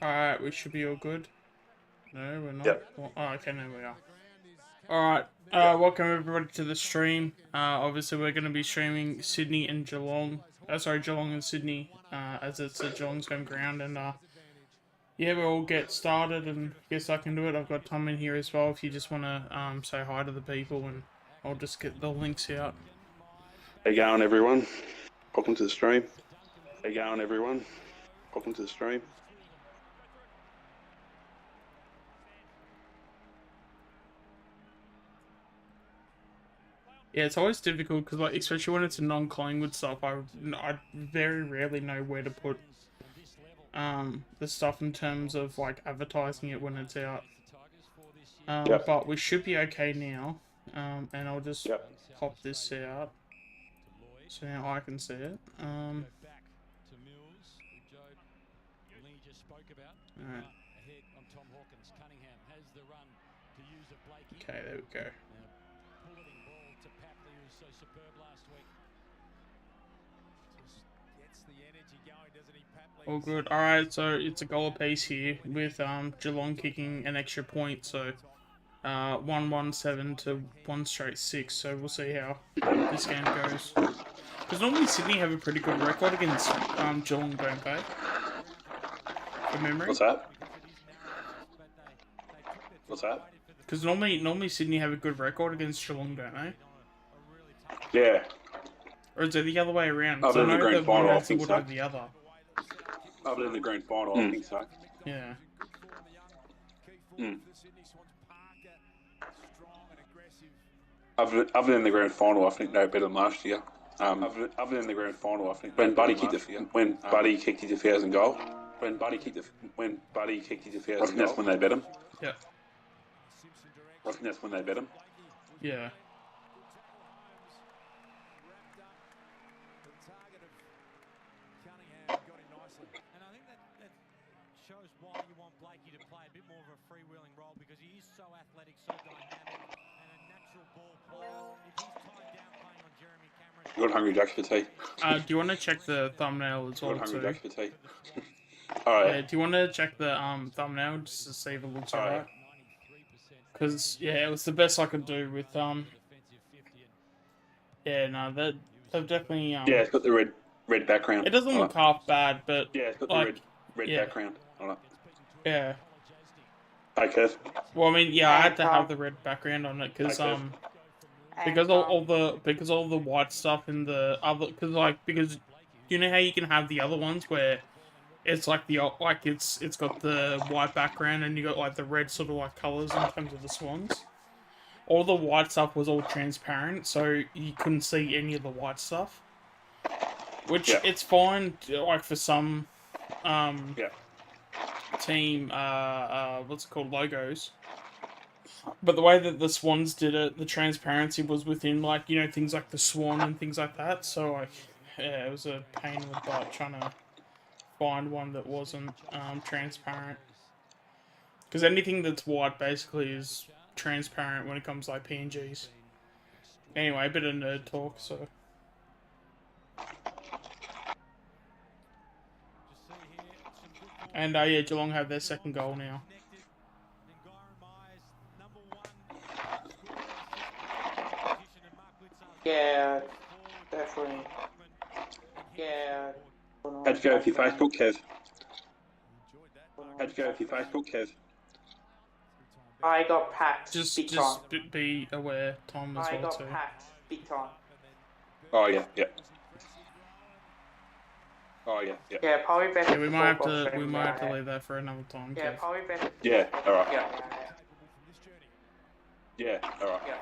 Alright, we should be all good. No, we're not. Yep. Oh, okay, no, we are. Alright, welcome everybody to the stream. Obviously we're going to be streaming Sydney and Geelong. Geelong and Sydney, as it's Geelong's home ground. And, yeah, we'll all get started, and I guess I can do it. I've got Tom in here as well if you just want to say hi to the people, and I'll just get the links out. How you going, everyone? Welcome to the stream. How you going, everyone? Welcome to the stream. Yeah, it's always difficult because, like, especially when it's non-Collingwood stuff, I very rarely know where to put the stuff in terms of like advertising it when it's out. But we should be okay now. And I'll just pop this out so now I can see it. Alright. Okay, there we go. All good. Alright, so it's a goal apiece here with Geelong kicking an extra point, so 1-1-7 to 1-6, so we'll see how this game goes. Because normally Sydney have a pretty good record against Geelong, don't they? From memory? What's that? What's that? Because normally Sydney have a good record against Geelong, don't they? Yeah. Or is it the other way around? Other than the grand final, I think so. The other. Other than the grand final, I think so. Yeah. Other than the grand final, I think they were better than last year. Other than the grand final, I think when Buddy kicked his 1,000 goal. When Buddy kicked his 1,000 goal. I think that's when they bet him. Yeah. I think that's when they bet him. Yeah. You got Hungry Jacks for tea? Do you want to check the thumbnail as well, too? Hungry Jacks for tea? Alright. Yeah, do you want to check the thumbnail just to see if it looks alright? Because, yeah, it was the best I could do with, yeah, no, they've definitely, yeah, it's got the red background. It doesn't look half bad, but... Yeah, it's got like, the red background on it. Yeah. Hey, Kev. Well, I mean, yeah, I had to have the red background on it, because, because all the white stuff in the other, because you know how you can have the other ones where it's like it's got the white background and you got like the red sort of like colors in terms of the swans. All the white stuff was all transparent, so you couldn't see any of the white stuff. Which it's fine, like for some team what's it called, logos. But the way that the Swans did it, the transparency was within, like, you know, things like the Swan and things like that. So, like, yeah, it was a pain in the butt trying to find one that wasn't transparent. Because anything that's white basically is transparent when it comes to, like, PNGs. Anyway, a bit of nerd talk, so... And, yeah, Geelong have their second goal now. Yeah, definitely. Yeah. How'd you go with your Facebook, Kev? How'd you go with your Facebook, Kev? I got packed. Just be aware, Tom, as well, too. I got packed big time. Oh, yeah. Oh, yeah. Yeah, probably better. Yeah, we might have to leave that for another time. Yeah, Kev. probably better. Yeah, alright. Yeah, alright. yeah.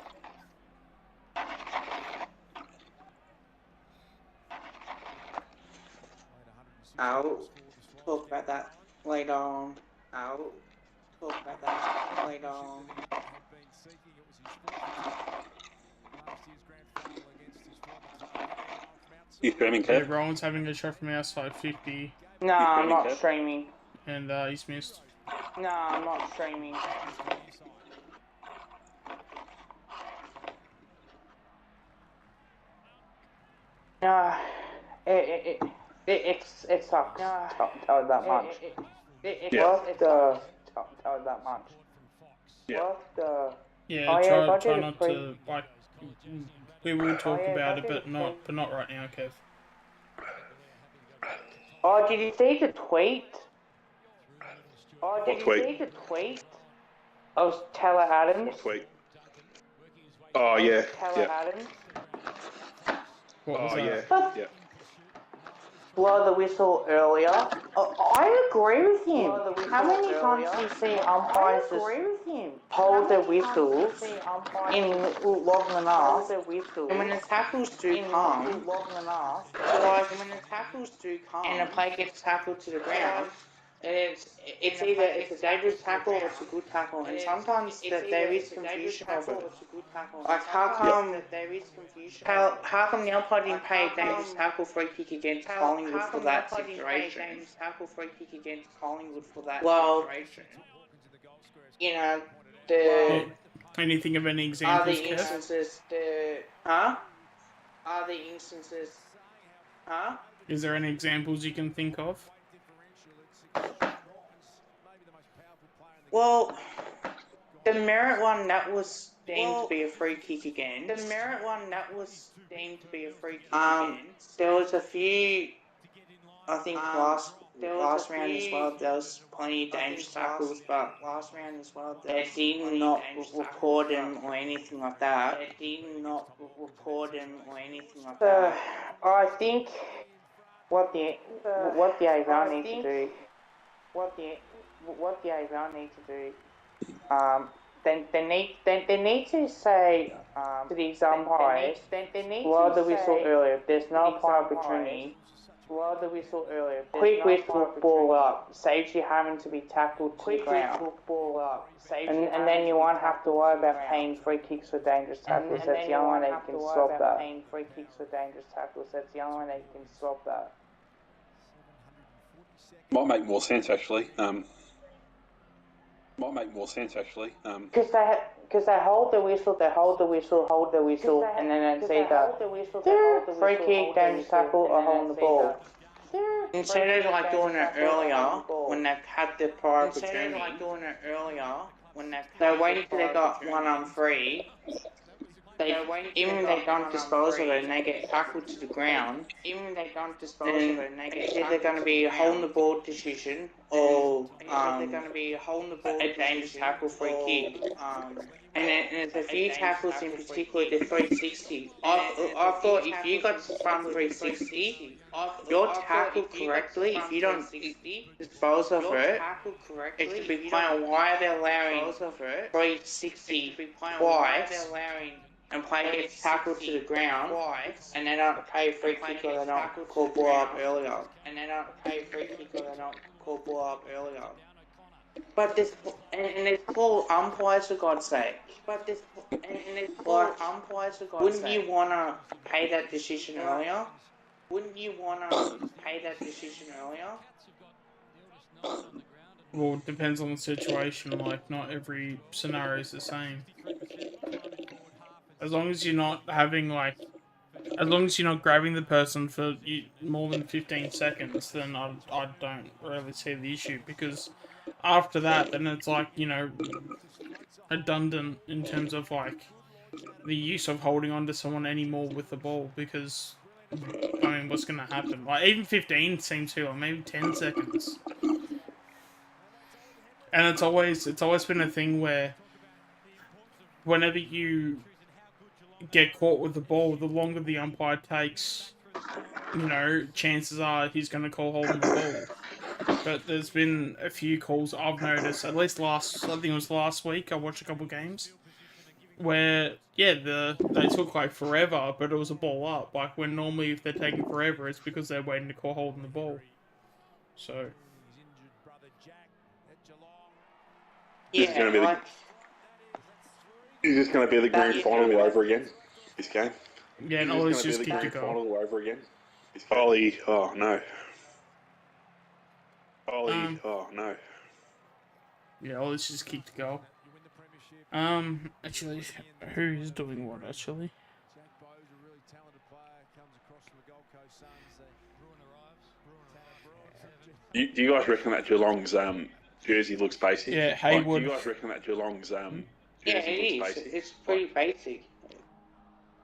I'll talk about that later on. You streaming, Yeah, Kev? Rowan's having a shot from outside 50. No, I'm not Kev? streaming. And he's missed. No, I'm not streaming. It sucks. Can't tell you that much. It's Yeah. worth the tell that much. Yeah. Worth the. Yeah, Oh, yeah, try budget not is pretty- to like. We will talk yeah, about it, budget but is not right now, Kev. Oh, did you see the tweet? Oh, What tweet? see the tweet? Of Taylor Adams. What tweet? Oh yeah. Taylor Yeah. Adams. What was Oh yeah. that? Yeah. Blow the whistle earlier. I agree with him. How many times do you see umpires just hold their whistles in long enough? And when the tackles do come, and the play gets tackled to the ground, it's either a dangerous tackle or it's a good tackle, and sometimes there is confusion of it. Like how come the umpire didn't pay a dangerous tackle free kick against Collingwood for that situation? Well, you know, Yeah. Anything of any are examples, the Kev? instances Is there any examples you can think of? Well, the Merritt one that was deemed to be a free kick again. There was a few. I think last round as well, there was plenty of dangerous tackles, but they did not report them or anything like that. I think what the AVR need to do, they need to say to these umpires, blow the whistle earlier. If there's no prior opportunity, quick whistle, ball up, saves you having to be tackled to the ground. And then you won't have to worry about paying free kicks for dangerous tackles. That's the only way they can stop that. Might make more sense actually. Because they hold the whistle, and then it's either free kick, dangerous tackle, or holding the ball. Instead of like doing it earlier when they've had the prior opportunity, they wait until they got one on free. Even if they don't dispose of it and they get tackled to the ground, then it's either going to be a holding the ball decision or a dangerous tackle free kick. And there's a few tackles in particular, the 360. I thought if you got to front 360, you're tackled correctly. If you don't dispose of it, it should be playing. Why are they allowing 360 twice and play gets tackled to the ground and they don't pay free kick or they don't call ball up earlier? But this and it's called umpires for God's sake. Wouldn't you wanna pay that decision earlier? Well, it depends on the situation. Like, not every scenario is the same. As long as you're not having like, as long as you're not grabbing the person for more than 15 seconds, then I don't really see the issue, because after that, then it's like, you know, redundant in terms of like the use of holding on to someone anymore with the ball, because I mean, what's going to happen? Like, even 15 seems too long, maybe 10 seconds. And it's always been a thing where whenever you get caught with the ball, the longer the umpire takes, you know, chances are he's going to call holding the ball. But there's been a few calls I've noticed, at least I think it was last week, I watched a couple games, where, yeah, they took like forever, but it was a ball up. Like, when normally if they're taking forever, it's because they're waiting to call holding the ball. So... Is it going to be is this going to be the grand final all over again? This game? Yeah, no, let's just keep to go. Final all over again? Ollie, oh no. Oh no. Yeah, let's just keep to go. Actually, who's doing what, actually? Do you guys reckon that Geelong's jersey looks basic? Yeah, Haywood. Do you guys reckon that Geelong's jersey it looks is. basic? It's pretty basic.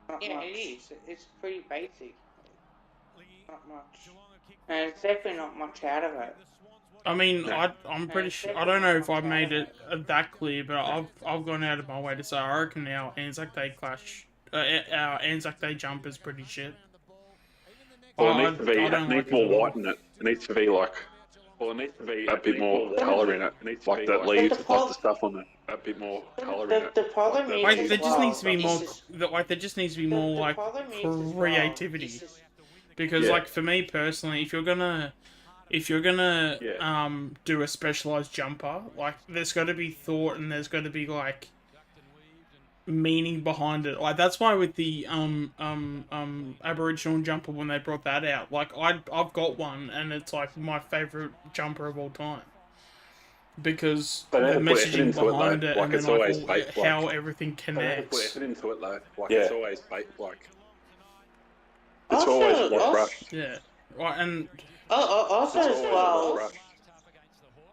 Not much. It is. It's pretty basic. Not much. And it's definitely not much out of it. I mean, I'm pretty sure. I don't know if I've made it that clear, but I've gone out of my way to say I reckon our Anzac Day clash, our Anzac Day jump is pretty shit. Well, it needs to be. It needs more white in it. It needs to be like. Well, it needs to be a bit more colour in it. It needs like that leaves, like the stuff on it. A bit more colour in it. The problem is, like, there just needs to be more. Like, there just needs to be more like creativity. Because like for me personally, if you're gonna do a specialized jumper, like there's got to be thought and there's got to be like meaning behind it. Like that's why with the Aboriginal jumper, when they brought that out, like I've got one and it's like my favorite jumper of all time because the messaging behind it, and then like how everything connects. Put effort into it though. Like it's always fake. Like it's always like rushed. Yeah, right, and also as well.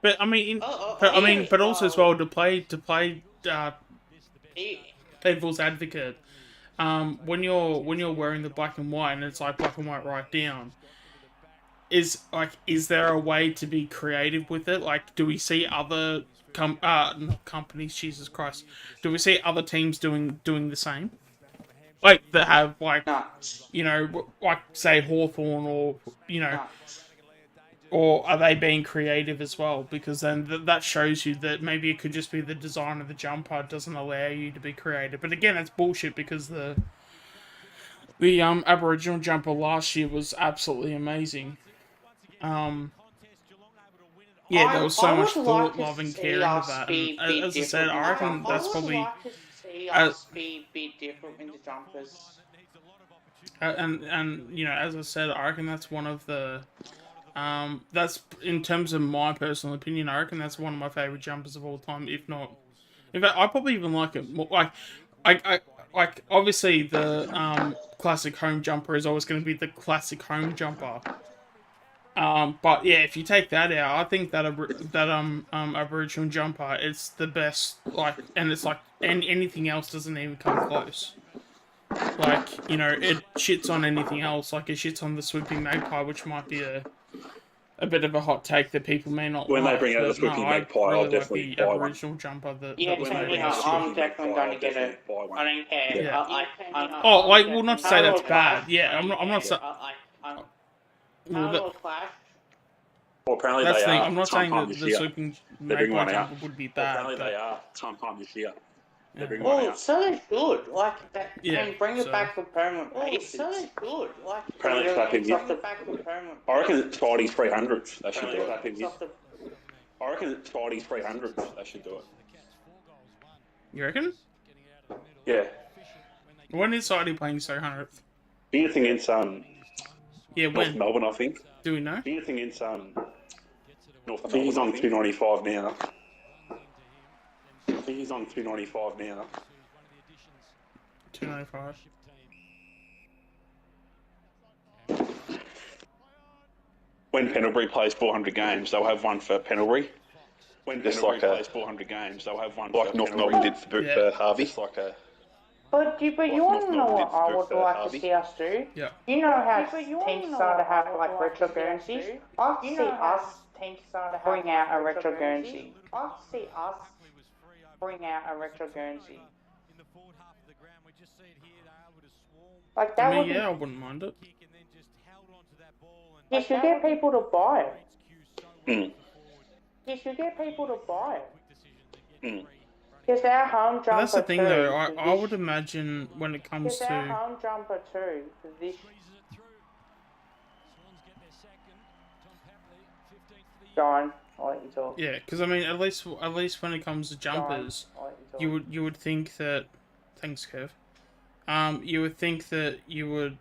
But I mean, but also as well to play devil's advocate. When you're wearing the black and white and it's like black and white right down, is there a way to be creative with it? Like, do we see other not companies? Jesus Christ, do we see other teams doing the same? Like that have like like say Hawthorn or or are they being creative as well? Because then that shows you that maybe it could just be the design of the jumper doesn't allow you to be creative. But again, that's bullshit because the Aboriginal jumper last year was absolutely amazing. Yeah, there was so much thought, love, and care into that. And as I said, I reckon that's probably. Be different in the jumpers. And as I said, I reckon that's one of the. That's in terms of my personal opinion. I reckon that's one of my favorite jumpers of all time. If not, in fact, I probably even like it more. Like obviously the classic home jumper is always going to be the classic home jumper. But yeah, if you take that out, I think that Aboriginal jumper is the best. Like, and it's like, and anything else doesn't even come close. Like, it shits on anything else. Like, it shits on the Swooping Magpie, which might be a bit of a hot take that people may not when like. They bring out the Swooping Magpie, really I'll definitely like the buy Aboriginal jumper that was made. I'm definitely going to get it. I don't care. Yeah. Well, not to say that's bad. Yeah, I'm not saying. Well, apparently that's they the thing. are. I'm not saying that the Swooping Magpie jumper would be bad. Apparently they are sometime this year. Well, so they should. Like, that, and bring it back for permanent basis. So they should. Like, apparently slap him I reckon it's Spidey's 300s. They should do it. I reckon it's Spidey's 300s. They should do it. You reckon? Yeah. When is Spidey playing 300th? Biggest thing against yeah, North Melbourne, I think. Do we know? Biggest thing against North Melbourne. I think he's on 295 now. I think he's on 295 now. 295. When Pendlebury plays 400 games, they'll have one for Pendlebury. When Pendlebury plays 400 games, they'll have one like North Melbourne did for Harvey. But you want to know what I would like to see us do? Yeah. You know how teams start to have like retro Guernseys? I see us bring out a retro Guernsey. I see us bring out a retro Guernsey. Like that would I wouldn't mind it. You should get people to buy it. You should get people to buy it. Because our home jumper. But that's the thing, though. I would imagine when it comes to. Our home jumper too. This. John, I'll let you talk. Yeah, because I mean, at least when it comes to jumpers, John, you would think that. Thanks, Kev. You would think that you would.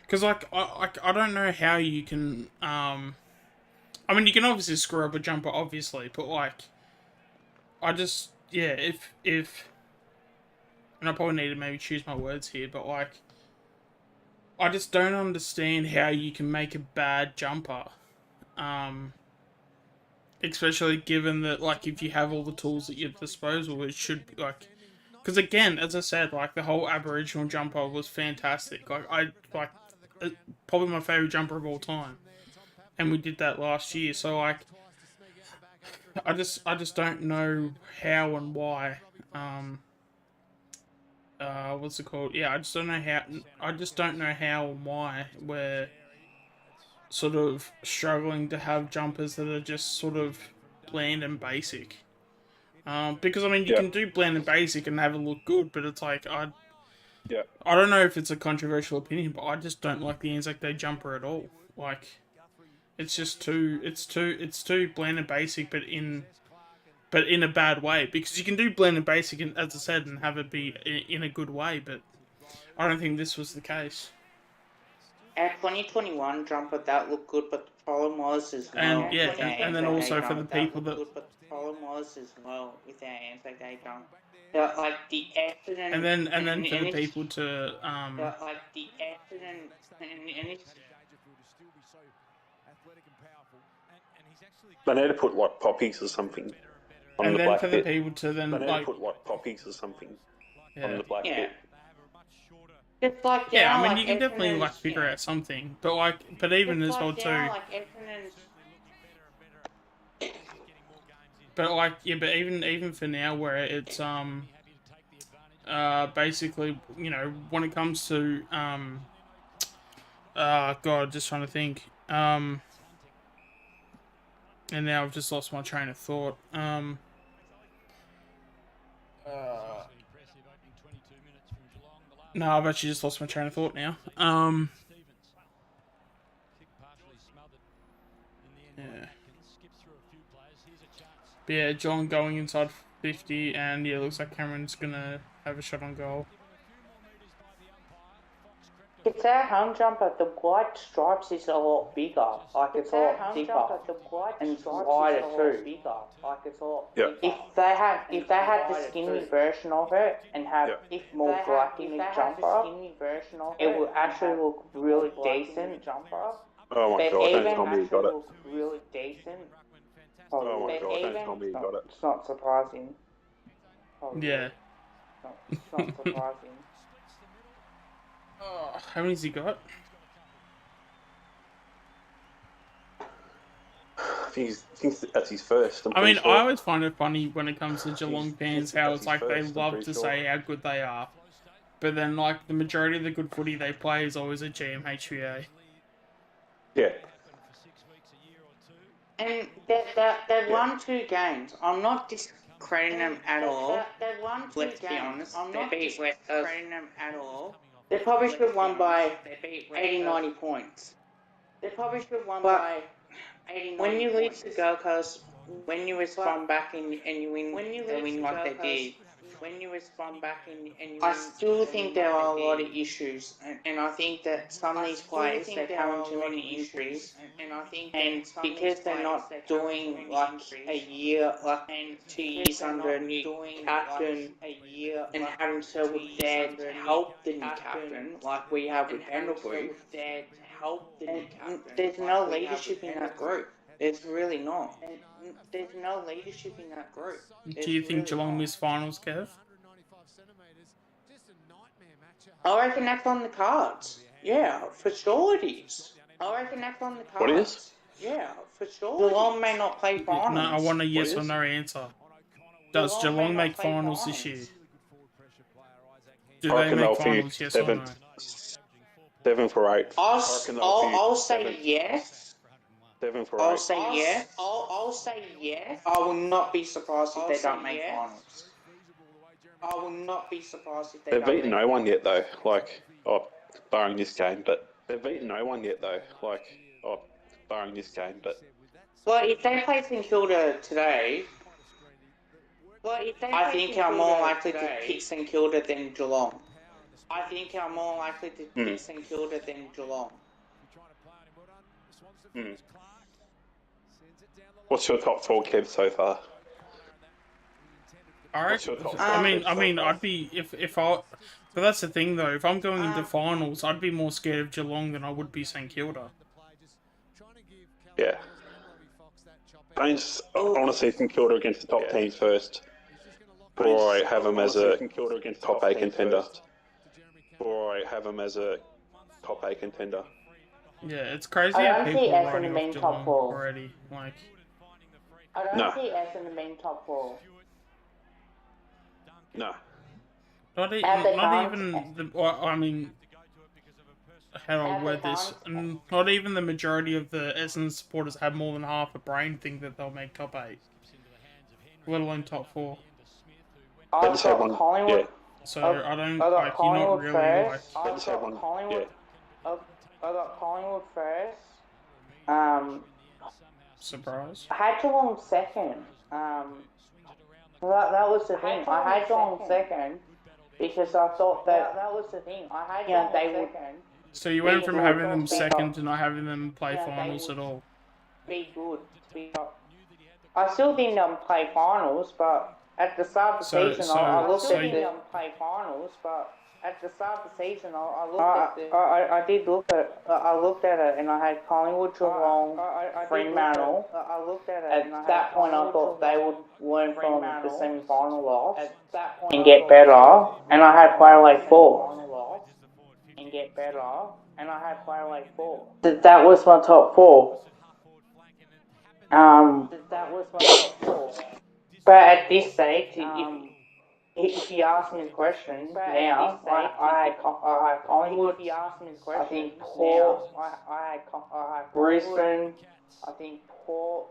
Because I don't know how you can. I mean, you can obviously screw up a jumper, obviously, but like. I just, if, and I probably need to maybe choose my words here, but like, I just don't understand how you can make a bad jumper. Especially given that, like, if you have all the tools at your disposal, it should be, like... Because, again, as I said, like, the whole Aboriginal jumper was fantastic. Probably my favourite jumper of all time. And we did that last year, so, like... I just don't know how and why, what's it called? Yeah, I just don't know how and why we're sort of struggling to have jumpers that are just sort of bland and basic. Because I mean, you can do bland and basic and have it look good, but it's like I don't know if it's a controversial opinion, but I just don't like the Anzac Day jumper at all. Like, it's just it's too bland and basic, but in a bad way. Because you can do bland and basic, and, as I said, and have it be in a good way, but I don't think this was the case. Our 2021 jumper, that looked good, but the problem was as well. And then also for the people that... But the problem was as well with our Anzac Day jumper. Like the Essendon... And then for the people to... Like the Essendon... And it's... They need to put, like, poppies or something on and the then black for bit. The people to then, they need like... to put, like, poppies or something on the black bit. It's like, I mean, like you can definitely, like, figure out something. But, but even as well, too... But, but even for now, where it's, basically, you know, when it comes to, God, just trying to think, and now I've just lost my train of thought, no, I've actually just lost my train of thought now, yeah. But yeah, John going inside 50, and yeah, looks like Cameron's gonna have a shot on goal. It's our home jumper. The white stripes is a lot bigger. Like, it's a lot thicker. And wider too. Like, it's a lot bigger. If they had the skinny version of it and have more black in the jumper, it would actually look really decent. Oh my god, don't tell me you got it. Really decent. Oh my god, don't tell me you got it. It's not surprising. Yeah. It's not surprising. Oh, how many's he got? I think that's his first. I mean, I always find it funny when it comes to Geelong fans how it's like they love to say how good they are. But then, like, the majority of the good footy they play is always at GMHBA. Yeah. And they've won 2 games. I'm not discrediting them at all. Let's be honest. They beat West Coast. They probably should have won by 80-90 points. They probably should have won by 80-90 when you leave the Gold Coast, when you respond back and you win, they win like they did. When you respond back and you I still think there are a lot of issues, and I think that some of these players, they're having too many injuries, and because they're not doing like a year, like 2 years under a new captain, and having someone there to help the new captain, like we have with Pendlebury, and there's no leadership in that group. There's really not. There's no leadership in that group. Do you think Geelong miss finals, Kev? I reckon that's on the cards. Yeah, for sure it is. I reckon that's on the cards. What is? Yeah, for sure. Geelong may not play finals. No, I want a yes or no answer. Does Geelong make finals this year? Do they make finals, yes or no? 7 for 8. I'll say yes. 7 for 8. I'll say yes. I'll say yes. I will not be surprised if they don't make finals. I will not be surprised if they don't make finals. They've beaten no one yet, though. Like, barring this game, but they've beaten no one yet, though. Like, barring this game, but. Well, if they play St Kilda today, I think I'm more likely to pick St Kilda than Geelong. I think I'm more likely to pick St Kilda than Geelong. What's your top 4, Kev, so far? Alright. I mean, I'd be but that's the thing though. If I'm going into finals, I'd be more scared of Geelong than I would be St Kilda. Yeah. I want to see St Kilda against the top teams first, before I have them as a top 8 contender. Yeah, it's crazy I how don't people see are S in the writing main off top Geelong 4. already. Like, I don't Nah. see S in the main top 4. No. not At the even the. Well, I mean, how do I word this? Not even the majority of the Essendon supporters have more than half a brain think that they'll make top 8, let alone top 4. I've got Collingwood. Yeah. So I've I don't got like. You're not Collingwood really first. like. I've got Collingwood. I've got Collingwood first. Surprise. I had Geelong second. That was the thing. I had Geelong second because I thought that was the thing. I had they would. So you went from having them second to not having them play finals at all. Be good. I still think they'll play finals, but at the start of the season, I looked at the play finals, but at the start of the season, I looked at I did look at I looked at it, and I had Collingwood, Geelong, Fremantle. I looked at it. At that point, I thought they would learn from the semi-final loss and get better, and I had Adelaide 4. And get better, and I had Adelaide 4. That was my top 4. That was my top 4. But at this stage, if you ask me the question now, I had Collingwood. I think Port. I had Brisbane. I think Port.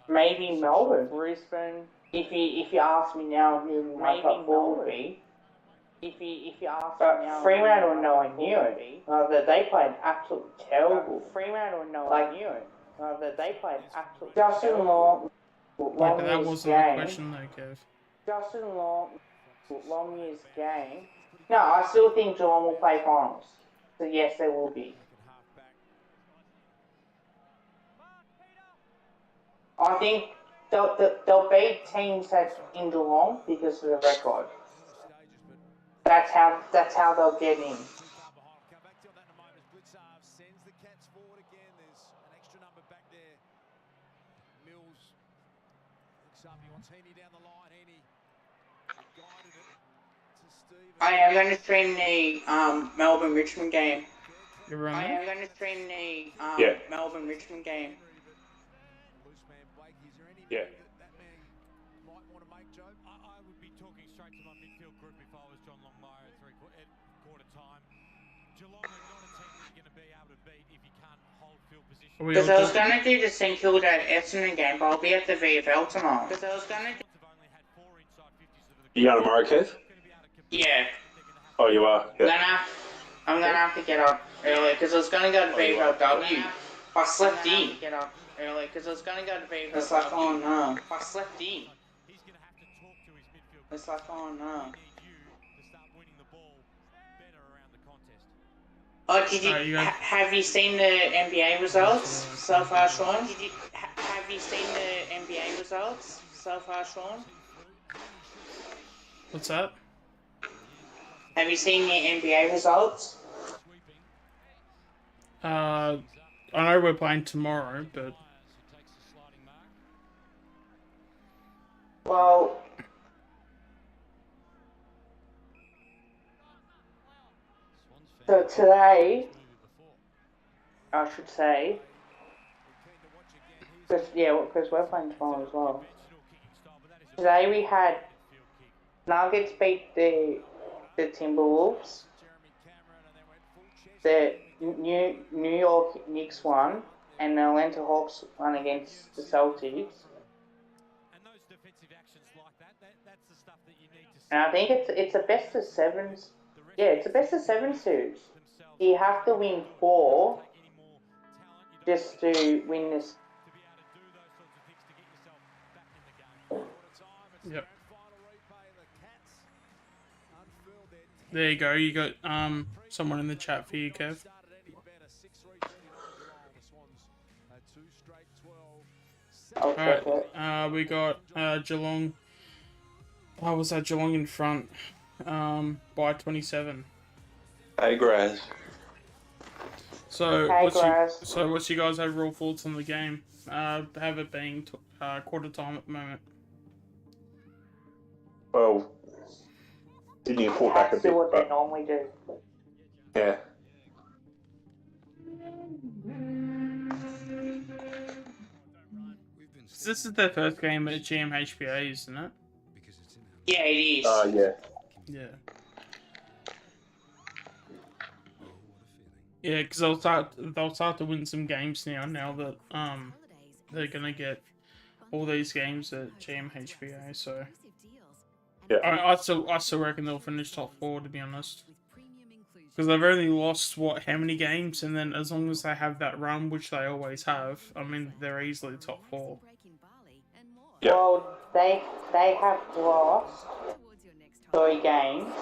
Maybe Melbourne. Brisbane. If you ask me now who my top 4 would be. If you ask me now, Fremantle were nowhere near it. They played absolutely terrible. Fremantle were nowhere near it. They played absolutely terrible. Justin Long. Yeah, but that wasn't the question though, Kev. Justin Long year's game. No, I still think Geelong will play finals. So yes, there will be. I think they'll beat teams that's in Geelong because of the record. That's how they'll get in. I am going to stream the Melbourne Richmond game. You're on I there? am going to stream the Melbourne Richmond game. Yeah. I would be talking straight to my midfield group if I was John Longmire at quarter time. Geelong are not a team that you're going to be able to beat if you can't hold field position. Because I was going to do the St Kilda Essendon game, but I'll be at the VFL tonight. Because I was going to. You going tomorrow, Kev? Yeah. Oh, you are? Yeah. I'm gonna have to get up early because I was gonna go to VFLW. I slept in. Get up early because I was gonna go to VFLW. It's like, oh no. I slept in. It's like, oh no. Oh, did you have you seen the NBA results so far, Sean? Have you seen the NBA results so far, Sean? What's that? Have you seen the NBA results? I know we're playing tomorrow, but well, so today, I should say, because we're playing tomorrow as well. Today we had Nuggets beat the Timberwolves. The New York Knicks won, and the Atlanta Hawks won against the Celtics. And I think it's a best of 7. Yeah, it's a best of 7 series. You have to win 4 just to win this. yep. There you go. You got someone in the chat for you, Kev. Alright, we got Geelong. How was that? Geelong in front by 27. Hey, Graz. So, what's your guys' overall thoughts on the game? Have it being quarter time at the moment. Well, Sydney have fought back a That's bit, what they but normally do. yeah. This is their first game at GMHBA, isn't it? Yeah, it is. Yeah. Yeah. Yeah, because they'll start to win some games now that they're gonna get all these games at GMHBA. So Yeah. I still reckon they'll finish top 4, to be honest. Because they've only lost how many games, and then as long as they have that run, which they always have, I mean they're easily top 4. Yeah. Well, they have lost 3 games,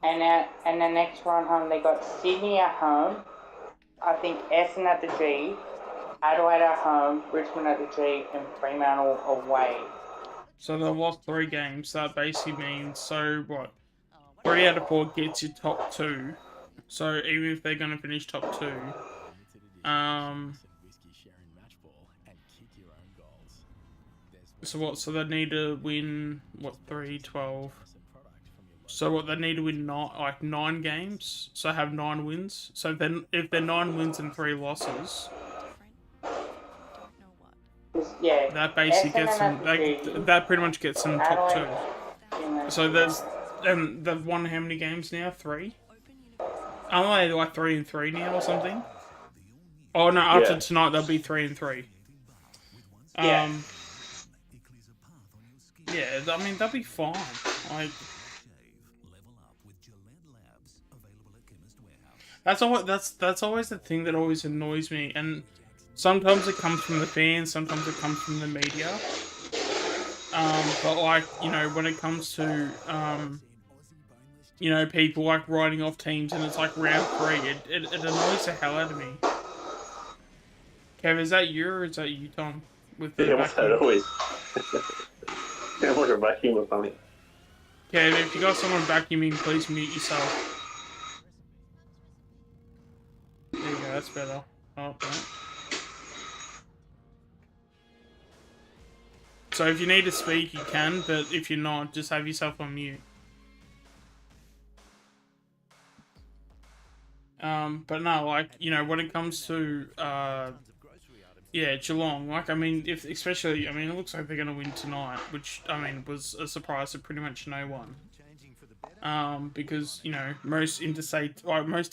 and the next one home they got Sydney at home, I think Essendon at the G, Adelaide at home, Richmond at the G, and Fremantle away. So they've lost 3 games. That basically means, so what? 3 out of 4 gets you top 2. So even if they're going to finish top 2, so what? So they need to win 3, 12. So what? They need to win 9 games. So have 9 wins. So then if they're 9 wins and 3 losses. Yeah, That basically gets them. That pretty much gets them top 2. So they've won how many games now? 3. Aren't they like 3-3 now or something? Oh no! After tonight, they'll be 3-3. Yeah, I mean they'll be fine. Like that's always the thing that always annoys me, and sometimes it comes from the fans, sometimes it comes from the media. But like, you know, when it comes to you know, people like writing off teams and it's like round 3, it annoys the hell out of me. Kev, is that you or is that you, Tom? With the what's that always? Yeah, what a vacuum or something. Kev, if you got someone vacuuming, please mute yourself. There you go, that's better. Oh, no. So if you need to speak, you can, but if you're not, just have yourself on mute. But no, like, you know, when it comes to, yeah, Geelong, like, I mean, especially, I mean, it looks like they're going to win tonight, which, I mean, was a surprise to pretty much no one. Because, you know, most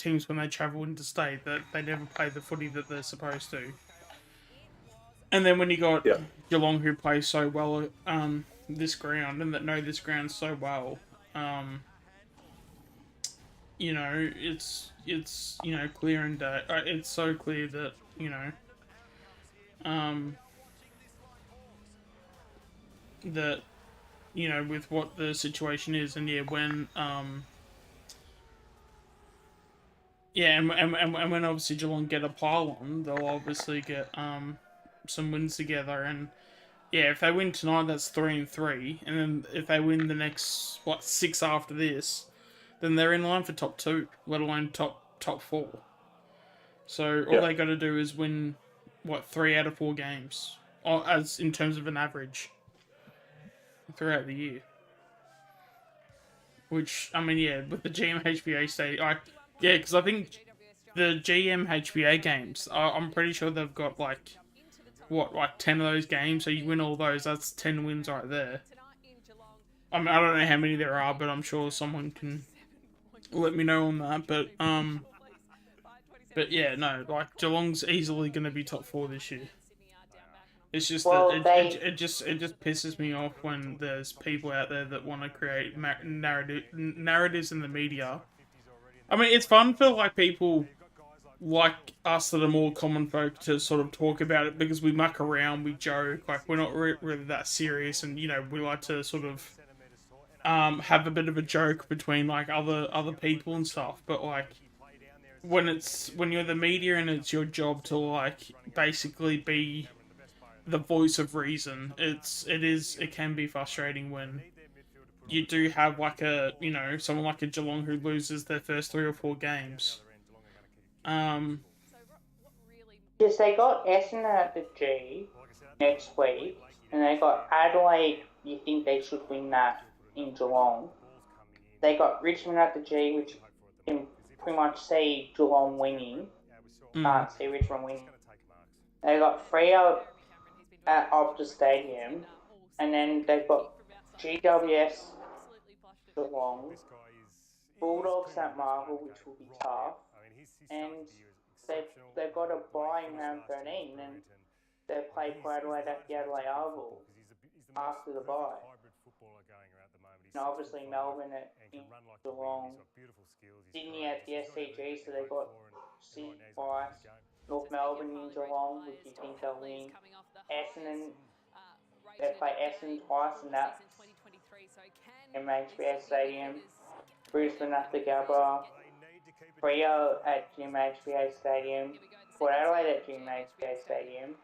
teams when they travel interstate, they never play the footy that they're supposed to. And then when you got Geelong who play so well this ground and that know this ground so well, you know, it's you know, clear and day. It's so clear that, you know, that, you know, with what the situation is, and yeah, when yeah, and when obviously Geelong get a pile on, they'll obviously get some wins together, and yeah, if they win tonight, that's 3-3, and then if they win the next 6 after this, then they're in line for top 2, let alone top 4. So all they got to do is win 3 out of 4 games, or as in terms of an average throughout the year. Which, I mean, yeah, with the GMHBA Stadium, yeah, because I think the GMHBA games, I'm pretty sure they've got like 10 of those games. So you win all those, that's 10 wins right there. I mean, I don't know how many there are, but I'm sure someone can let me know on that. But yeah, no, like Geelong's easily going to be top 4 this year. It's just that it just pisses me off when there's people out there that want to create narratives in the media. I mean, it's fun for like people like us that are more common folk to sort of talk about it because we muck around, we joke, like we're not really that serious, and you know, we like to sort of have a bit of a joke between like other people and stuff. But like when you're the media and it's your job to like basically be the voice of reason, it can be frustrating when you do have like someone like a Geelong who loses their first 3 or 4 games. Because they got Essendon at the G next week, and they got Adelaide. You think they should win that in Geelong? They got Richmond at the G, which you can pretty much see Geelong winning. Can't see Richmond winning. They got Freo at Optus Stadium, and then they've got GWS Geelong, Bulldogs at Marvel, which will be tough, and they've got a bye in round 13, and they play Adelaide at the Adelaide Oval after the bye. And obviously Melbourne at Geelong, Sydney at the SCG, so they've got Sydney twice, North Melbourne in Geelong, which you think they'll win. Essendon, they play Essendon twice, and that's GMHBA Stadium. Brisbane at the Gabba, Freo at GMHBA Stadium, Port Adelaide at GMHBA Stadium,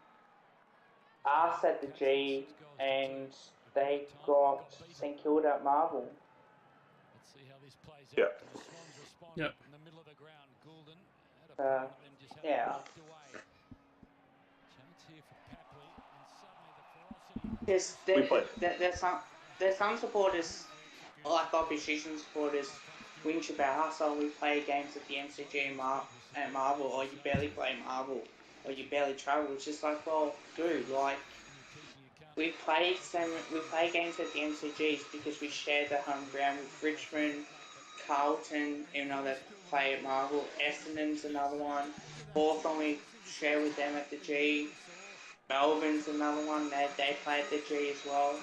us at the G, and they got St Kilda at Marvel. Yeah. Yep. Yeah. There's some supporters, like opposition supporters, whinge about us, we play games at the MCG at Marvel, or you barely play Marvel, or you barely travel. It's just like, well, dude, like, we play games at the MCGs because we share the home ground with Richmond, Carlton, even though they play at Marvel. Essendon's another one. Hawthorn we share with them at the G. Melbourne's another one. They play at the G as well.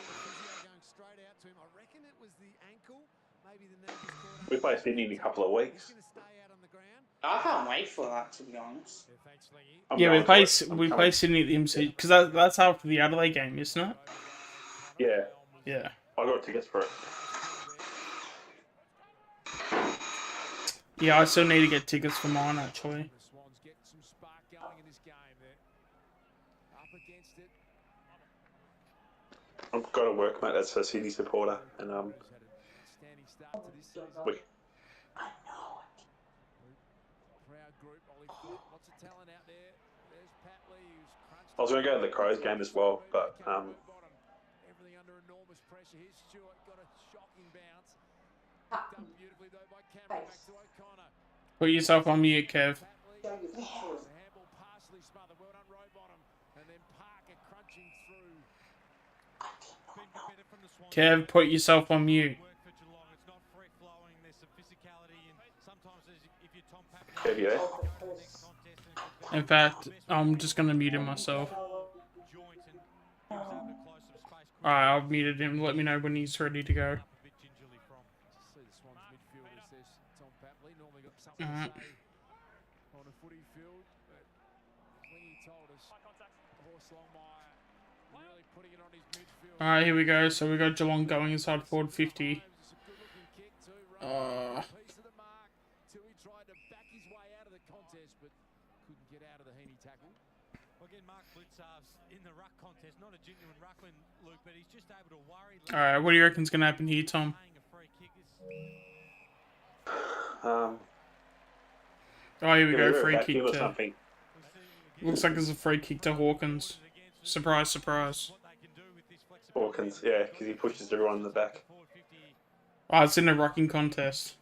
We play Sydney in a couple of weeks. I can't wait for that, to be honest. Yeah, we play Sydney at the MC because that's after the Adelaide game, isn't it? Yeah. Yeah. I got tickets for it. Yeah, I still need to get tickets for mine actually. I've got a workmate that's a Sydney supporter, and I was going to go to the Crows game as well, but everything under enormous pressure. Here's Stewart, got a shocking bounce. Picked up beautifully though by Cameron, back to O'Connor. Put yourself on mute, Kev. Handball partially smothered. Well done, Rowbottom. And then Parker crunching through. Kev, put yourself on mute. It's not free flowing. There's some physicality, and sometimes if you're Tom Kev, you there? In fact, I'm just gonna mute him myself. Alright, I've muted him. Let me know when he's ready to go. Alright, here we go. So we got Geelong going inside forward 50. Alright, what do you reckon's gonna happen here, Tom? Oh, here we go, free kick to... Looks like there's a free kick to Hawkins. Surprise, surprise. Hawkins, yeah, because he pushes everyone in the back. Oh, it's in a rocking contest.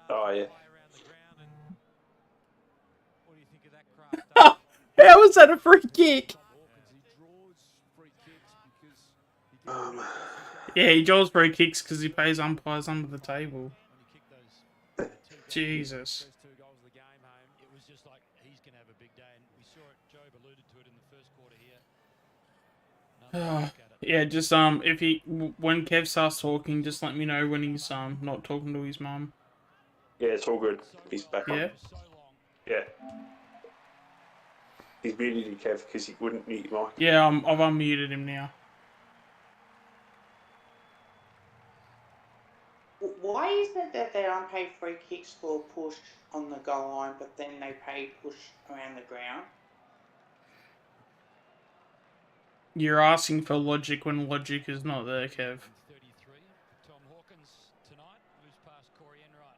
Oh, yeah. How was that a free kick? Yeah, he draws free kicks because he pays umpires under the table. Jesus. Yeah, just if when Kev starts talking, just let me know when he's not talking to his mum. Yeah, it's all good. He's back on. Yeah. He's muted you, Kev, because he wouldn't mute your mic. Yeah, I've unmuted him now. Why is it that they don't pay free kicks for push on the goal line, but then they pay push around the ground? You're asking for logic when logic is not there, Kev.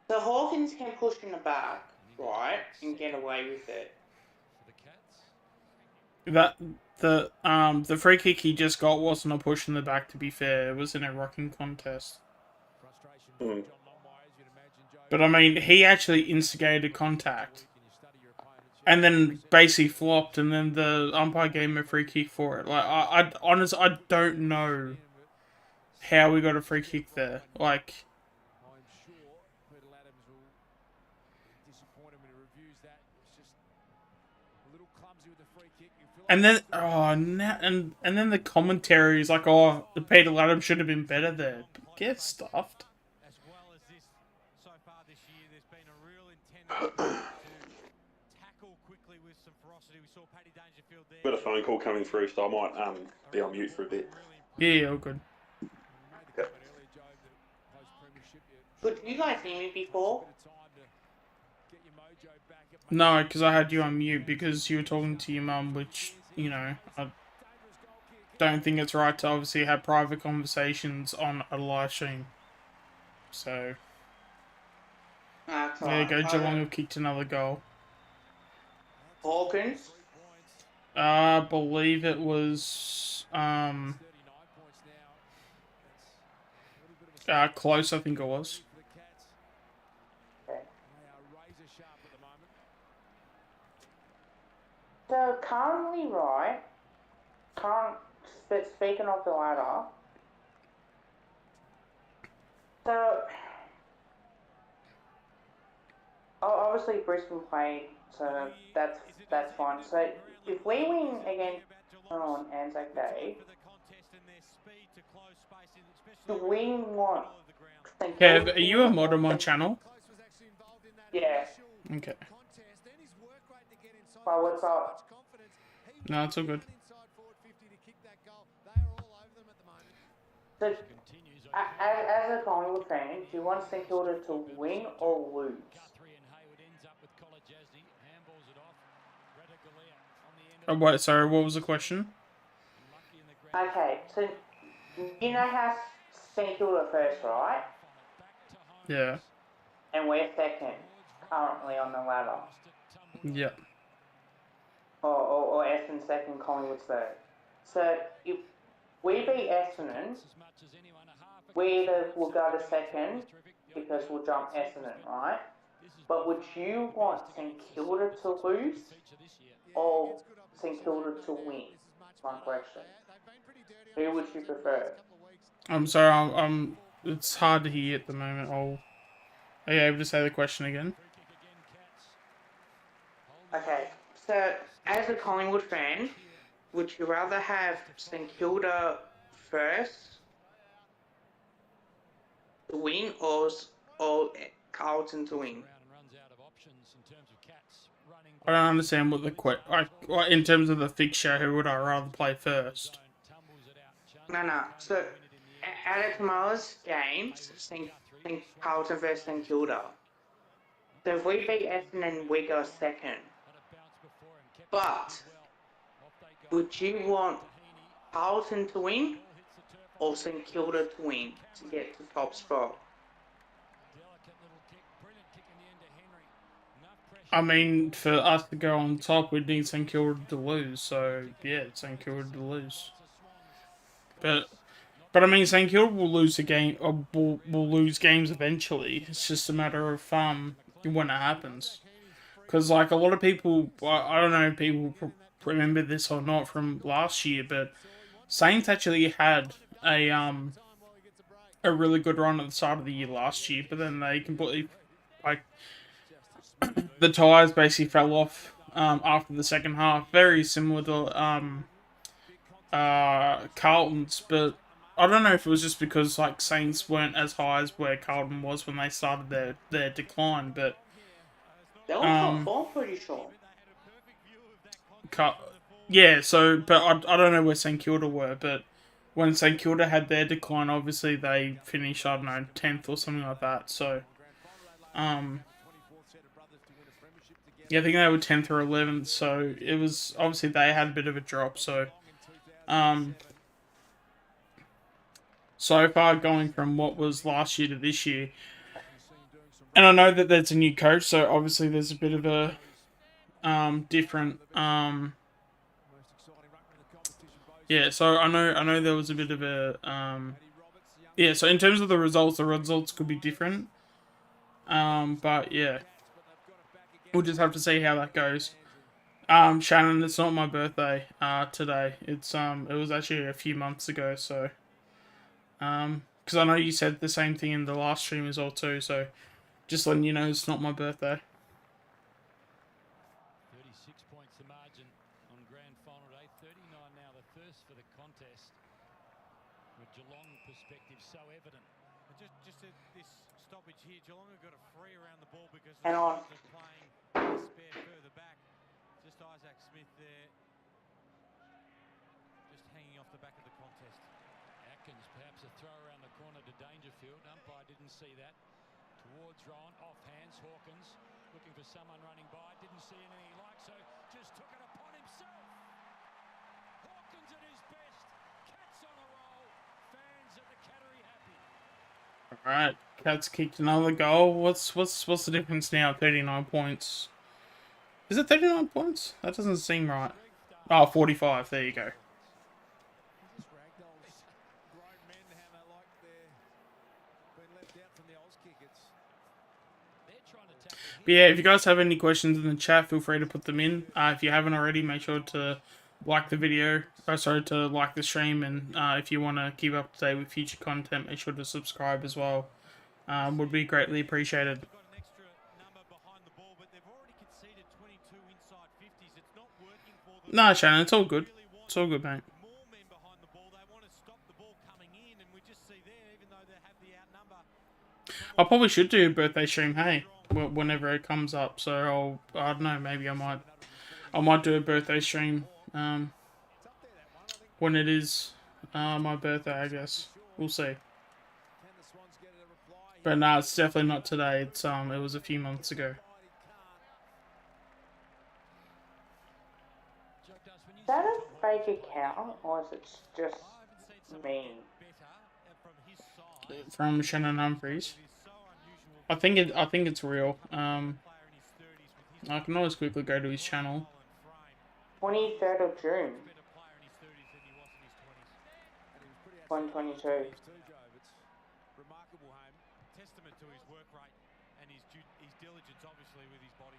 So Hawkins can push in the back, right, and get away with it. That the free kick he just got wasn't a push in the back. To be fair, it was in a rocking contest. Mm. But I mean, he actually instigated contact, and then basically flopped, and then the umpire gave him a free kick for it. Like I honestly, I don't know how we got a free kick there. Like. And then, and then the commentary is like, oh, the Peter Latham should have been better there. Get stuffed. As well as this, so far this year, there's been a real intent to tackle quickly with some ferocity. We saw Paddy Dangerfield there. Got a phone call coming through, so I might be on mute for a bit. Yeah, all good. Okay. But you guys hear me before? No, because I had you on mute because you were talking to your mum, which, you know, I don't think it's right to obviously have private conversations on a live stream. So, there you go, Geelong have kicked another goal. Hawkins? I believe it was, close, I think it was. So currently, right, speaking of the ladder, so obviously Brisbane played, so that's fine. So if we win against on Anzac Day, do we want? Kev, are you a mod on my channel? Yeah. Okay. But what's up? No, it's all good. So, as a Collingwood fan, do you want St Kilda to win or lose? Oh, wait, sorry, what was the question? Okay, so you know how St Kilda first, right? Yeah. And we're second, currently on the ladder. Yeah. Or Essendon second, Collingwood third. So if we beat Essendon, we either will go to second because we'll jump Essendon, right? But would you want St Kilda to lose or St Kilda to win? My question. Who would you prefer? I'm sorry, it's hard to hear at the moment. Are you able to say the question again? Okay, so as a Collingwood fan, would you rather have St Kilda first to win or Carlton to win? I don't understand what the in terms of the fixture, who would I rather play first? No. So out of tomorrow's games, St Carlton versus St Kilda. So if we beat Essendon, we go second. But would you want Carlton to win or St Kilda to win to get to top spot? I mean, for us to go on top, we'd need St Kilda to lose. So yeah, St Kilda to lose. But I mean, St Kilda will lose a game, or will lose games eventually. It's just a matter of when it happens. Because like a lot of people, I don't know if people remember this or not from last year, but Saints actually had a really good run at the start of the year last year, but then they completely the tires basically fell off after the second half. Very similar to Carlton's, but I don't know if it was just because like Saints weren't as high as where Carlton was when they started their decline, but they were top four, pretty sure. Yeah, so but I don't know where St Kilda were, but when St Kilda had their decline, obviously they finished, I don't know, 10th or something like that. So yeah, I think they were 10th or 11th, so it was, obviously they had a bit of a drop, so so far going from what was last year to this year, and I know that there's a new coach, so obviously there's a bit of a different Yeah, so I know there was a bit of a yeah, so in terms of the results could be different. But yeah. We'll just have to see how that goes. Shannon, it's not my birthday today. It was actually a few months ago, so because I know you said the same thing in the last stream as well too, so just letting you know it's not my birthday. 36 points the margin on grand final day. 39 now the thirst for the contest. From a Geelong perspective, so evident. And just at this stoppage here, Geelong have got a free around the ball because the Swans are playing a spare further back. Just Isaac Smith there, just hanging off the back of the contest. Atkins perhaps a throw around the corner to Dangerfield. Umpire didn't see that. Towards Rowan, off hands, Hawkins looking for someone running by. Didn't see anything he liked, so just took it upon himself. Hawkins at his best. Cats on a roll. Fans at the Cattery happy. Alright, Cats kicked another goal. What's the difference now? 39 points. Is it 39 points? That doesn't seem right. Oh, 45. There you go. But yeah, if you guys have any questions in the chat, feel free to put them in. If you haven't already, make sure to like the video. To like the stream, and if you want to keep up to date with future content, make sure to subscribe as well. Would be greatly appreciated. Nah, Shannon, it's all good. It's all good, mate. I probably should do a birthday stream, hey, whenever it comes up. So I don't know, maybe I might do a birthday stream when it is my birthday, I guess. We'll see. But nah, it's definitely not today. It was a few months ago. Is that a fake account, or is it just me? From Shannon Humphries. I think it's real. I can always quickly go to his channel. 23rd of June. 122. Testament to his work rate and his diligence, obviously, with his body.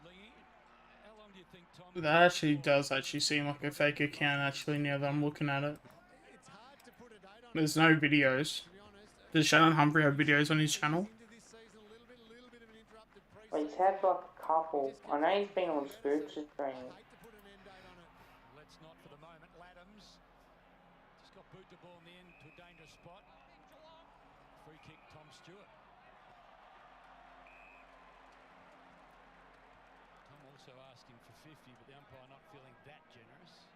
Lee, how long do you think Tom? That actually does seem like a fake account. Actually, now that I'm looking at it, there's no videos. Does Shannon Humphrey have videos on his channel? Well, he's had like a couple. I know he's been on spiritual training. Let's not for the moment. Laddams just got boot the ball in the end to a dangerous spot. Free kick, Tom Stewart. Tom also asking for 50, but the umpire not feeling that generous.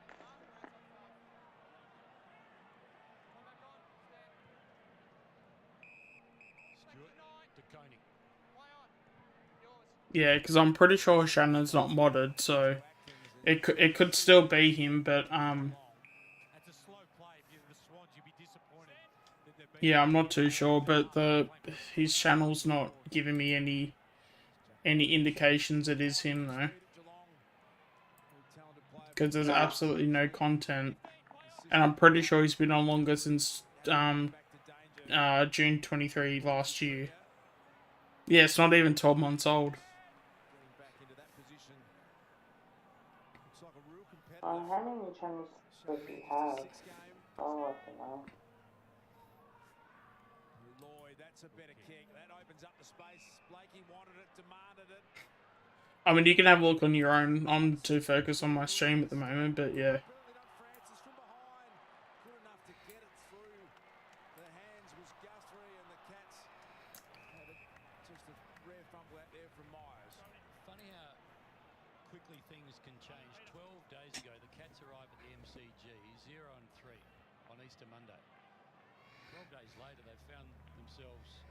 Stewart to Koenig. Yeah, because I'm pretty sure Shannon's not modded, so it could still be him, but yeah, I'm not too sure, but his channel's not giving me any indications it is him though, because there's absolutely no content, and I'm pretty sure he's been on longer since June 23 last year. Yeah, it's not even 12 months old. How many channels does he have? Oh, I don't know. That's a better kick. That opens up the space. Blakey wanted it, demanded it. I mean, you can have a look on your own. I'm too focused on my stream at the moment, but yeah. Funny how quickly things can change. 12 days ago, the Cats arrived at the MCG 0-3 on Easter Monday. 12 days later, they found themselves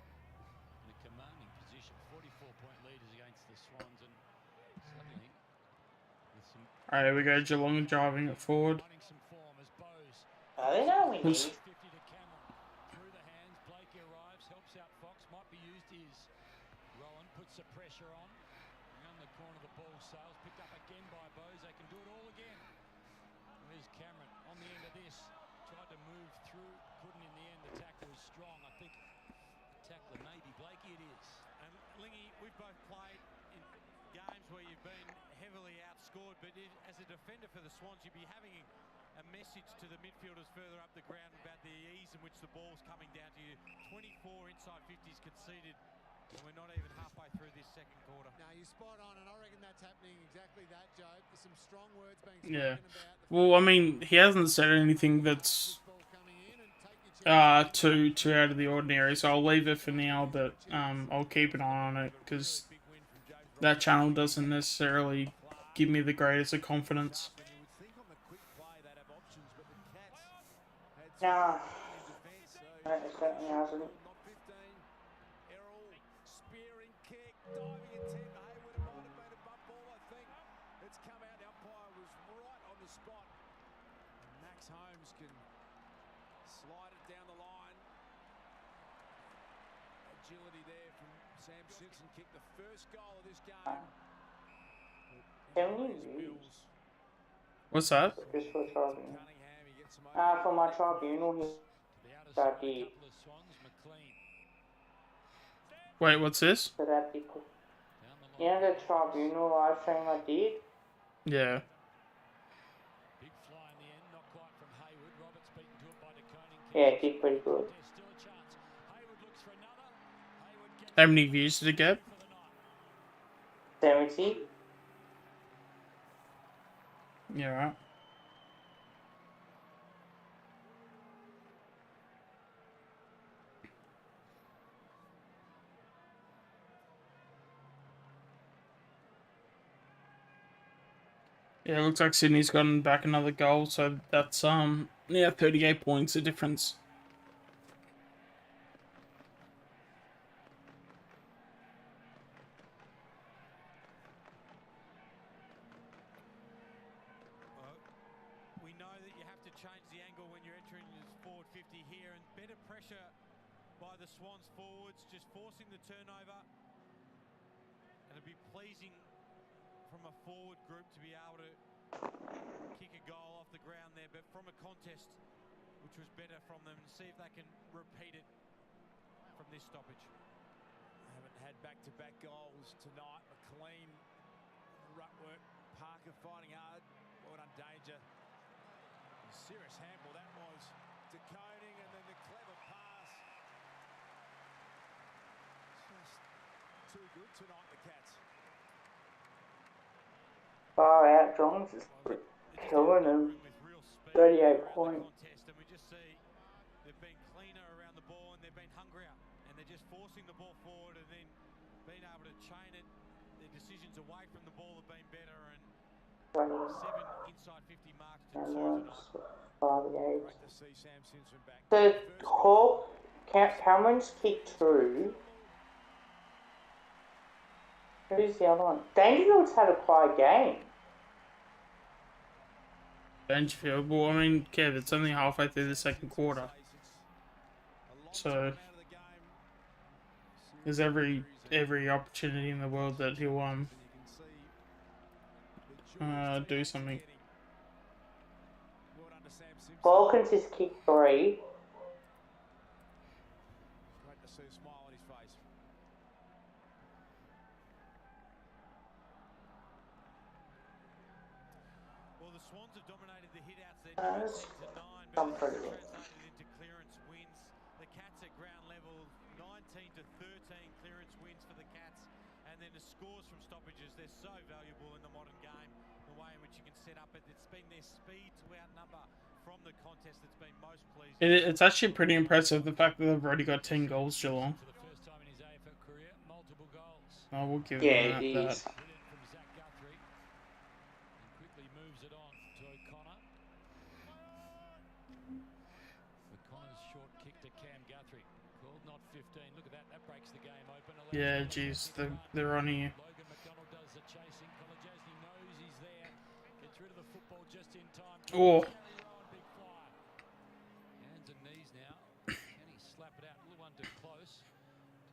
in a commanding position, 44-point leaders against the Swans, and suddenly, with some... Alright, here we go. Geelong driving it forward. Oh, they know we need. Through the hands, Blakey arrives, helps out Fox, might be used is Rowan, puts the pressure on. Around the corner, the ball sails, picked up again by Bose. They can do it all again. Blakey it is. And Lingy, we've both played in games where you've been heavily outscored, but as a defender for the Swans, you'd be having a message to the midfielders further up the ground about the ease in which the ball's coming down to you. 24 inside 50s conceded, and we're not even halfway through this second quarter. Now you're spot on, and I reckon that's happening exactly that, Joe. There's some strong words being spoken about. Well, I mean, he hasn't said anything that's too out of the ordinary, so I'll leave it for now, but I'll keep an eye on it, because that channel doesn't necessarily give me the greatest of confidence. Nah, it certainly hasn't. Spearing kick, diving intent. Hayward, it might have been a bump ball, I think. It's come out. The umpire was right on the spot. And Max Holmes can slide it down the line. Agility there from Sam Simpson. Kicked the first goal of this game. 70 views. What's that? Just for tribunal. For my tribunal here. That did. Wait, what's this? So that did. You know the tribunal live stream I did? Yeah. Big fly in the end, not quite from Hayward. Roberts beaten to it by DeConing. Yeah, it did pretty good. There's still a chance. Hayward looks for another. Hayward gets How many views did it get? for the night. 70. Yeah, right. Yeah, it looks like Sydney's gotten back another goal, so that's 38 points the difference. We know that you have to change the angle when you're entering this forward 50 here, and better pressure by the Swans forwards, just forcing the turnover. And it'd be pleasing from a forward group to be able to kick a goal off the ground there, but from a contest which was better from them, and see if they can repeat it from this stoppage. Haven't had back-to-back goals tonight. McLean, rut work. Parker fighting hard. Well done, Danger. Serious handball that was. DeConing, and then the clever pass. Just too good tonight, the Cats. Far out, Johns is killing him. 38 points. And we just see they've been cleaner around the ball, and they've been hungrier, and they're just forcing the ball forward and then being able to chain it. Their decisions away from the ball have been better, and 7 inside 50 marks to 2 tonight. Great to see Sam Simpson back. So, Hawk, Cameron's kicked through. Who's the other one? Dangerfield's had a quiet game. Dangerfield, well, I mean, Kev, it's only halfway through the second quarter, so there's every opportunity in the world that he'll do something. Balkans is kicked 3. Great to see a smile on his face. Well, the Swans have dominated the hit-outs there, That's 19 to 9, some but pretty it's good. translated into clearance wins. The Cats at ground level, 19 to 13 clearance wins for the Cats, and then the scores from stoppages. They're so valuable in the modern game, the way in which you can set up it. It's been their speed to outnumber from the contest that's been most pleasing. It's actually pretty impressive, the fact that they've already got 10 goals, Geelong. For the first time in his AFL career, multiple goals. I will give Yeah, them it that. is. Brilliant from Zach Guthrie. And quickly moves it on to O'Connor. O'Connor's short kick to Cam Guthrie. Called not 15. Look at that. That breaks the game open. Yeah, geez, they're on here. Logan McDonald does the chasing. Kolajasny knows he's there. Gets rid of the football just in time. Oh. Big fly. Hands and knees now. Can he slap it out? Little one too close.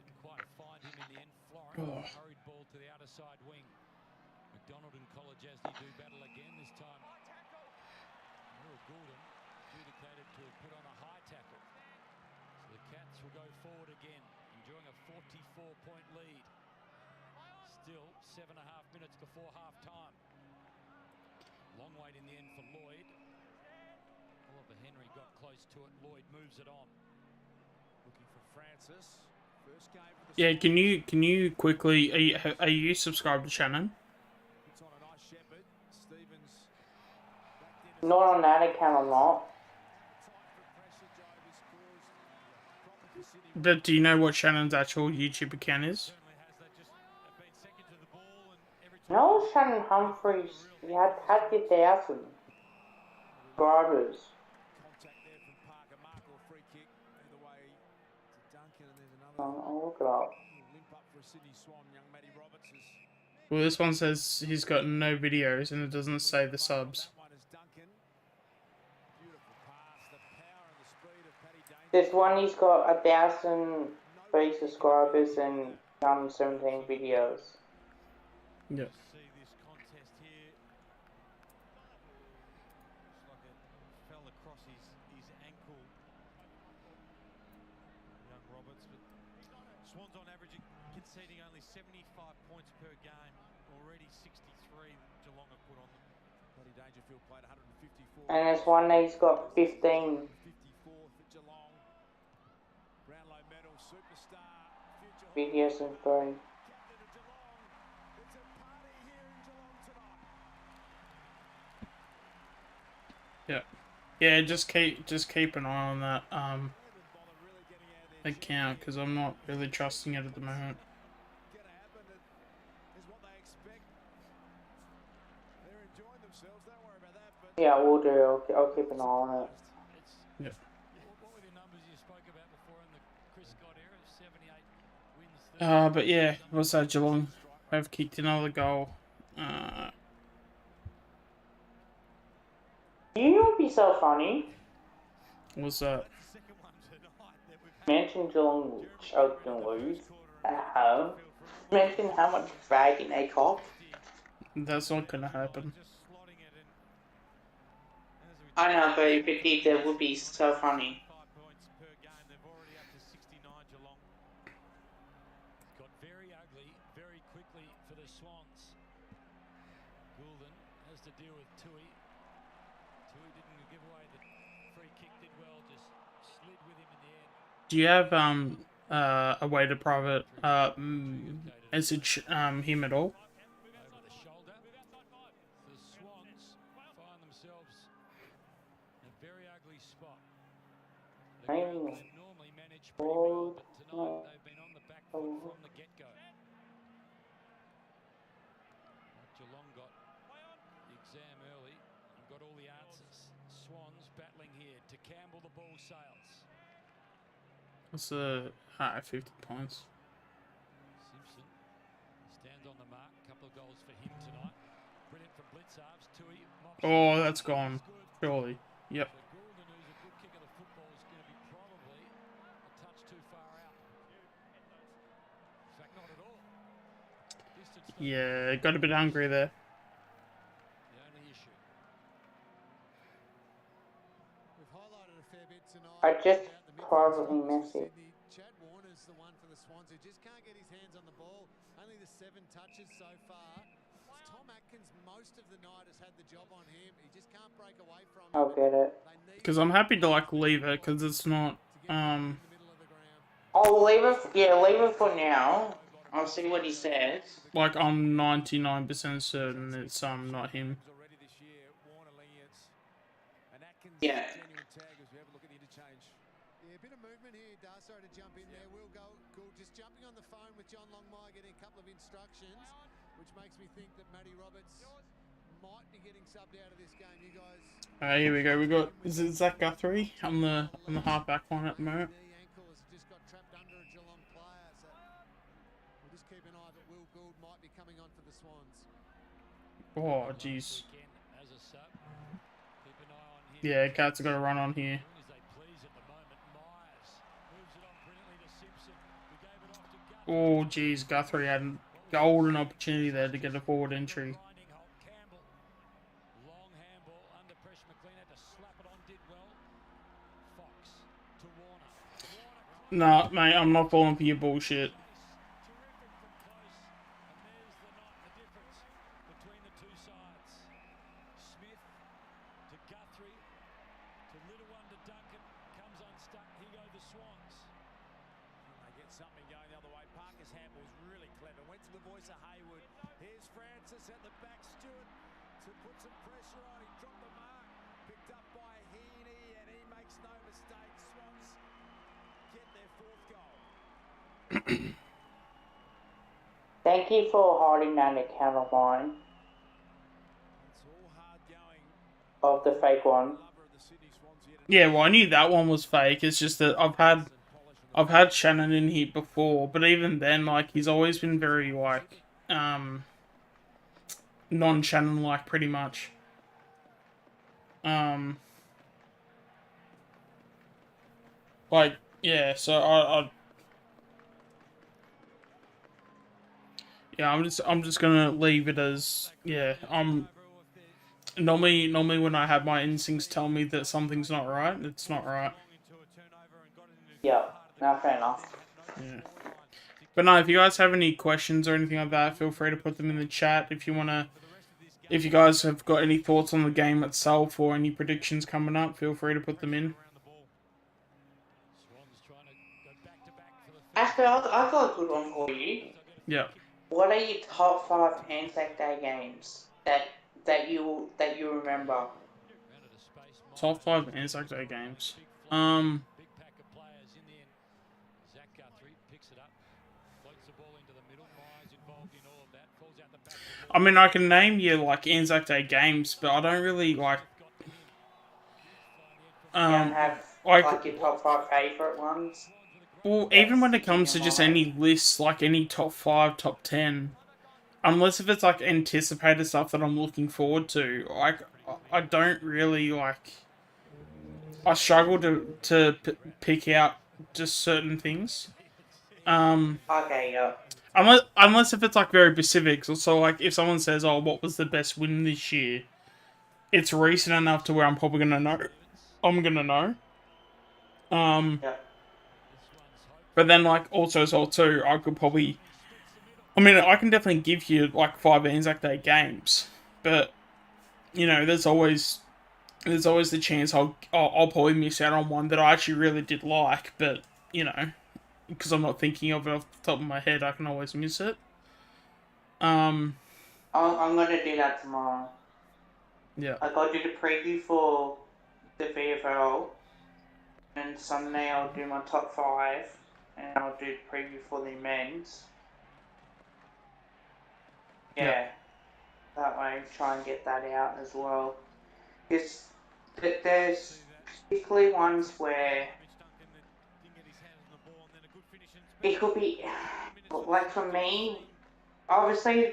Didn't quite find him in the end. Florent, Oh. hurried ball to the outer side wing. McDonald and Kolajasny do battle again this time. Will Goulden adjudicated to have put on a high tackle. So the Cats will go forward again. And enjoying a 44-point lead. Still 7.5 minutes before half-time. Long wait in the end for Lloyd. Oliver Henry got close to it. Lloyd moves it on. Looking for Francis. First game for the Yeah, can you quickly are you subscribed to Shannon? Puts on a nice shepherd. Stevens backed in. Not on that account, I'm not. But do you know what Shannon's actual YouTube account is? Certainly has. They just have been second to the ball, and every time No, Shannon Humphries, he had 30,000 subscribers. Contact there from Parker. Mark or free kick. Either way to Duncan, and there's another I'll look it up. limp up for a Sydney Swan. Young Matty Roberts is Well, this one says he's got no videos and it doesn't say the subs. that one is Duncan. Beautiful pass. The power and the speed of Paddy Danger. This one, he's got 1,003 subscribers and 17 videos. Yeah. see this contest here. Looks like it fell across his ankle. Young Roberts, but Swans on average conceding only 75 points per game. Already 63 Geelong have put on them. Paddy Dangerfield played 154. And this one, he's got 15 54th at Geelong. Brownlow medal superstar. Future videos and 3. captain of Geelong. It's a party here in Geelong tonight. Yeah. Yeah, just keep an eye on that They haven't bothered really getting out of their account because I'm not really trusting it at the moment. gonna happen. It is what they expect. They're enjoying themselves. Don't worry about that. But Yeah, we'll do. I'll keep an eye on it. It's Yeah. what were the numbers you spoke about before in the Chris Scott era? 78 wins. But yeah, what's that? Geelong have kicked another goal. You know, it'd be so funny. What's that? The second one tonight that we've had. Mention Geelong choked and lose at home. Mention how much bagging they cop. That's not gonna happen. Just slotting it in. As we I know, but if it did, that would be so funny. 5 points per game. They've already up to 69 Geelong. It's got very ugly very quickly for the Swans. Goulden has to deal with Tui. Tui didn't give away the free kick, did well, just slid with him in the end. Do you have a way to private message him at all? Over the shoulder. The Swans find themselves in a very ugly spot. The Hey. ground they normally manage pretty well, but tonight they've been on the back foot from the get-go. Geelong got the exam early and got all the answers. Swans battling here to Campbell, the ball sails. What's 50 points? Simpson stands on the mark. Couple of goals for him tonight. Brilliant from Blitzarves. Tui mops Oh, it. that's gone. Good. Surely. Yep. So Goulden, who's a good kicker of football, is going to be probably a touch too far out. In fact, not at all. Distance from Yeah, got a bit hungry there. the only issue. We've highlighted a fair bit tonight. I just about the midfield privately spots for messaged. Sydney. Chad Warner's the one for the Swans who just can't get his hands on the ball. Only the 7 touches so far. It's Tom Atkins most of the night has had the job on him. He just can't break away from I'll him. get it. They need Because I'm happy to like leave it because it's not to get in the middle of the ground. I'll leave it. Yeah, leave it for now. I'll see what he says. like I'm 99% certain it's not him. already this year. Warner Lenience and Atkins. Yeah. Genuine tag as we have a look at the interchange. Yeah, a bit of movement here. Darso to jump in there. Will go. Gould just jumping on the phone with John Longmire, getting a couple of instructions, which makes me think that Matty Roberts might be getting subbed out of this game. You guys. Here we go. We got is it Zach Guthrie on the halfback line at the moment. Knee ankle has just got trapped under a Geelong player, so we'll just keep an eye. But Will Gould might be coming on for the Swans. Oh jeez. Weekend as a sub. Keep an eye on him. Yeah, Cats got a run on here. As they please at the moment. Myers moves it on brilliantly to Simpson, who gave it off to Guthrie. Oh jeez, Guthrie had a golden opportunity there to get a forward entry. Grinding hold. Campbell. Long handball under pressure. McLean had to slap it on. Did well. Fox to Warner. Warner Nah, mate, I'm not falling for your bullshit. Terrific from close, and there's the difference between the two sides. Smith to Guthrie, to little one to Duncan, comes unstuck. Here go the Swans. They get something going the other way. Parker's handball's really clever. Went to the voice of Hayward. Here's Francis at the back. Stewart to put some pressure on. He dropped the mark. Picked up by Heaney, and he makes no mistake. Swans get their fourth goal. Thank you for holding that account of mine. It's all hard going. Of the fake one. Lover of the Sydney Swans here tonight. Yeah, well, I knew that one was fake. It's just that I've had Shannon in here before, but even then, like, he's always been very, like, non-Shannon-like, pretty much. Like, yeah, so yeah, I'm just gonna leave it as, yeah, normally when I have my instincts tell me that something's not right, it's not right. Yeah, no, fair enough. Yeah. But no, if you guys have any questions or anything like that, feel free to put them in the chat. If you guys have got any thoughts on the game itself or any predictions coming up, feel free to put them in. Actually, I've got a good one for you. Yeah. What are your top 5 Anzac Day games that you remember? Top 5 Anzac Day games. I mean, I can name you, like, Anzac Day games, but I don't really, like... You don't have, like, your top 5 favourite ones? Well, even when it comes to just any lists, like, any top 5, top 10, unless if it's, like, anticipated stuff that I'm looking forward to, like, I don't really, like... I struggle to pick out just certain things. Okay, yeah. Unless if it's, like, very specific. So, like, if someone says, oh, what was the best win this year? It's recent enough to where I'm probably gonna know. I'm gonna know. Yeah. But then, like, also as well, too, I could probably... I mean, I can definitely give you, like, 5 Anzac Day games. But, you know, there's always the chance I'll probably miss out on one that I actually really did like. But, you know, because I'm not thinking of it off the top of my head, I can always miss it. I'm gonna do that tomorrow. Yeah. I gotta do the preview for the VFL, and Sunday I'll do my top 5, and I'll do the preview for the men's. Yeah. That way, try and get that out as well. Because there's particularly ones where it could be, like for me, obviously,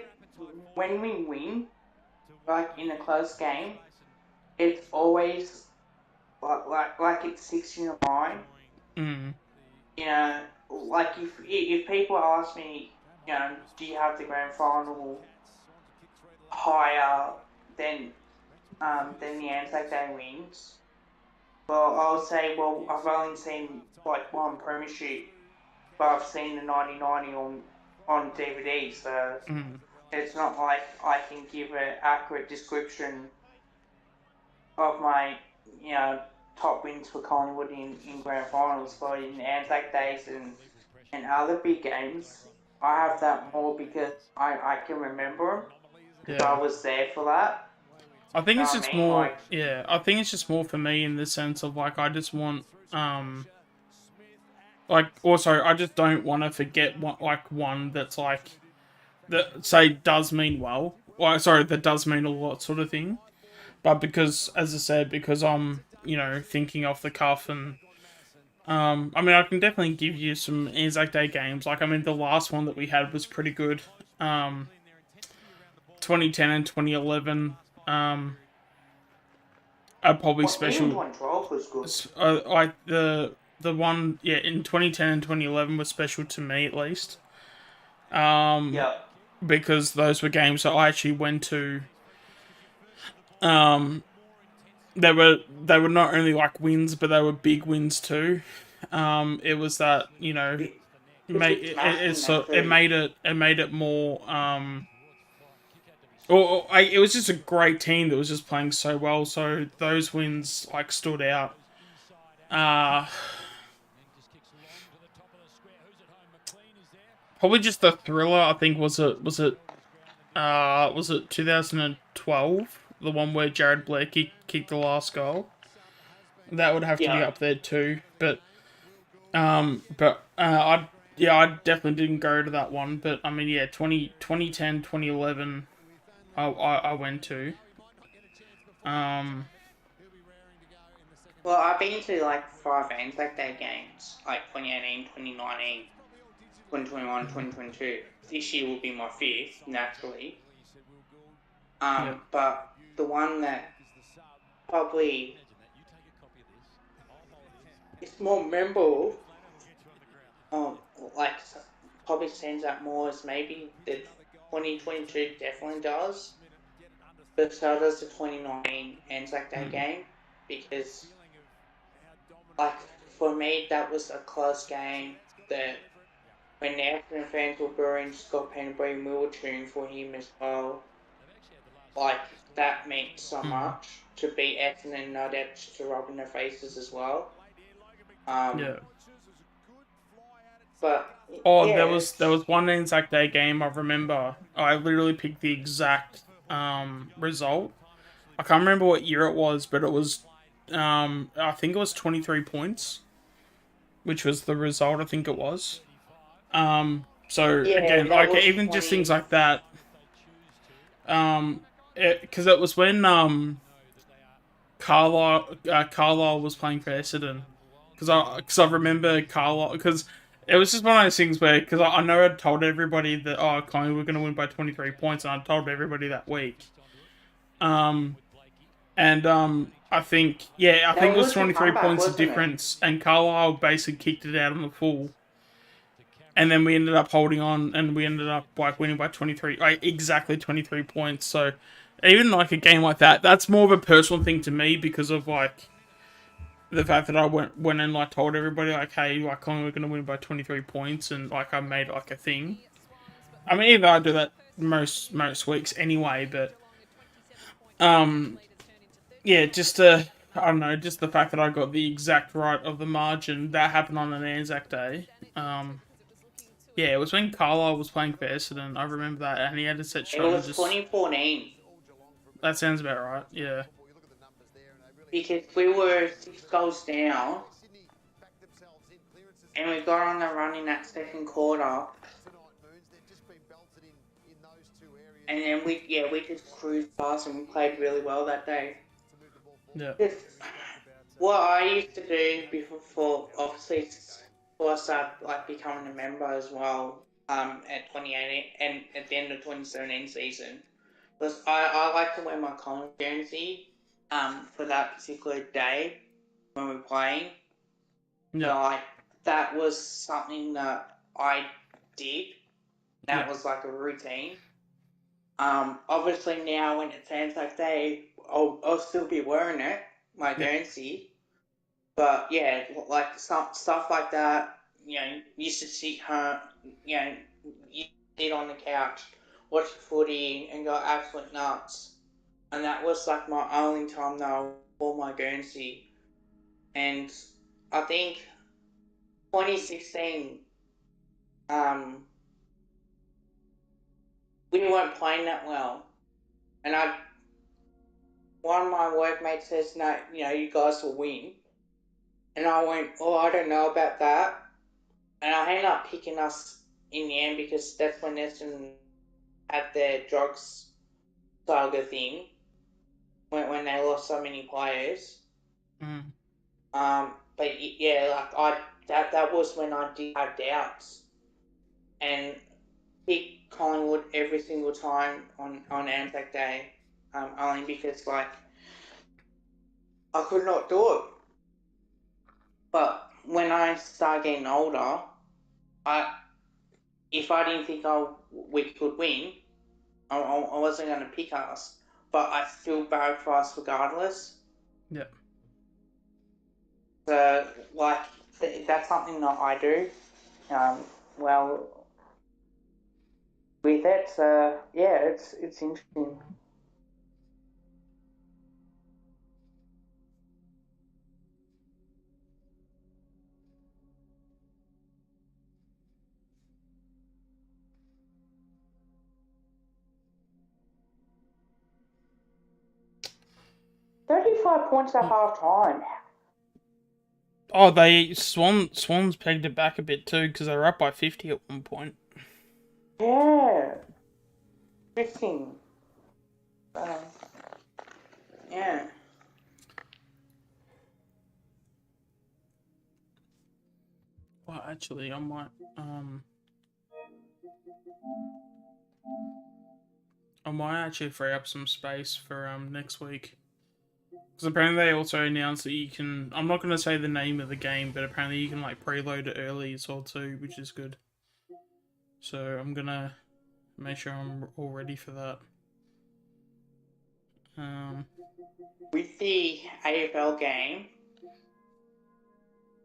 when we win, like in a close game, it's always like it sticks in your mind. Mm. You know, like if people ask me, you know, do you have the grand final higher than the Anzac Day wins? Well, I'll say, well, I've only seen like one premiership, but I've seen the 90-90 on DVD, so it's not like I can give an accurate description of my, you know, top wins for Collingwood in grand finals. But in Anzac Days and other big games, I have that more because I can remember them. Yeah. I was there for that. I think it's just more, like, yeah, I think it's just more for me in the sense of, like, I just want, like, also, I just don't want to forget one that's, like, that, say, does mean well, well, sorry, that does mean a lot sort of thing, but because, as I said, because I'm, you know, thinking off the cuff and, I mean, I can definitely give you some Anzac Day games, like, I mean, the last one that we had was pretty good, 2010 and 2011, are probably special. 2012 was good. Like the one, yeah, in 2010 and 2011 was special to me at least. Yeah. Because those were games that I actually went to. They were not only like wins, but they were big wins too. it was that, you know, it made it more it was just a great team that was just playing so well. So those wins like stood out. Probably just the thriller. I think was it 2012, the one where Jared Blair kicked the last goal. That would have to be up there too. But I definitely didn't go to that one. But I mean, yeah, 2010, 2011, I went to. Well, I've been to like 5 Anzac Day games, like 2018, 2019, 2021, 2022. This year will be my 5th, naturally. But the one that probably is more memorable, like probably stands out more as maybe the 2022 definitely does, but so does the 2019 Anzac Day game, because like for me that was a close game that when the Essendon fans were booing Scott Penberry, we were cheering for him as well. Like that meant so much to beat Essendon, no doubt to rub in their faces as well. But there was one Anzac Day game I remember. I literally picked the exact result. I can't remember what year it was, but it was I think it was 23 points, which was the result. I think it was. Again, like even 20... just things like that. Because it was when Carlisle was playing for Essendon. Because I remember Carlisle, because it was just one of those things where, because I know I'd told everybody that, Collingwood were going to win by 23 points, and I told everybody that week. I think it was 23 points of difference, and Carlisle basically kicked it out on the full. And then we ended up holding on, and we ended up like winning by 23, like exactly 23 points. So even like a game like that, that's more of a personal thing to me because of like the fact that I went and like told everybody like, hey, like we're gonna win by 23 points, and like I made like a thing. I mean, even though I do that most weeks anyway, but just I don't know, just the fact that I got the exact right of the margin that happened on an Anzac Day. It was when Carlisle was playing for Essendon. I remember that, and he had to set shot. It was 2014. That sounds about right. Yeah. Because we were 6 goals down, and we got on a run in that second quarter, and then we just cruised past, and we played really well that day. Yeah. What I used to do before I started like becoming a member as well, at 2018 and at the end of 2017 season, was I like to wear my Collingwood jersey for that particular day when we're playing. Yeah. So like that was something that I did. That was like a routine. Obviously now when it's Anzac Day, I'll still be wearing it, my jersey. But yeah, like some stuff like that, used to sit home, you sit on the couch, watch the footy, and go absolute nuts. And that was like my only time that I wore my Guernsey. And I think 2016, we weren't playing that well. And one of my workmates says, no, you guys will win. And I went, I don't know about that. And I ended up picking us in the end because that's when Essendon had their drugs saga thing, when they lost so many players. But yeah, like that was when I did have doubts, and picked Collingwood every single time on Anzac Day, only because like I could not do it. But when I started getting older, if I didn't think we could win, I wasn't going to pick us, but I still barracked for us regardless. Yeah. So, like, that's something that I do. Well, with it, so yeah, it's interesting. £35 at half time. Oh, Swans pegged it back a bit too because they were up by 50 at one point. Yeah. Interesting. Yeah. Well, actually, I might actually free up some space for next week. Because apparently they also announced that you can. I'm not going to say the name of the game, but apparently you can like preload it early as well too, which is good. So I'm gonna make sure I'm all ready for that. With the AFL game,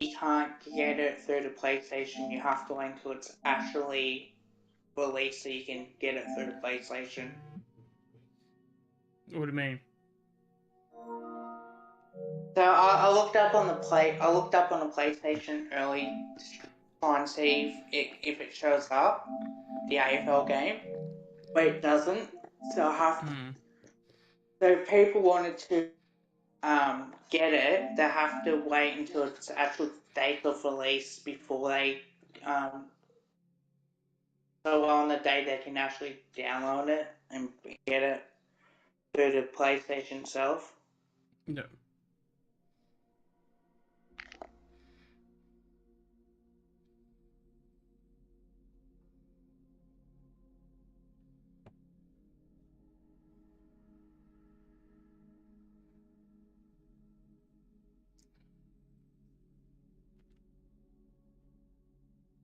you can't get it through the PlayStation. You have to wait until it's actually released so you can get it through the PlayStation. What do you mean? So I looked up on the PlayStation early to try and see if it shows up, the AFL game, but it doesn't. So so if people wanted to get it, they have to wait until its actual date of release before they so on the day they can actually download it and get it through the PlayStation itself. No.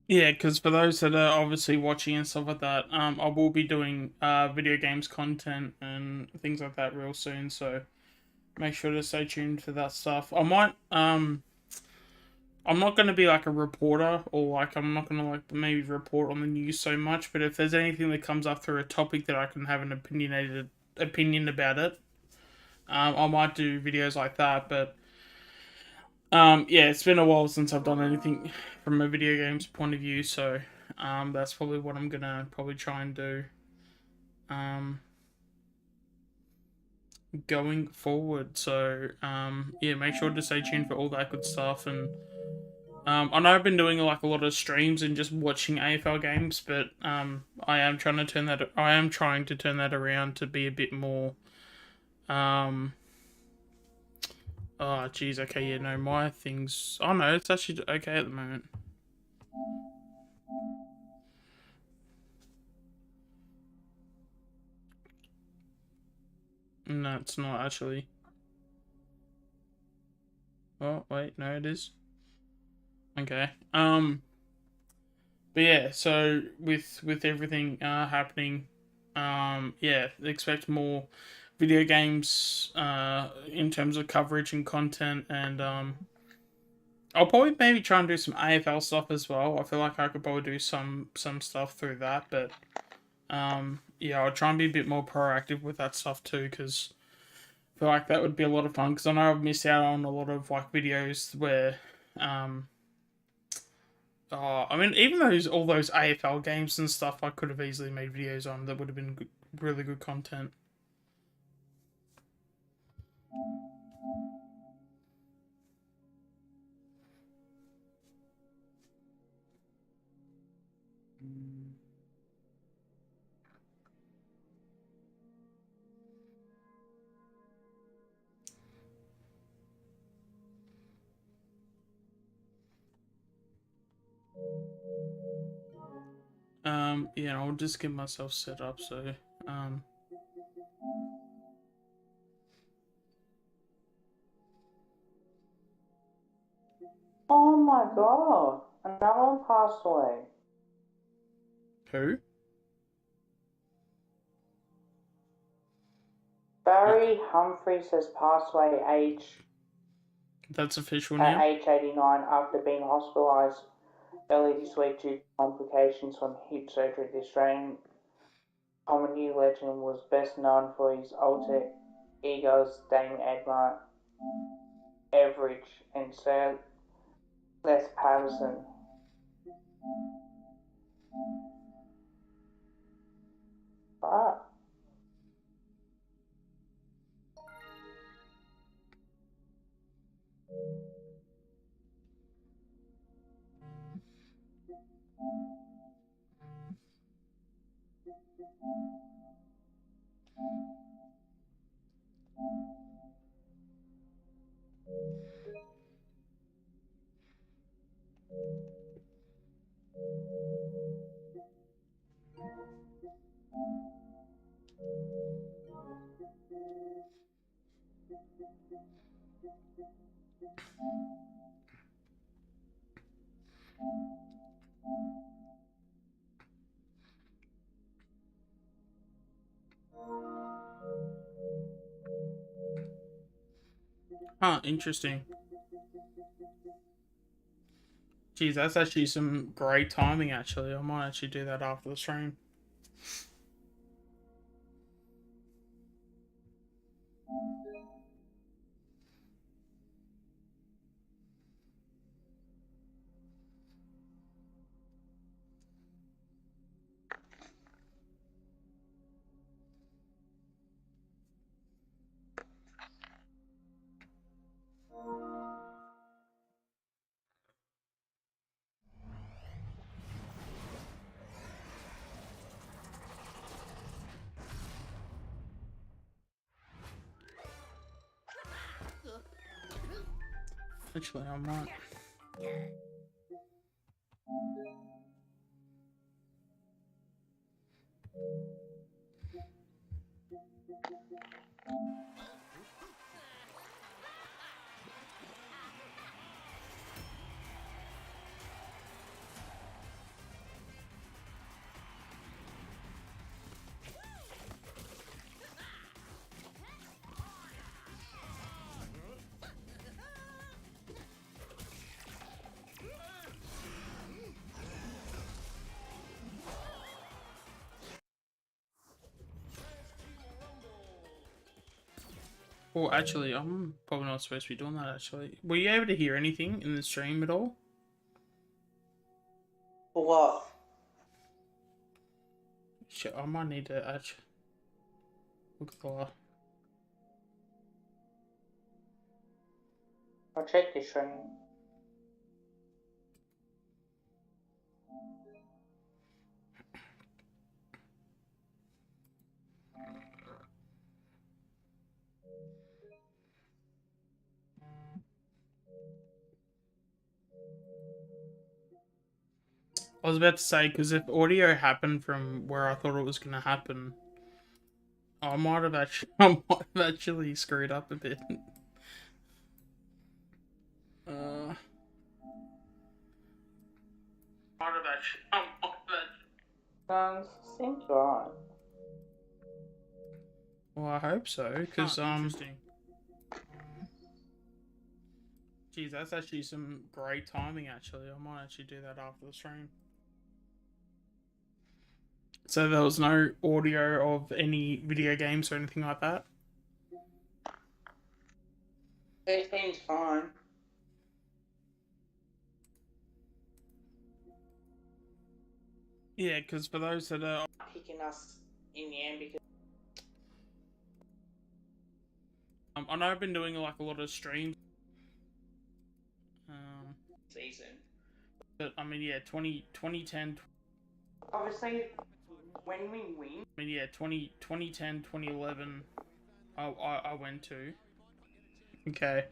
Yeah, because for those that are obviously watching and stuff like that, I will be doing video games content and things like that real soon. So make sure to stay tuned for that stuff. I might I'm not going to be like a reporter or like I'm not going to like maybe report on the news so much, but if there's anything that comes up through a topic that I can have an opinion about it, I might do videos like that. But yeah, it's been a while since I've done anything from a video games point of view, so that's probably what I'm gonna probably try and do going forward. So yeah, make sure to stay tuned for all that good stuff. And I know I've been doing like a lot of streams and just watching AFL games, but I am trying to turn that around to be a bit more oh geez, okay, yeah, no, my things, oh no, it's actually okay at the moment. No, it's not actually. Oh wait, no, it is. Okay. But yeah, so with everything happening, yeah, expect more video games in terms of coverage and content, and I'll probably maybe try and do some AFL stuff as well. I feel like I could probably do some stuff through that, but yeah, I'll try and be a bit more proactive with that stuff too, because I feel like that would be a lot of fun. Because I know I've missed out on a lot of like videos where I mean, even all those AFL games and stuff, I could have easily made videos on that would have been really good content. Yeah, I'll just get myself set up so Oh my god, another one passed away. Who? Barry Humphries has passed away, age That's official at now. age 89 after being hospitalised early this week due to complications from hip surgery. The Australian comedy legend was best known for his alter egos Dame Edmund Everidge and Sir Les Patterson. Right. Huh, interesting. Geez, that's actually some great timing, actually. I might actually do that after the stream. Actually, I might. Oh, actually, I'm probably not supposed to be doing that, actually. Were you able to hear anything in the stream at all? For what? Shit, I might need to actually look at the... I'll check the stream. I was about to say, because if audio happened from where I thought it was going to happen, I might have actually screwed up a bit. Seems right. Well, I hope so, because, interesting. Geez, that's actually some great timing, actually. I might actually do that after the stream. So there was no audio of any video games or anything like that? It seems fine. Yeah, because for those that are... Picking us in the end because... I know I've been doing like a lot of streams. Season. But I mean, yeah, 2010... Obviously, when we win... I mean, yeah, 2010, 2011, I went to. Okay.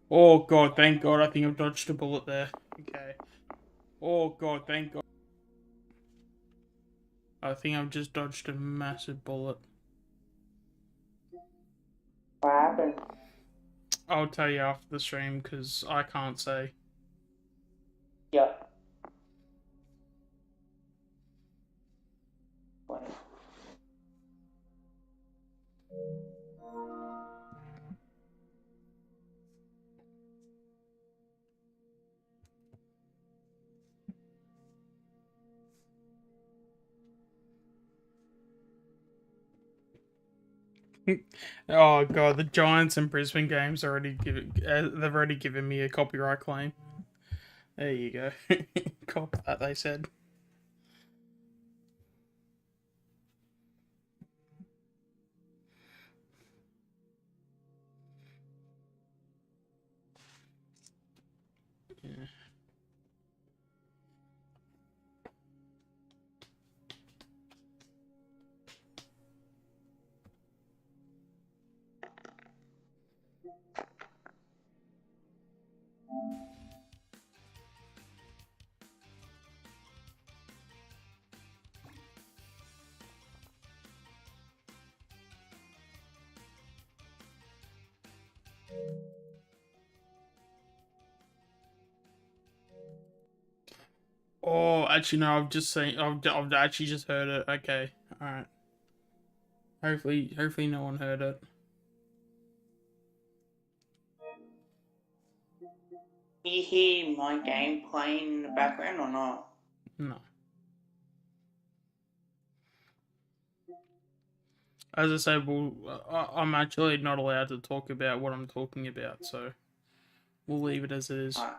Oh god, thank god, I think I've dodged a bullet there. Okay. Oh god, thank god. I think I've just dodged a massive bullet. What happened? I'll tell you after the stream, because I can't say. Yep. Oh god, the Giants and Brisbane games they've already given me a copyright claim. There you go. Cop that, they said. Yeah. Oh, actually, no. I've just seen. I've actually just heard it. Okay, all right. Hopefully, no one heard it. Do you hear my game playing in the background or not? No. As I said, I'm actually not allowed to talk about what I'm talking about, so we'll leave it as it is. Alright.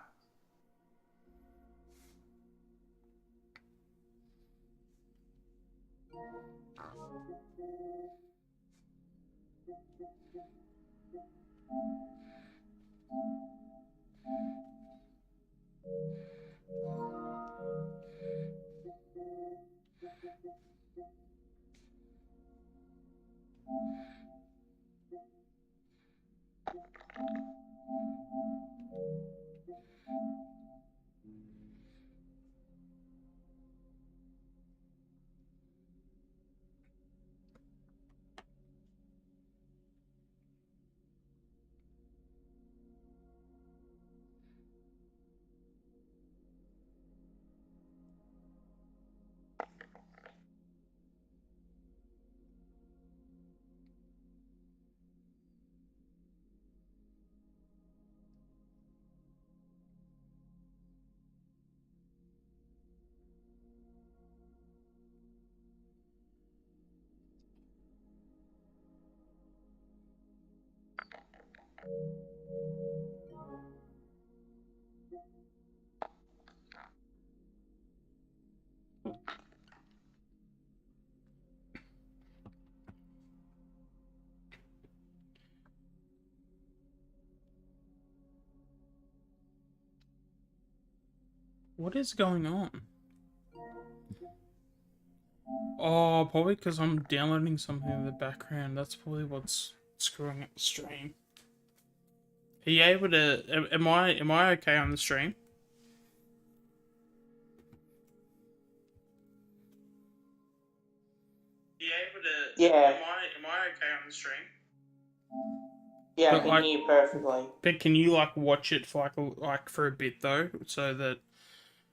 What is going on? Oh, probably because I'm downloading something in the background. That's probably what's screwing up the stream. Are you able to? Am I okay on the stream? Are you able to? Yeah. Am I okay on the stream? Yeah, But I can like, hear you perfectly. But can you like watch it for like for a bit though, so that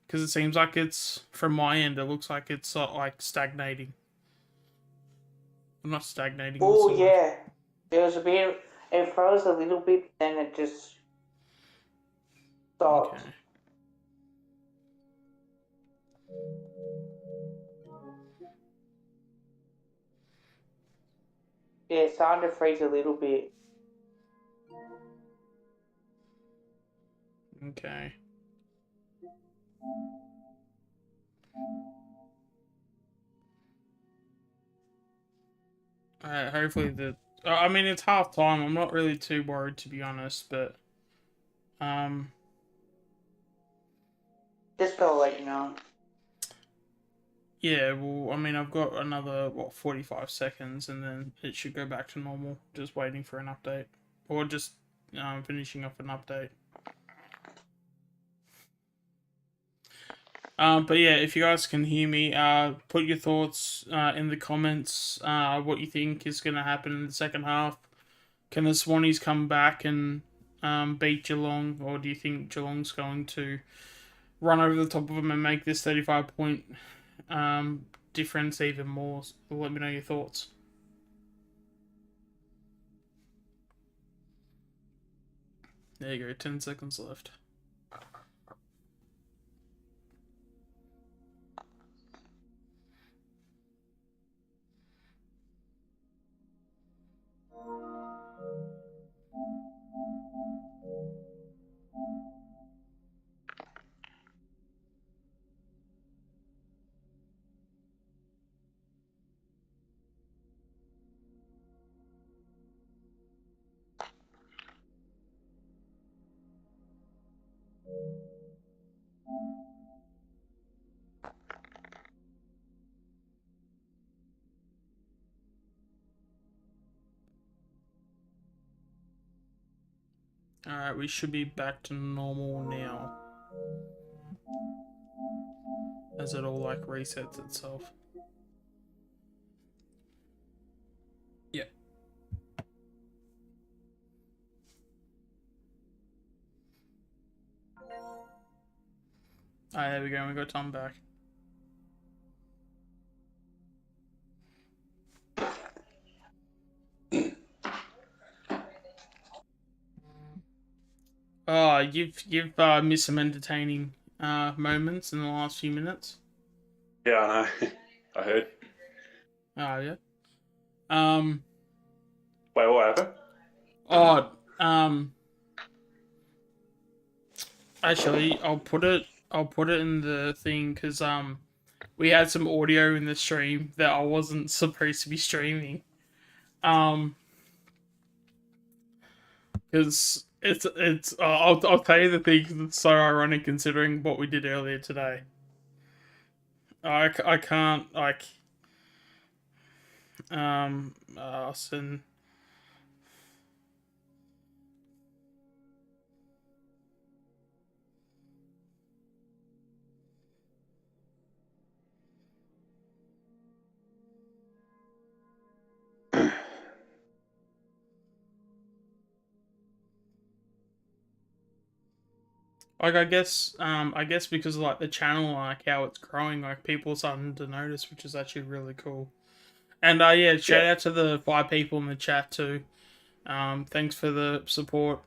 because it seems like it's from my end, it looks like it's like stagnating. I'm not stagnating. Oh yeah, there was a bit. It froze a little bit, then it just stopped. Okay. Yeah, it started to freeze a little bit. Okay. Hopefully the. I mean, it's half time. I'm not really too worried, to be honest, but Just to let you know. yeah. Well, I mean, I've got another 45 seconds, and then it should go back to normal. Just waiting for an update, or just finishing off an update. But yeah, if you guys can hear me, put your thoughts in the comments. What you think is going to happen in the second half? Can the Swannies come back and beat Geelong, or do you think Geelong's going to run over the top of them and make this 35-point difference even more? Let me know your thoughts. There you go, 10 seconds left. Alright, we should be back to normal now. As it all like resets itself. Yep. Alright, there we go, we got Tom back. Oh, you've missed some entertaining moments in the last few minutes. Yeah, I know. I heard. Oh yeah. Wait, what happened? Oh, actually, I'll put it in the thing because we had some audio in the stream that I wasn't supposed to be streaming. Because I'll tell you the thing 'cause it's so ironic considering what we did earlier today. I can't like us and like I guess because of, like the channel, like how it's growing, like people are starting to notice, which is actually really cool. And yeah, shout out to the 5 people in the chat too. Thanks for the support.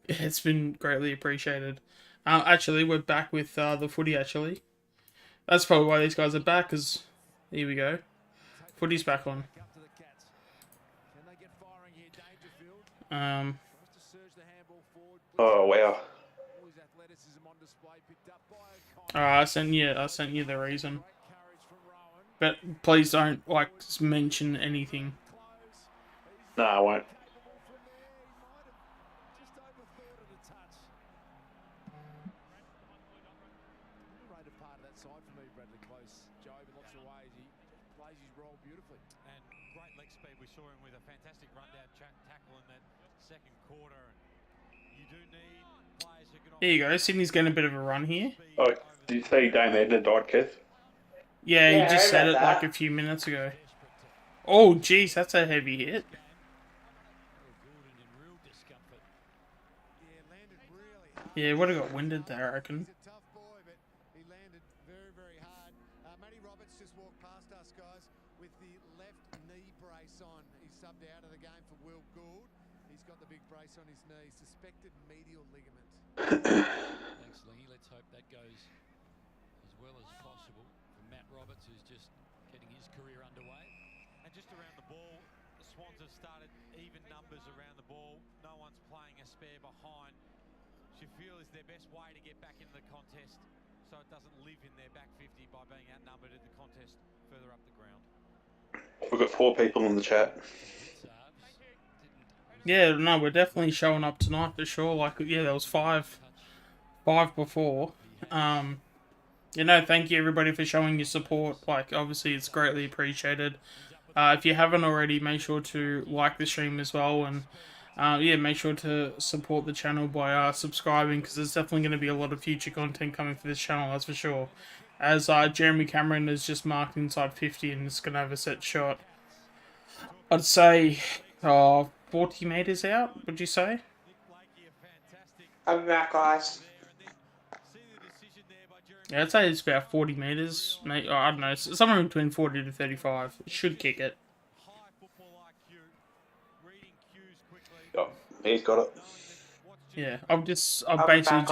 It's been greatly appreciated. Actually, we're back with the footy. Actually, that's probably why these guys are back. Cause here we go, footy's back on. Oh wow. I sent you the reason, but please don't like mention anything. No, I won't. There you go. Sydney's getting a bit of a run here. Oh, did you say Dame Edna died, Kev? Yeah, you just said it like a few minutes ago. Oh, jeez, that's a heavy hit. Yeah, would have got winded there, I reckon. He's a tough boy, but he landed very, very hard. Matty Roberts just walked past us, guys, with the left knee brace on. He's subbed out of the game for Will Gould. He's got the big brace on his knee. Suspected medial ligament. Thanks, Lingy. Let's hope that goes as well as possible for Matt Roberts, who's just getting his career underway. And just around the ball, the Swans have started even numbers around the ball. No one's playing a spare behind. Sheffield is their best way to get back into the contest, so it doesn't live in their back 50 by being outnumbered in the contest further up the ground. We've got 4 people in the chat. Yeah, no, we're definitely showing up tonight for sure. Like, yeah, there was five before. You know, thank you everybody for showing your support. Like, obviously, it's greatly appreciated. If you haven't already, make sure to like the stream as well, and yeah, make sure to support the channel by subscribing, because there's definitely going to be a lot of future content coming for this channel, that's for sure. As Jeremy Cameron has just marked inside 50 and is going to have a set shot. I'd say 40 metres out, would you say? I'm back, guys. Yeah, I'd say it's about 40 metres. I don't know, somewhere between 40 to 35. It should kick it. Oh, he's got it. Yeah, I've basically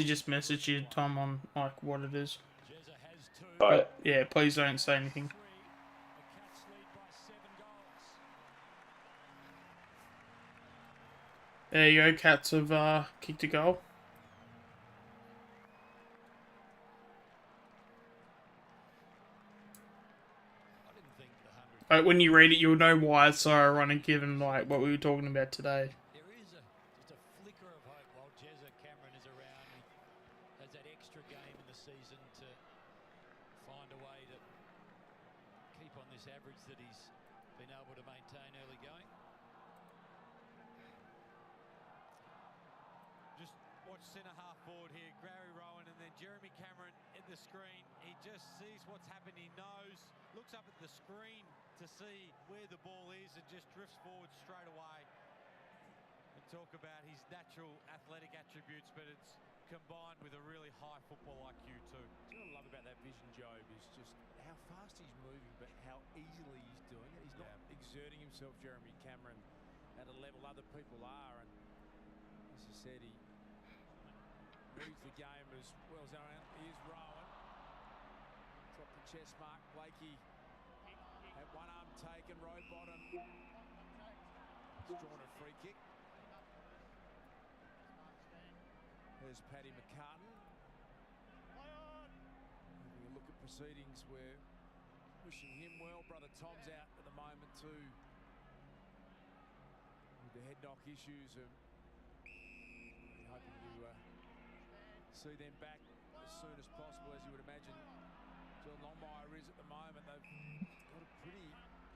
just messaged you, Tom, on like what it is. But yeah, please don't say anything. There you go, Cats have kicked a goal. Like, when you read it, you'll know why it's so ironic given like what we were talking about today. There is just a flicker of hope while Jezza Cameron is around. He has that extra game in the season to find a way to keep on this average that he's been able to maintain early going. watch centre half forward here, Gary Rowan, and then Jeremy Cameron at the screen. He just sees what's happened. He knows, looks up at the screen to see where the ball is and just drifts forward straight away. And talk about his natural athletic attributes, but it's combined with a really high football IQ too. What I love about that vision, Job, is just how fast he's moving, but how easily he's doing it. He's not exerting himself, Jeremy Cameron, at a level other people are. And as I said, he reads the game as well as anyone. Here's Rowan. Drop the chest mark. Blakey had one arm taken, row bottom. He's drawn a free kick. There's Paddy McCartan. Having a look at proceedings, we're wishing him well. Brother Tom's out at the moment too, with the head knock issues, and hoping to see them back as soon as possible, as you would imagine. John Longmire is at the moment. They've got a pretty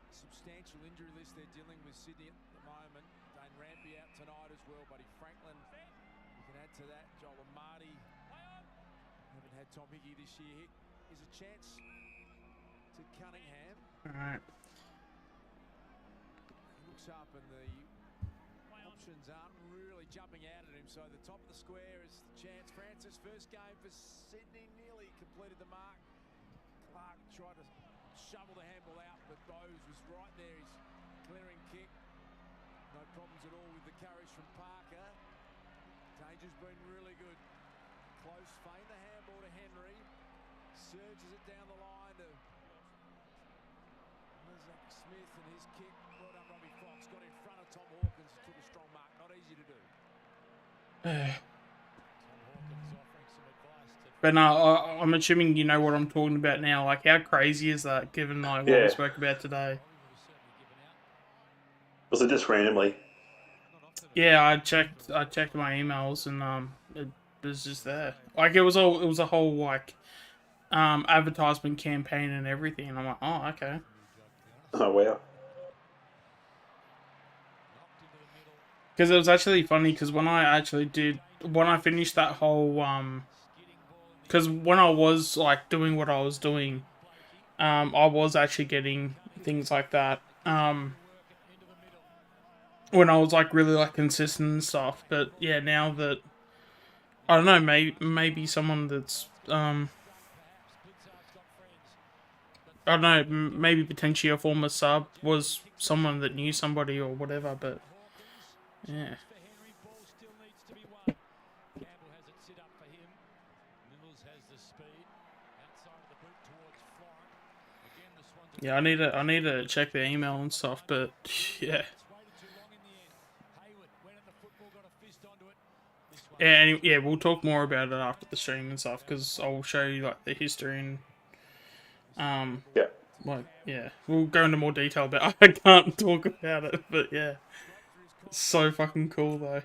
substantial injury list they're dealing with Sydney at the moment. Dane Rampy out tonight as well, Buddy Franklin. You can add to that, Joel and Marty. Haven't had Tom Hickey this year. Is a chance to Cunningham. All right. He looks up and the options aren't really jumping out at him. So the top of the square is the chance. Francis, first game for Sydney, nearly completed the mark. Clark tried to shovel the handball out, but Bowes was right there. His clearing kick. No problems at all with the courage from Parker. Danger's been really good. Close, feign the handball to Henry. Surges it down the line to Zach Smith, and his kick. Well done, Robbie Fox. Got in front of Tom Hawkins. Took a strong mark. Not easy to do. Tom Hawkins offering some advice to... But no, I'm assuming you know what I'm talking about now. Like, how crazy is that, given like what we spoke about today? Was it just randomly? Yeah, I checked my emails, and it was just there. Like, it was a whole like advertisement campaign and everything, and I'm like, oh, okay. Oh, wow. Because it was actually funny, because when I finished that whole because when I was like doing what I was doing, I was actually getting things like that when I was like really like consistent and stuff. But yeah, now that I don't know, maybe someone that's I don't know, maybe potentially a former sub was someone that knew somebody or whatever, but yeah. Yeah, I need to check the email and stuff, but yeah. And yeah, we'll talk more about it after the stream and stuff, because I'll show you like the history and Yeah. like yeah, we'll go into more detail about. I can't talk about it, but yeah, it's so fucking cool though.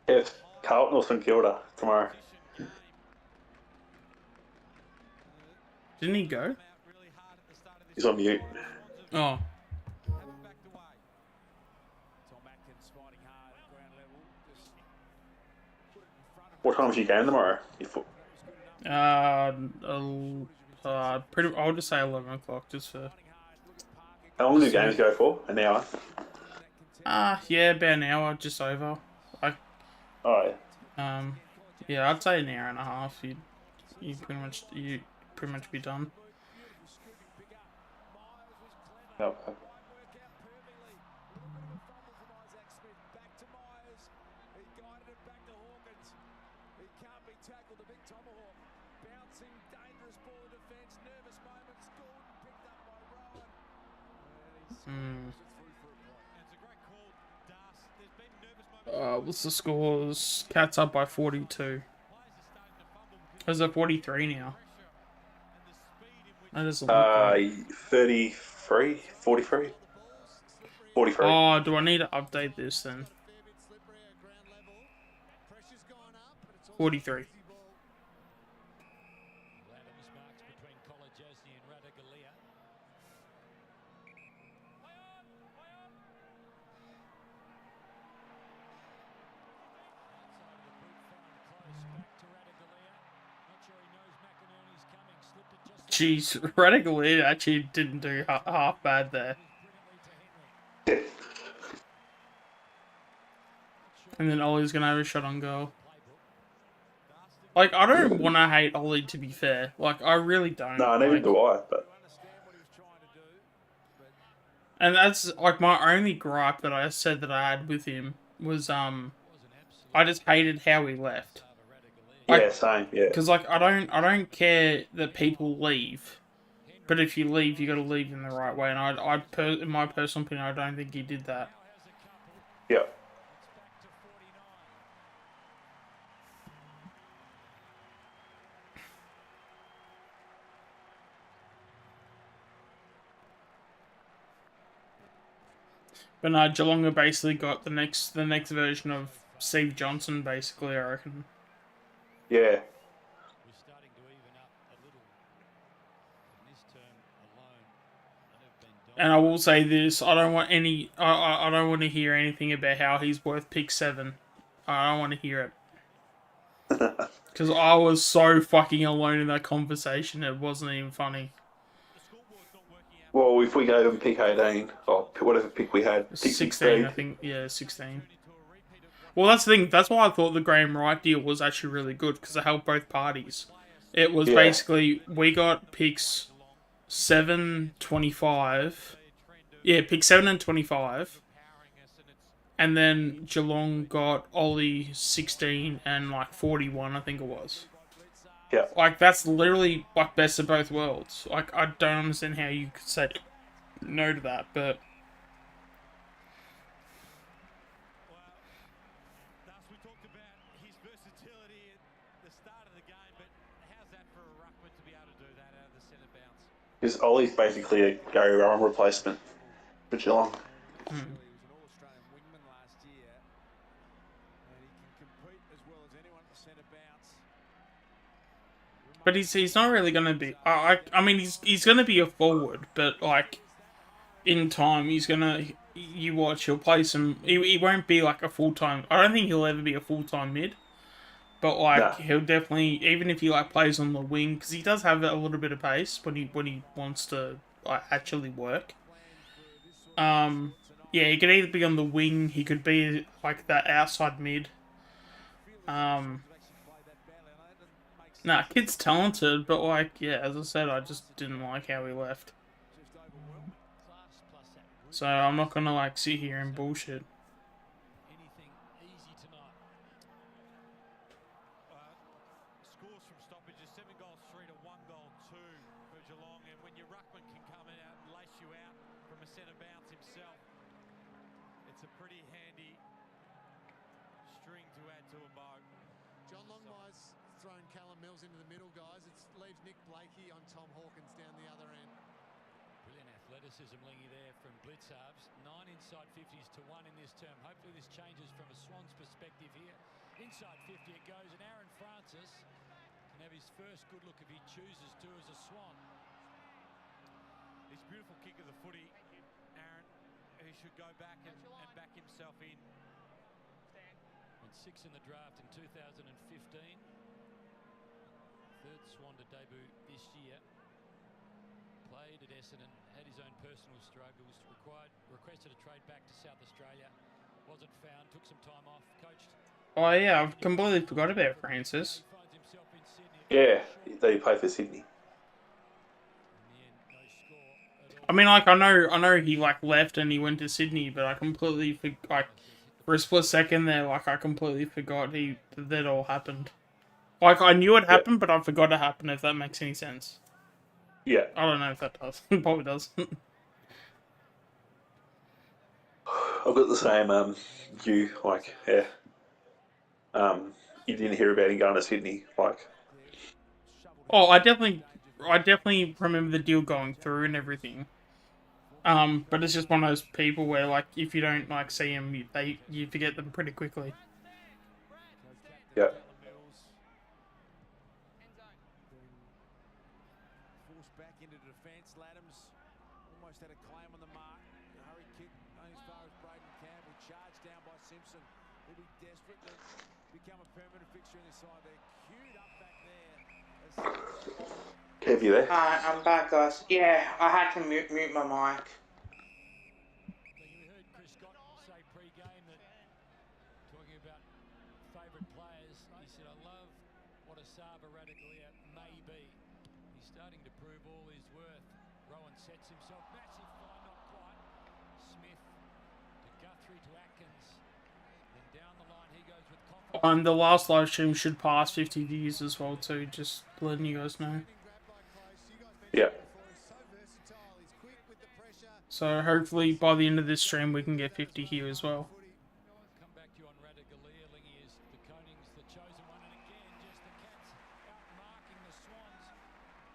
If Carlton or St Kilda tomorrow. Didn't he go? He's on mute. Oh. What time's your game tomorrow? I'll just say 11 o'clock, just for... How long do games go for? An hour? Yeah, about an hour, just over. Alright. Yeah, I'd say an hour and a half. You pretty much be done. Okay. What's the scores? Cats up by 42. Is it 43 now? That doesn't look right. 33? 43? 43. Oh, do I need to update this then? 43. Jeez, Radical actually didn't do half bad there. And then Ollie's gonna have a shot on goal. Like, I don't want to hate Ollie, to be fair. Like, I really don't. No, neither do I, but... And that's, like, my only gripe that I said that I had with him was, I just hated how he left. Like, yeah, same, yeah. Because, like, I don't care that people leave. But if you leave, you gotta leave in the right way. And in my personal opinion, I don't think he did that. Yeah. But no, Geelong have basically got the next version of Steve Johnson, basically, I reckon. Yeah. And I will say this: I don't want I don't want to hear anything about how he's worth pick 7. I don't want to hear it because I was so fucking alone in that conversation. It wasn't even funny. Well, if we gave him pick 18, or whatever pick we had, pick 16, I think. Yeah, 16. Well, that's the thing. That's why I thought the Graham Wright deal was actually really good, because it helped both parties. It was basically, we got picks 7, 25. Yeah, pick 7 and 25. And then Geelong got Ollie 16 and like 41, I think it was. Yeah. Like, that's literally like best of both worlds. Like, I don't understand how you could say no to that, but... We talked about his versatility at the start of the game, but how's that for a ruckman to be able to do that out of the centre bounce? Because Ollie's basically a Gary Rowan replacement for Geelong. He was an All-Australian wingman last year, and he can compete as well as anyone at the centre bounce. But he's not really going to be... I mean, he's going to be a forward, but, like, in time, he's going to... You watch, he'll play some... He won't be, like, a full-time... I don't think he'll ever be a full-time mid. But, like, he'll definitely... Even if he, like, plays on the wing, because he does have a little bit of pace when he wants to, like, actually work. Yeah, he could either be on the wing, he could be, like, that outside mid. Nah, kid's talented, but, like, yeah, as I said, I just didn't like how he left. So I'm not gonna, like, sit here and bullshit. Scores from stoppages, 7 goals 3 to 1 goal 2 for Geelong, and when your ruckman can come out and lace you out from a centre bounce himself, it's a pretty handy string to add to a bow. John Longmire's thrown Callum Mills into the middle, guys. It leaves Nick Blakey on Tom Hawkins down the other end. Brilliant athleticism, Lingy, there from blitz halves. 9 inside 50s to 1 in this term. Hopefully this changes from a Swans perspective here. Inside 50 it goes, and Aaron Francis can have his first good look if he chooses to as a Swan. His beautiful kick of the footy, Aaron. He should go back and back himself in. Went 6 in the draft in 2015. Third Swan to debut this year. Played at Essendon, had his own personal struggles, requested a trade back to South Australia, wasn't found, took some time off, coached. Oh yeah, I've completely forgot about Francis. Yeah, they play for Sydney. I mean, like, I know he, like, left and he went to Sydney, but I completely like, for a split second there, like, I completely forgot that all happened. Like, I knew it happened, but I forgot it happened, if that makes any sense. Yeah. I don't know if that does. It probably does. I've got the same view, like, yeah. You didn't hear about him going to Sydney, like... Oh, I definitely remember the deal going through and everything. But it's just one of those people where, like, if you don't, like, see them, you forget them pretty quickly. Yeah. Simpson will be desperate to become a permanent fixture in this side. They're queued up back there. Kev, you there? I'm back, guys. Yeah, I had to mute my mic. We heard Chris Scott say pre-game that, talking about favourite players, he said, I love what Asava Radicalea may be. He's starting to prove all his worth. Rowan sets himself. Massive fly, not quite. Smith to Guthrie to Atkins. Then down the line he goes with confidence. The last live stream should pass 50 views as well too, just letting you guys know. Yeah. So hopefully by the end of this stream we can get 50 here as well. Come back to you on Radicalea. Lingy is the Konings, the chosen one. And again, just the Cats outmarking the Swans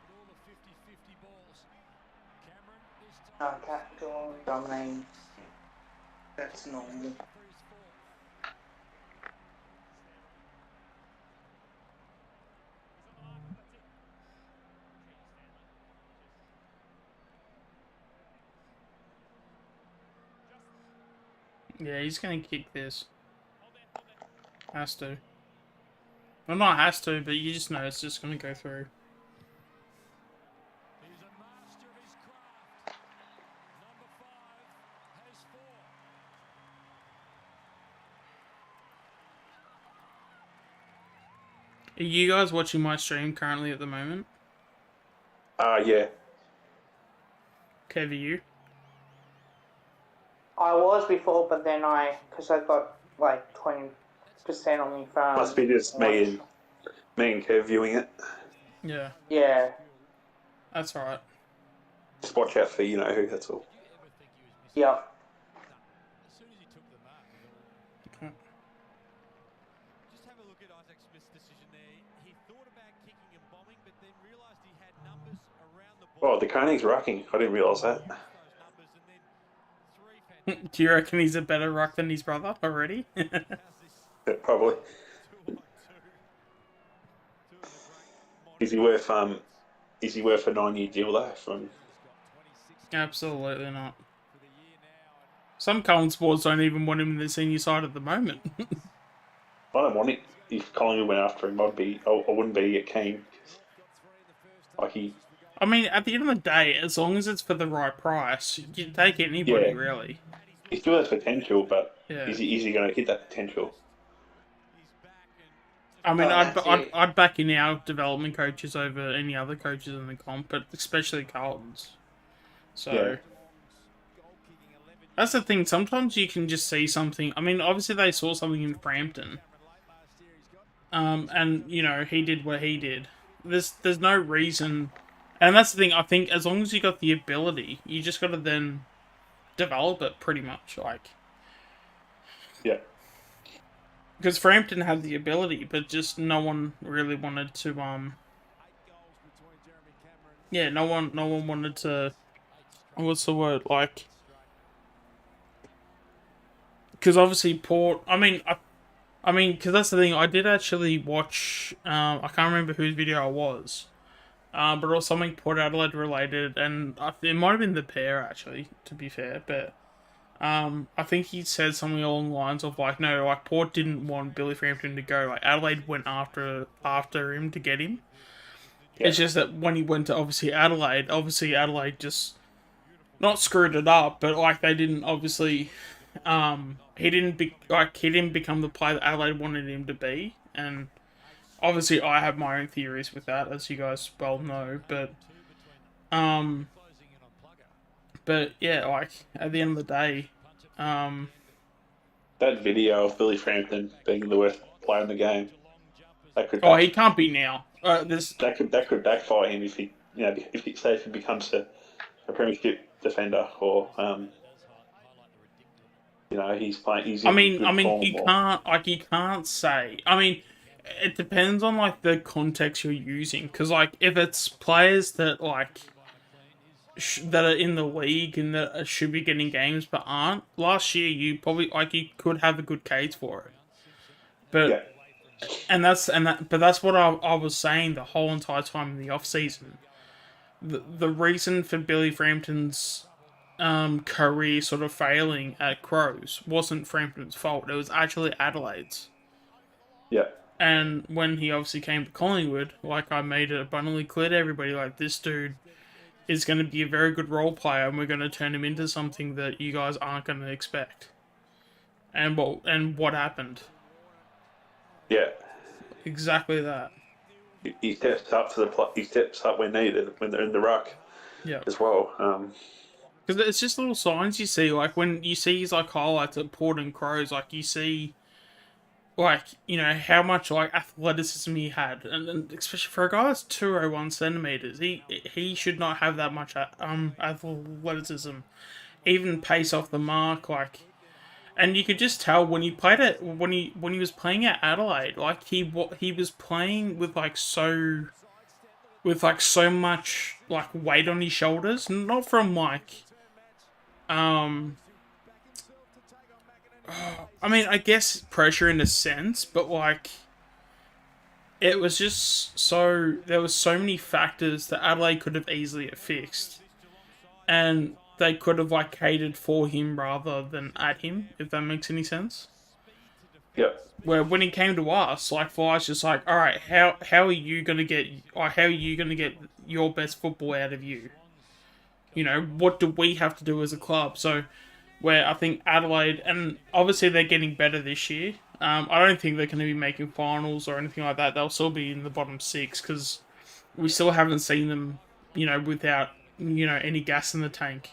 with all the 50-50 balls. Cameron this time. Dominating. That's normal. For his fourth. Yeah, he's gonna kick this. Has to. Well, not has to, but you just know it's just gonna go through. He's a master of his craft. Number 5 has 4. Are you guys watching my stream currently at the moment? Yeah. Kev, are you? I was before, but then because I got like 20% on my phone. Must be just me and Kev viewing it. Yeah, Yeah. that's alright. Just watch out for you know who, that's all. Yep. As soon as he took the mark, Okay. Just have a look at Isaac Smith's decision there. He thought about kicking and bombing, but then realised he had numbers around the ball. Oh, the Koning's rucking. I didn't realise that. Those numbers and then 3 fantastic. Do you reckon he's a better ruck than his brother already? How's this? Yeah, probably. 2 on 2. 2 of the great Is he worth a 9-year deal though? From Absolutely not. for the year now. Some Collins sports don't even want him in the senior side at the moment. I don't want it. If Collingwood went after him, I wouldn't be keen. Like he, I mean, at the end of the day, as long as it's for the right price, you can take anybody, Yeah. really. he still has potential, but Yeah. is he going to hit that potential? He's back and I mean, that's it. I'd back in our development coaches over any other coaches in the comp, but especially Carlton's. So, Yeah. goal kicking 11 that's the thing. Sometimes you can just see something. I mean, obviously they saw something in Frampton. late last year. He's got And, you know, he did what he did. There's no reason... And that's the thing, I think, as long as you got the ability, you just got to then develop it, pretty much, like... Yeah. Because Frampton had the ability, but just no one really wanted to, 8 goals between Jeremy Cameron. Yeah, no one wanted to... What's the word, like... Because obviously Port... I mean, because that's the thing, I did actually watch... I can't remember whose video it was. But it was something Port Adelaide related, and it might have been the pair, actually, to be fair, but... I think he said something along the lines of, like, no, like, Port didn't want Billy Frampton to go, like, Adelaide went after him to get him. Yeah. It's just that when he went to, obviously Adelaide just... Not screwed it up, but, like, they didn't, obviously... he didn't become the player that Adelaide wanted him to be, and obviously I have my own theories with that, as you guys well know, but yeah, like, at the end of the day, That video of Billy Frampton being the worst player in the game, that could he can't be now. that could backfire him if he becomes a premiership defender or he's playing. He's in good form you or- can't say. I mean, it depends on, like, the context you're using, because, like, if it's players that, like, that are in the league and that should be getting games but aren't, last year you probably, like, you could have a good case for it. But Yeah. but that's what I was saying the whole entire time in the off season. The reason for Billy Frampton's career sort of failing at Crows wasn't Frampton's fault. It was actually Adelaide's. Yeah. And when he obviously came to Collingwood, like, I made it abundantly clear to everybody, like, this dude is going to be a very good role player, and we're going to turn him into something that you guys aren't going to expect. And what happened? Yeah. Exactly that. He steps up he steps up when needed when they're in the ruck. Yeah. As well. Because it's just little signs you see, like when you see his like highlights at Port and Crows, like you see, like, you know, how much like athleticism he had, and especially for a guy that's 201 centimeters, he should not have that much athleticism, even pace off the mark, like. And you could just tell when he played it when he was playing at Adelaide, like he was playing with so much like weight on his shoulders, not from like, I mean, I guess pressure in a sense, but like it was just there was so many factors that Adelaide could have easily fixed, and they could have like catered for him rather than at him, if that makes any sense. Yeah. Where when he came to us, like for us, just like, all right, how are you gonna get your best football out of you? You know, what do we have to do as a club? So, where I think Adelaide, and obviously they're getting better this year. I don't think they're going to be making finals or anything like that. They'll still be in the bottom 6 because we still haven't seen them, you know, without, you know, any gas in the tank.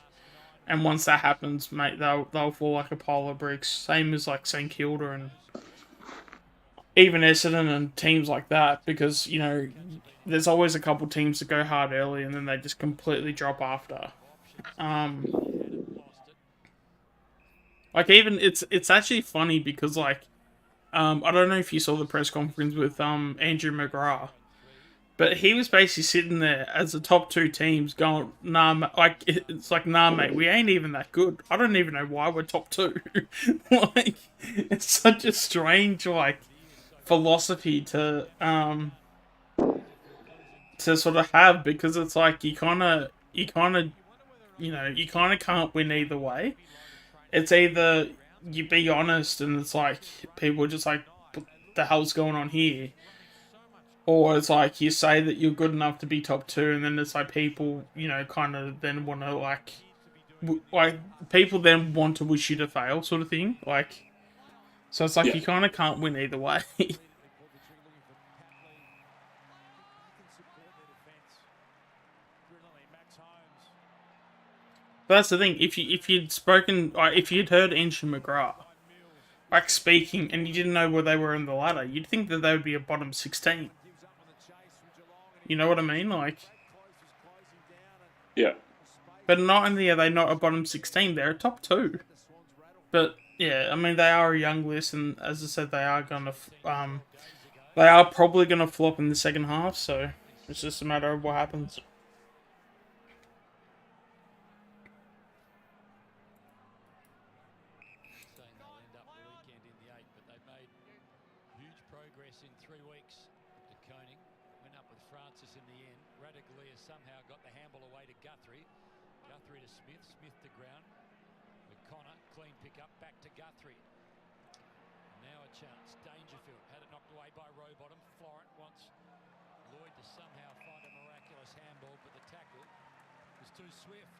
And once that happens, mate, they'll fall like a pile of bricks. Same as like St Kilda and even Essendon and teams like that, because, you know, there's always a couple teams that go hard early and then they just completely drop after. Like, even it's actually funny because like, I don't know if you saw the press conference with Andrew McGrath, but he was basically sitting there as the top 2 teams going, nah, like, it's like, nah, mate, we ain't even that good. I don't even know why we're top 2. Like, it's such a strange like philosophy to sort of have, because it's like you kind of you know, you kind of can't win either way. It's either you be honest and it's like people are just like, what the hell's going on here, or it's like you say that you're good enough to be top 2 and then it's like people, you know, kind of then want to like people then want to wish you to fail, sort of thing, like. So it's like you kind of can't win either way. But that's the thing. If you'd spoken, if you'd heard Andrew McGrath like speaking, and you didn't know where they were in the ladder, you'd think that they would be a bottom 16. You know what I mean? Like, yeah. But not only are they not a bottom 16, they're a top 2. But yeah, I mean, they are a young list, and as I said, they are probably gonna flop in the second half. So it's just a matter of what happens. Somehow got the handball away to Guthrie. Guthrie to Smith. Smith to ground. McConnor, clean pick up, back to Guthrie. Now a chance. Dangerfield had it knocked away by Rowbottom. Florent wants Lloyd to somehow find a miraculous handball, but the tackle was too swift.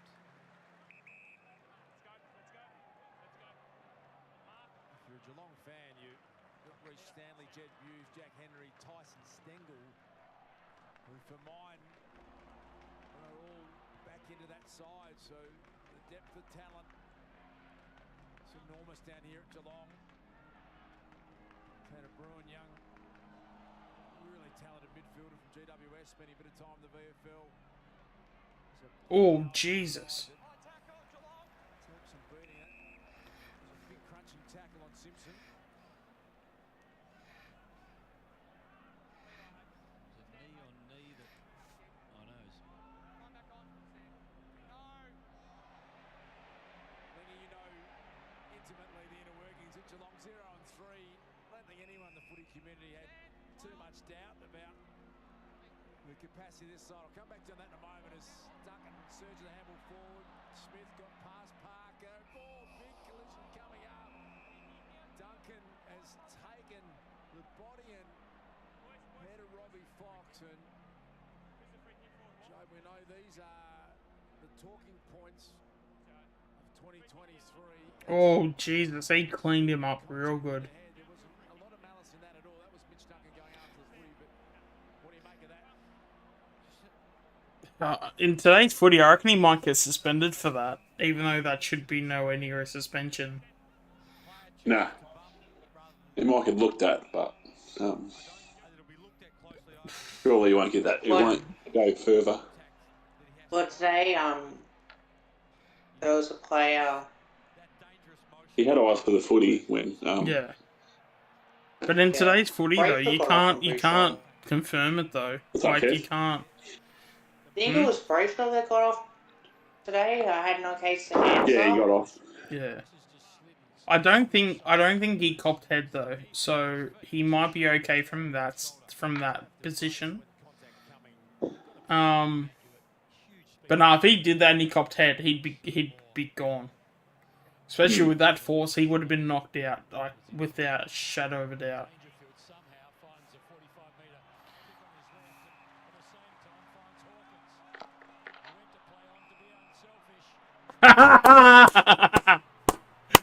If you're a Geelong fan, you've got Reece Stanley, Jed Hughes, Jack Henry, Tyson Stengel, who for mine are all back into that side, so the depth of talent is enormous down here at Geelong. Had a Bruin Young, really talented midfielder from GWS, spending a bit of time in the VFL. Oh, Jesus. Simpson beating it. There's a big crunching tackle on Simpson. Intimately the inner workings at Geelong 0-3. I don't think anyone in the footy community had too much doubt about the capacity this side. I'll come back to that in a moment as Duncan surges the handle forward. Smith got past Parker. Oh, big collision coming up. Duncan has taken the body and head of Robbie Fox. And Joe, we know these are the talking points of 2023. Oh, Jesus. He cleaned him up real good. There wasn't a lot of malice in that at all. That was Mitch Duncan going after the footy, but what do you make of that? In today's footy, I reckon he might get suspended for that, even though that should be nowhere near a suspension. Nah. It might get looked at, but surely you won't get that. It won't go further. But today, there was a player. He had eyes for the footy when. Yeah. But in today's footy, though, you can't confirm it, though. Like, you can't. I think it was Brayshaw that got off today. I had no case to answer. Yeah, he got off. Yeah. I don't think he copped head, though, so he might be okay from that position. But no, if he did that and he copped head, he'd be gone. Especially with that force, he would have been knocked out, like, without a shadow of a doubt.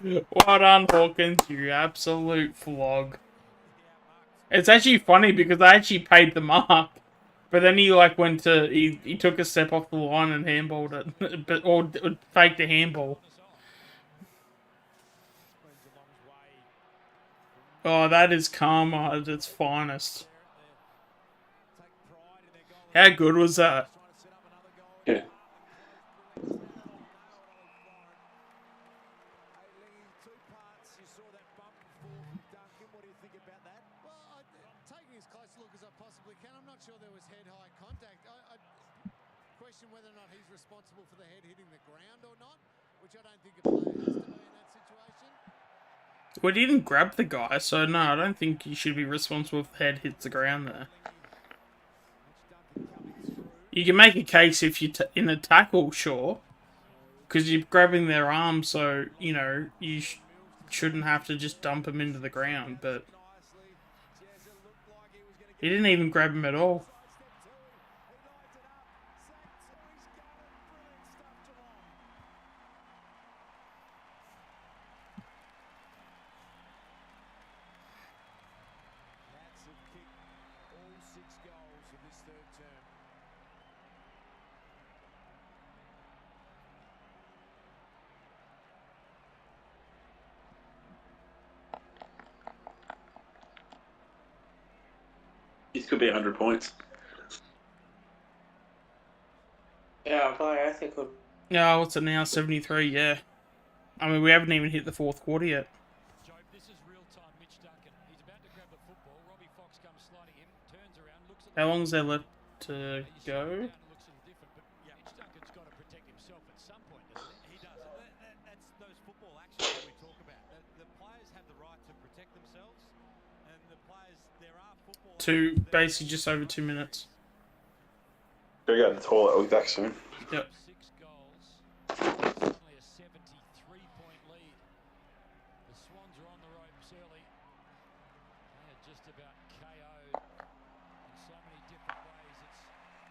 Well done, Hawkins, you absolute flog. It's actually funny because I actually paid the mark. But then he like went to he took a step off the line and handballed it, or faked a handball. Oh, that is karma at its finest. How good was that? Yeah. Taking as close a look as I possibly can. I'm not sure there was head-high contact. I question whether or not he's responsible for the head hitting the ground or not, which I don't think a player has to be in that situation. Well, he didn't grab the guy, so no, I don't think he should be responsible if the head hits the ground there. You can make a case if you're in a tackle, sure, because you're grabbing their arm, so, you know, you shouldn't have to just dump him into the ground, but he didn't even grab him at all. Cats have kicked all 6 goals in this third term. This could be 100 points. Yeah, but I think it could. Yeah, what's it now? 73, yeah. I mean, we haven't even hit the fourth quarter yet. Joe, this is real time. Mitch Duncan. He's about to grab the football. Robbie Fox comes sliding in, turns around, looks at. How long is there left to go? Looks a little different, but Mitch Duncan's got to protect himself at some point, doesn't he? He does. That's those football actions that we talk about. The players have the right to protect themselves, and the players, there are football. Basically just over 2 minutes. Gotta go to the toilet. I'll be back soon. Yep. 6 goals. Only a 73-point lead. The Swans are on the ropes early. They are just about KO'd in so many different ways.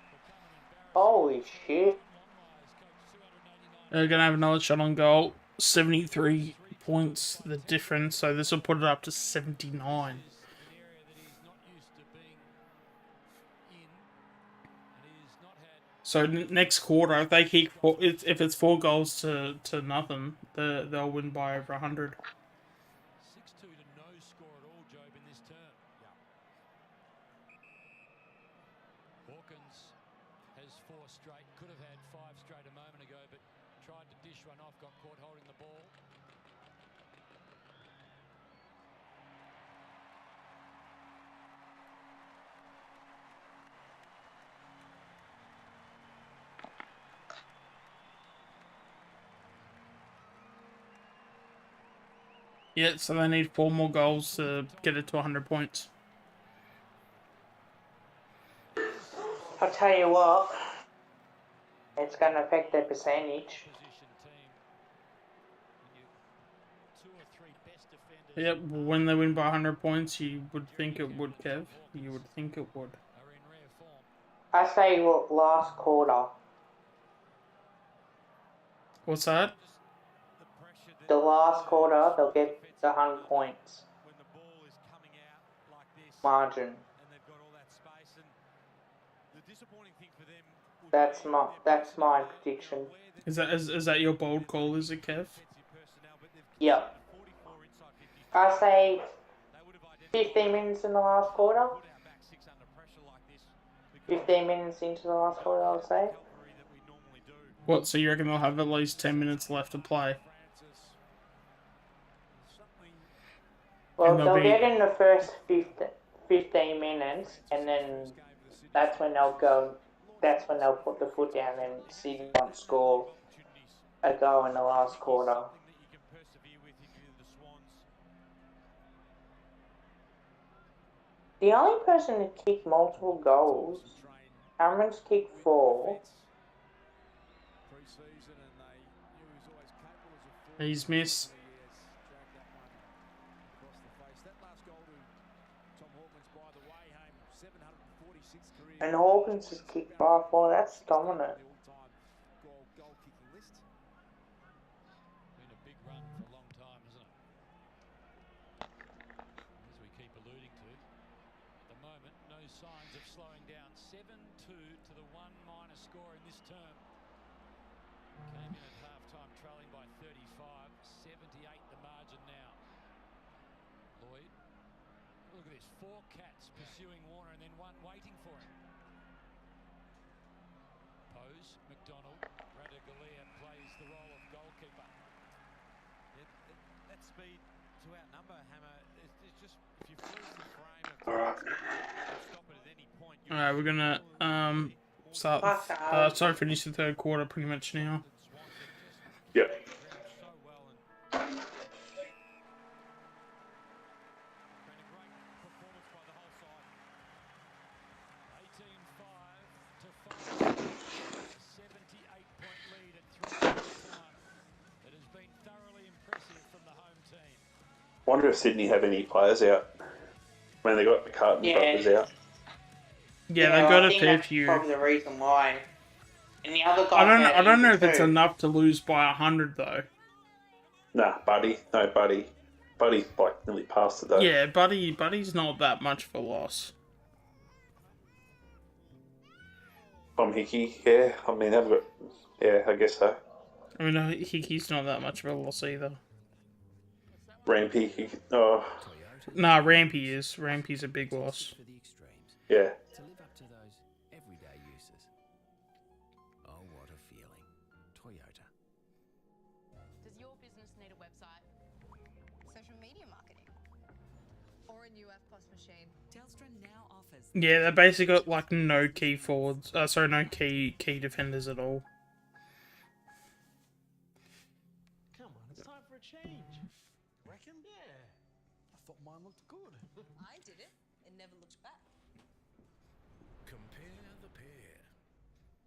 It's become an embarrassing. Holy shit. They're going to have another shot on goal. 73 points the difference, so this will put it up to 79. An area that he's not used to being in, and he's not had. So next quarter, if they keep if it's 4 goals to nothing, they'll win by over 100. 6-2 to no score at all, Job, in this term. Hawkins has 4 straight. Could have had 5 straight a moment ago, but tried to dish one off. Got caught holding the ball. Yeah, so they need 4 more goals to get it to 100 points. I'll tell you what, it's going to affect their percentage. Yep, when they win by 100 points, you would think it would, Kev. You would think it would. I say last quarter. What's that? The last quarter, they'll get the 100 points. Margin. That's my prediction. Is that your bold call, is it, Kev? Yep. I say 15 minutes in the last quarter. 15 minutes into the last quarter, I'll say. What, so you reckon they'll have at least 10 minutes left to play? Well, they'll get in the first 15 minutes, and then that's when they'll put the foot down and Sydney won't score a goal in the last quarter. The only person to kick multiple goals, Cameron's kicked 4. He's missed. And Hawkins has kicked 5-4. That's dominant. Been a big run for a long time, hasn't it? As we keep alluding to, at the moment, no signs of slowing down. 7-2 to the 1 minus score in this term. Came in at half-time trailing by 35. 78 the margin now. Lloyd. Look at this. 4 cats pursuing Warner and then 1 waiting for him. Pose, McDonald, Radaglia plays the role of goalkeeper. That speed to outnumber Hammer, it's just, if you freeze the frame of stop it at any point. Alright, we're gonna finish the third quarter pretty much now. Yep. I wonder if Sydney have any players out. I mean, they got the Carlton brothers out. Yeah, they've got a fair that's few. Probably the reason why. And the other guy I don't know if it's enough to lose by 100 though. Nah, Buddy. No, Buddy. Buddy's like nearly past it though. Yeah, Buddy's not that much of a loss. Tom Hickey, yeah. I mean, yeah, I guess so. I mean, Hickey's not that much of a loss either. Rampy, oh. Nah, Rampy is. Rampy's a big loss. Yeah. To live up to those everyday uses. Oh, what a feeling. Toyota. Does your business need a website? Social media marketing? Or a new F+ machine? Telstra now offers. Yeah, they basically got like no key forwards. No key defenders at all. Come on, it's time for a change. Reckon? Yeah. I thought mine looked good. I did it. It never looked back. Compare the pair.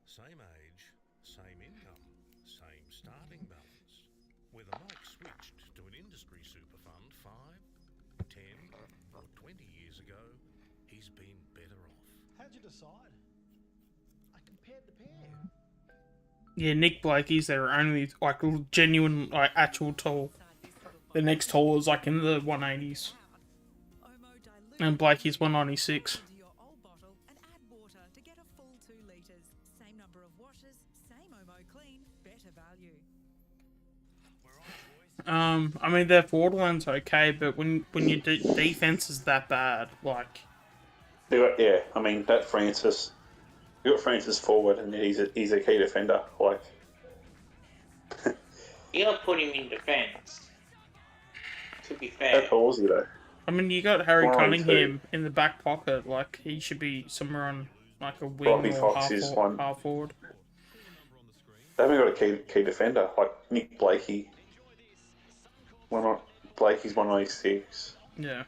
Same age, same income, same starting balance. Whether Mike switched to an industry super fund 5, 10 or 20 years ago, he's been better off. How'd you decide? I compared the pair. Yeah, Nick Blakey's their only like genuine like actual tall. The next tall is like in the 180s. And Blakey's 196. I mean their forward line's okay, but when your defense is that bad, like I mean that Francis. You got Francis forward, and he's a key defender. Like you gotta put him in defence. To be fair. How tall is he though? I mean, you got Harry Cunningham in the back pocket. Like he should be somewhere on like a wing Robbie or Fox is one. half forward. They haven't got a key defender like Nick Blakey. Blakey's 196. Yeah.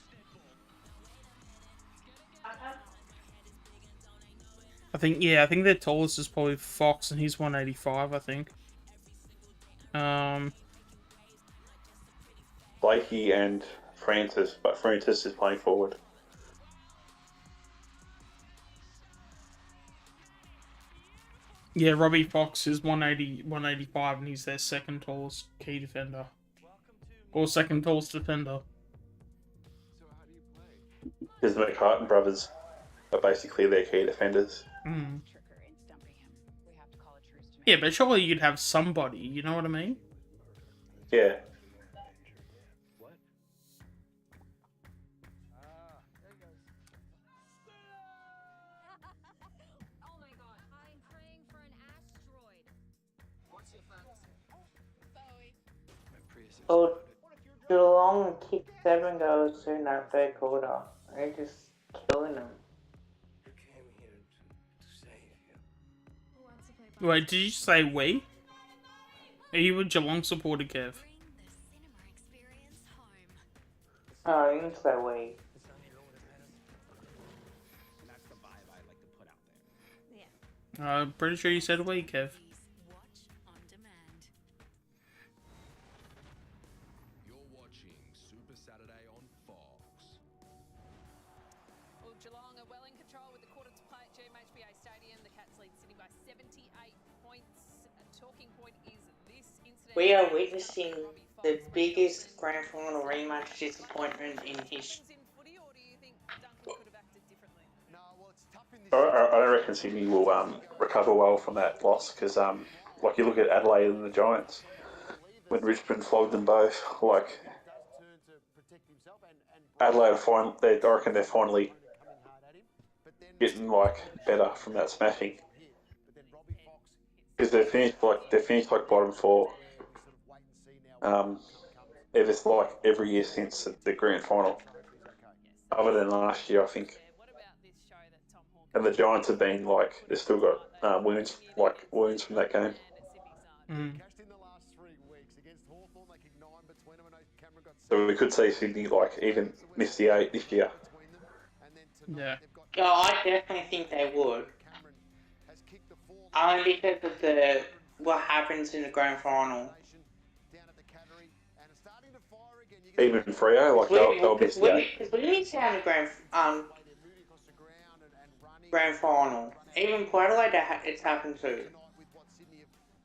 I think their tallest is probably Fox, and he's 185. I think. Blakey and Francis, but Francis is playing forward. Yeah, Robbie Fox is 185, and he's their second tallest key defender. Or second tallest defender. Because the McCartan brothers are basically their key defenders. Mm. Yeah, but surely you'd have somebody, you know what I mean? Yeah. Oh, Geelong kicked 7 goals in that third quarter. They're just killing them. Wait, did you say we? Are you a Geelong supporter, Kev? Oh, I didn't say we. I'm pretty sure you said we, Kev. Geelong are well in control with the quarter to play at GMHBA Stadium. The Cats lead Sydney by 78 points. A talking point is this incident. We are witnessing the biggest grand final rematch disappointment in history. I don't reckon Sydney will recover well from that loss because, like, you look at Adelaide and the Giants when Richmond flogged them both. Like, Adelaide I reckon they're finally getting like better from that smashing because they're finished like bottom 4. It's like every year since the grand final, other than last year, I think. And the Giants have been like they've still got wounds from that game. Mm. So we could see Sydney like even miss the 8 this year. Yeah. Oh, I definitely think they would. Only because of what happens in the grand final. Even Freo, like they'll miss the 8. Because we need to have a grand final. Even Port Adelaide, it's happened too.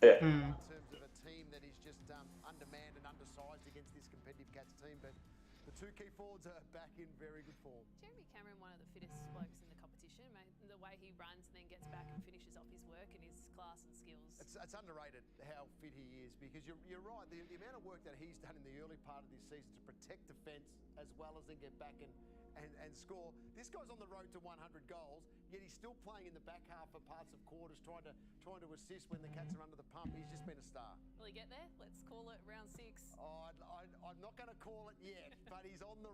Yeah. Mm. Jeremy Cameron, one of the fittest blokes in the competition, mate. The way he runs and then gets back and finishes off his work and his class and skills. It's underrated how fit he is because you're right. The amount of work that he's done in the early part of this season to protect defence as well as then get back and score. This guy's on the road to 100 goals, yet he's still playing in the back half for parts of quarters, trying to assist when the Cats are under the pump. He's just been a star. Will he get there? Let's call it round 6. Oh, I'm not going to call it yet, but he's on the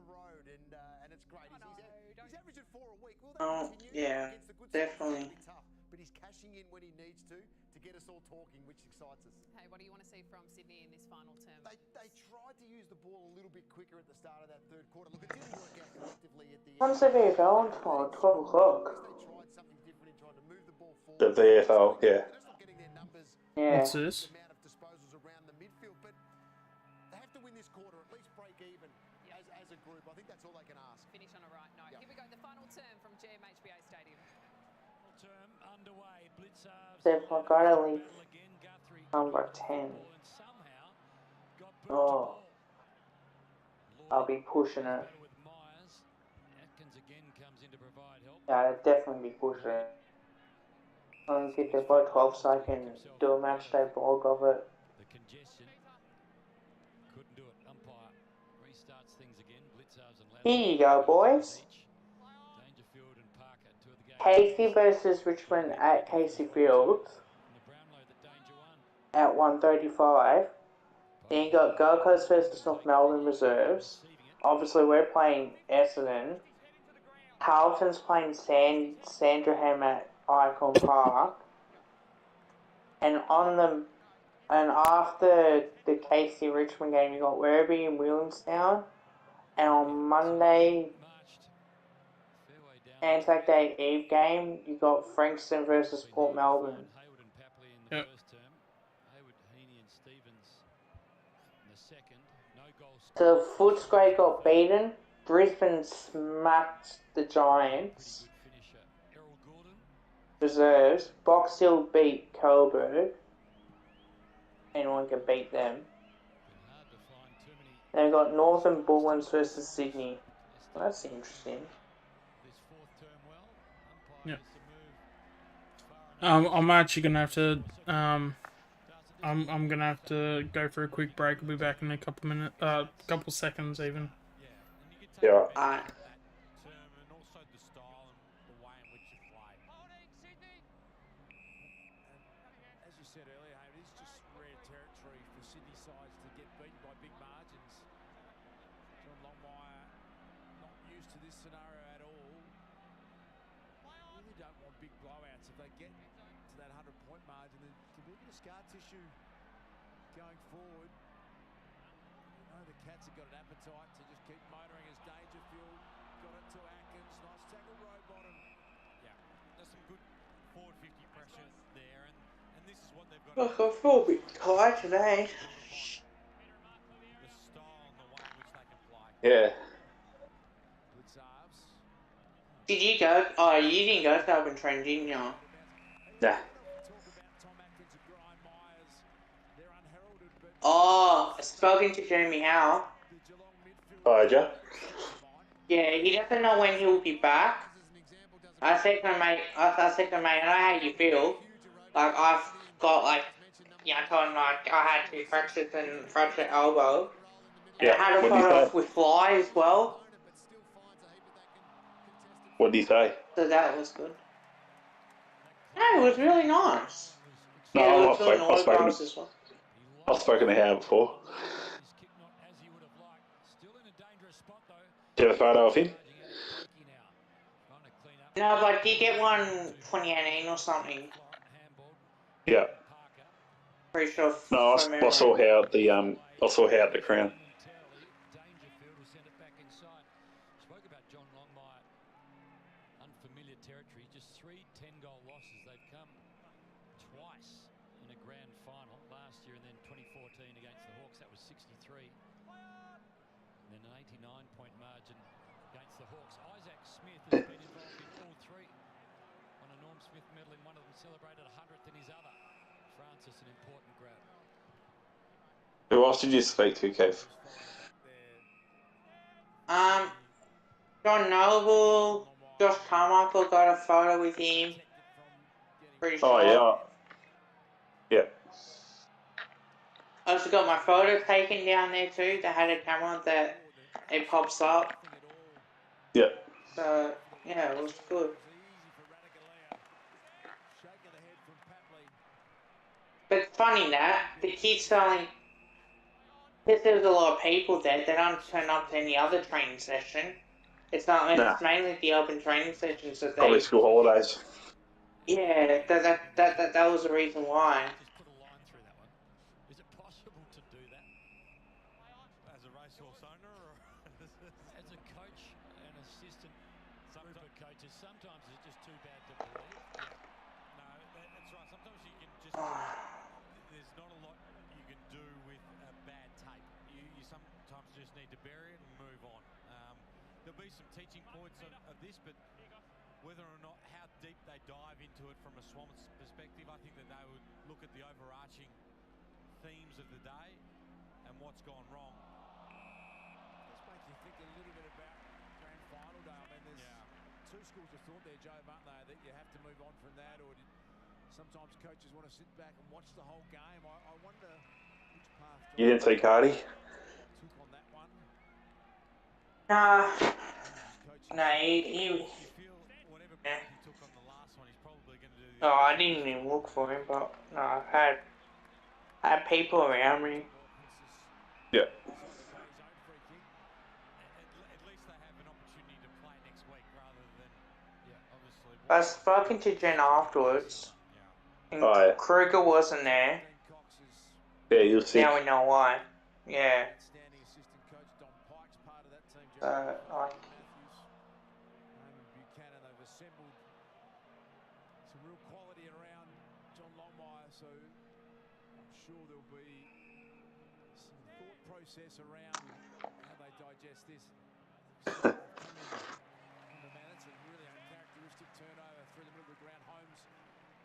road and it's great. He's averaging 4 a week. Will that continue? Yeah, Against the good definitely. Sides, tough, but he's cashing in when he needs to get us all talking, which excites us. Hey, what do you want to see from Sydney in this final term? They tried to use the ball a little bit quicker at the start of that third quarter. Look, it didn't work out collectively at the end. When's the VFL on for? 12 o'clock. They tried something different in trying to move the ball forward. The VFL, yeah. They're not getting their numbers. What's this? The amount of disposals around the midfield, but they have to win this quarter, at least break even as a group. I think that's all they can ask. Finish on a right note. Here we go, the final term from GMHBA Stadium. Term underway. They've got to leave number 10. Oh, I'll be pushing it. Yeah, I'll definitely be pushing it. I think they've got 12 so I can do a match day blog of it. The congestion couldn't do it. Umpire restarts things again. Blitzers and Here you go, boys. Dangerfield and Parker, 2 of the games. Casey versus Richmond at Casey Fields at 1:35. Then you got Gold Coast versus North Melbourne reserves. Obviously, we're playing Essendon. Carlton's playing Sandringham at Icon Park. And after the Casey Richmond game, you got Werribee and Williamstown. And on Monday, Anzac Day Eve game, you got Frankston versus Port Melbourne. Yep. So Footscray got beaten. Brisbane smacked the Giants. Reserves. Box Hill beat Coburg. Anyone can beat them. They got Northern Bullens versus Sydney. Well, that's interesting. Yeah. I'm actually gonna have to I'm gonna have to go for a quick break. I'll be back in a couple minutes, couple seconds even. Yeah. As you said earlier, it is just rare territory for Sydney sides to get beaten by big margins. John Longmire not used to this scenario at all. Really don't want big blowouts. If they get to that 100-point margin, there could be a bit of scar tissue going forward. You know the Cats have got an appetite to just keep motoring as Dangerfield got it to Atkins. Nice tackle, row bottom. Yeah, there's some good forward 50 pressure there, and this is what they've got. Look, I feel a bit tired today. The style and the way in which they can play. Yeah. Did you go? Oh, you didn't go to Melbourne Train, didn't you? Nah. Oh, I've spoken to Jeremy Howe. Oh, yeah? Yeah, he doesn't know when he'll be back. I said to him, mate, I said to him, mate, I know how you feel. Like, I've got, like, yeah, I told him, like, I had 2 fractures and fractured elbow. And I had a photo with fly as well. What did he say? So that was good. No, it was really nice. No, yeah, I've spoken to Howard before. Do you have a photo of him? No, but did you get one 2018 or something? Yeah. Pretty sure. No, I saw Howard the Crown. Spoke about John Longmire, unfamiliar territory, just 3 10-goal losses. They've come twice in a grand final, last year and then 2014 against the Hawks. That was 63. And then an 89-point margin against the Hawks. Isaac Smith has been involved in all 3. Won a Norm Smith medal in one of them, celebrated 100th in his other. Francis, an important grab. Who else did you speak to, Kev? John Noble, Josh Carmichael got a photo with him. Pretty sure. Oh, yeah. Yeah. I also got my photo taken down there too. They had a camera that it pops up. Yeah. So, yeah, it was good. But it's funny that the kids selling, because there's a lot of people there, they don't turn up to any other training session. It's not. It's mainly the open training sessions that they. Probably school holidays. Yeah, that was the reason why. Just put a line through that one. Is it possible to do that As a racehorse owner, or as a coach and assistant group of coaches? Sometimes it's just too bad to believe. No, that's right. Sometimes you can just. There's not a lot you can do with a bad tape. You sometimes just need to bury it and move on. There'll be some teaching points of this, but whether or not how deep they dive into it from a Swans perspective, I think that they would look at the overarching themes of the day and what's gone wrong. Just makes you think a little bit about grand final day. I mean, there's 2 schools of thought there, Joe, aren't they, that you have to move on from that, or sometimes coaches want to sit back and watch the whole game. I wonder which path. You didn't see Cardi? Took on that one. Nah, he yeah. Oh, I didn't even look for him, but no, I had people around me. Yeah. At least they have an opportunity to play next week rather than, obviously. I was spoken to Jen afterwards, and Kruger wasn't there. Yeah, you'll see. Now we know why. Yeah. assembled some real quality around John Longmire, so I'm sure there'll be some thought process around how they digest this. Come in under man, that's a really uncharacteristic turnover through the middle of the ground. Holmes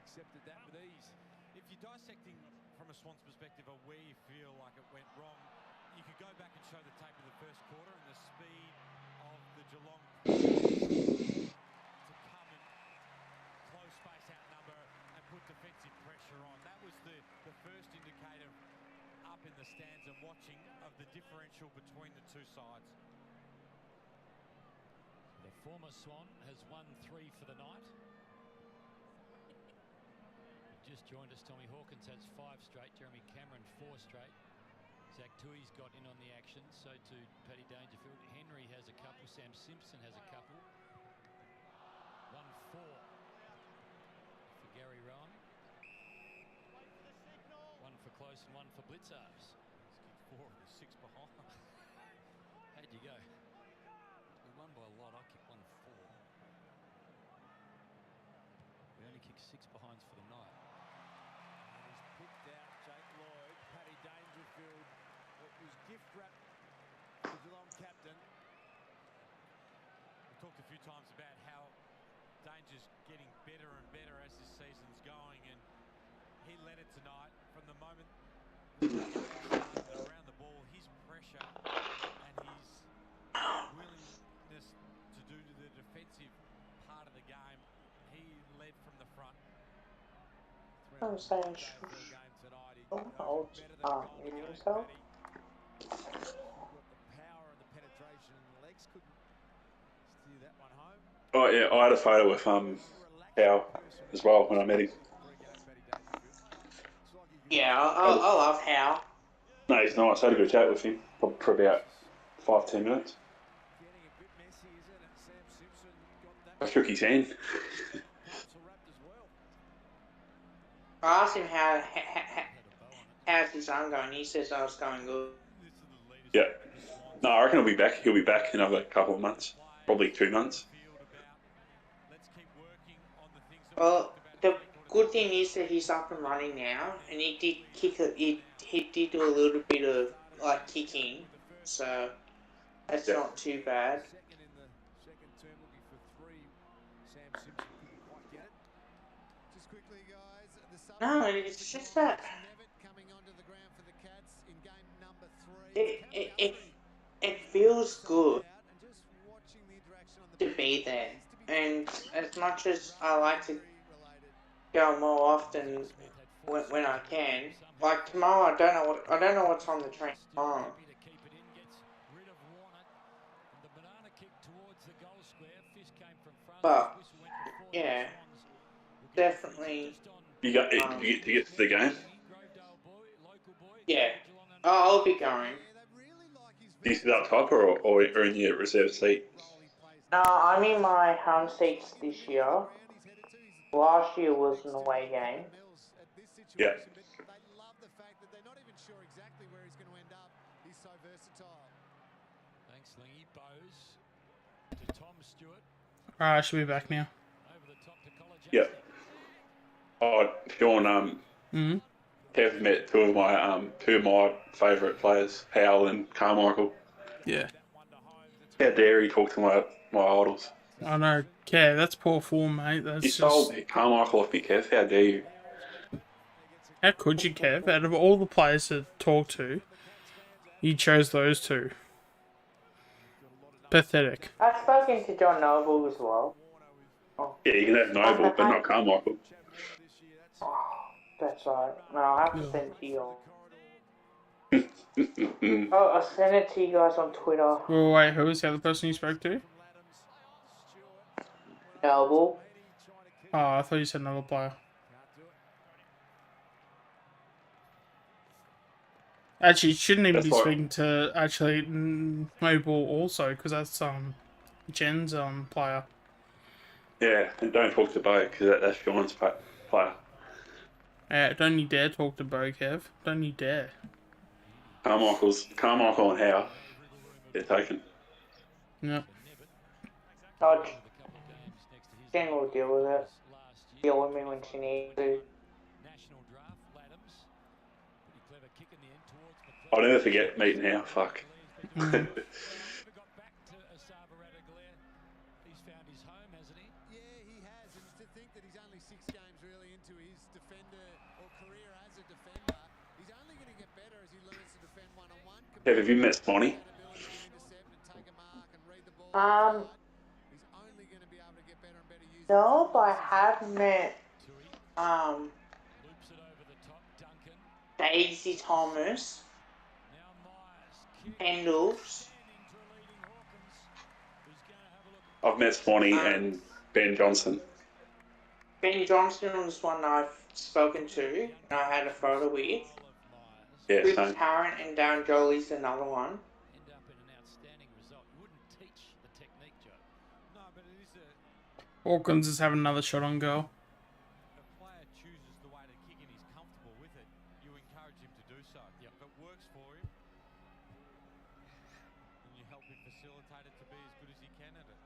accepted that with ease. If you're dissecting from a Swans perspective of where you feel like it went wrong, you could go back and show the tape of the first quarter and the speed of the Geelong to come and close space outnumber and put defensive pressure on. That was the first indicator up in the stands and watching of the differential between the two sides. The former Swan has won 3 for the night. Just joined us, Tommy Hawkins has 5 straight, Jeremy Cameron 4 straight. Zach Tui's got in on the action, so too Paddy Dangerfield. Henry has a couple, Sam Simpson has a couple. 1-4 for Gary Rowan. 1 for Close and 1 for Blitzars. 4 of the 6 behind. How'd you go? We won by a lot. I kicked 1-4. We only kicked 6 behinds for the night. And he's picked out Jake Lloyd, Paddy Dangerfield. It was gift wrapped to the Geelong captain. We talked a few times about how Danger's getting better and better as this season's going, and he led it tonight from the moment around the ball. His pressure and his willingness to do the defensive part of the game, he led from the front. I'm saying muting himself. Got the power and the penetration and the legs couldn't steer that one home. Oh yeah, I had a photo with Howe as well when I met him. Yeah, I love Howe. No, he's nice. I had a good chat with him for about 5-10 minutes. Getting a bit messy, isn't it? Sam Simpson got that. I shook his hand. Council wrapped as well. I asked him how's his arm going. He says I was going good. Yeah. No, I reckon he'll be back. He'll be back in another couple of months, probably 2 months. Well, the good thing is that he's up and running now, and he did kick it. He did do a little bit of like kicking, so that's not too bad. Second in the second term, looking for 3. Sam Simpson couldn't quite get it. Just quickly, guys, the No, it's just that coming onto the ground for the Cats in game number 3. it feels good to be there, and as much as I like to go more often when I can, like tomorrow, I don't know what's on the train tomorrow. But yeah, definitely. You got? Did you get tickets to the game? Yeah, I'll be going. Do you sit up top or in your reserve seat? No, I'm in my home seats this year. Last year was an away game. Yeah. They love the fact that they're not even sure exactly where he's going to end up. He's so versatile. Thanks, Lingy. Bowes to Tom Stewart. Alright, I should be back now. Over the top to College. Yeah. Oh, Sean, Kev met two of my favourite players, Howell and Carmichael. Yeah. How dare he talk to my idols? I know. Kev, that's poor form, mate. That's You sold me, Carmichael off me, Kev. How dare you? How could you, Kev? Out of all the players to talk to, you chose those two. Pathetic. I've spoken to John Noble as well. Yeah, you can have Noble, but not Carmichael. Oh, that's right. No, I'll have to send it to you. I'll send it to you guys on Twitter. Well, wait, who was the other person you spoke to? Noble. Oh, I thought you said another player. Actually, you shouldn't even be speaking to Noble also, because that's Jen's player. Yeah, and don't talk to Bo, because that's Sean's player. Don't you dare talk to Bo, Kev. Don't you dare. Carmichael and Howe, they're taken. Yep. Dodge. Jen will deal with it. Deal with me when she needs to. I'll never forget meeting now. Fuck. Yeah, he has, and to think that he's only 6 games really into his defender or career as a defender, he's only going to get better as he learns to defend one-on-one. Yeah, have you met Swanee? He's only going to be able to get better and better using. No, but I have met Daisy Thomas, Pendles. I've met Swanee and Ben Johnson. Ben Johnson was one I've spoken to and I had a photo with. Yeah, Chris same. Tarrant and Darren Jolie's another one. Hawkins is having another shot on goal. If a player chooses the way to kick and he's comfortable with it, you encourage him to do so. If it works for him, then you help him facilitate it to be as good as he can at it.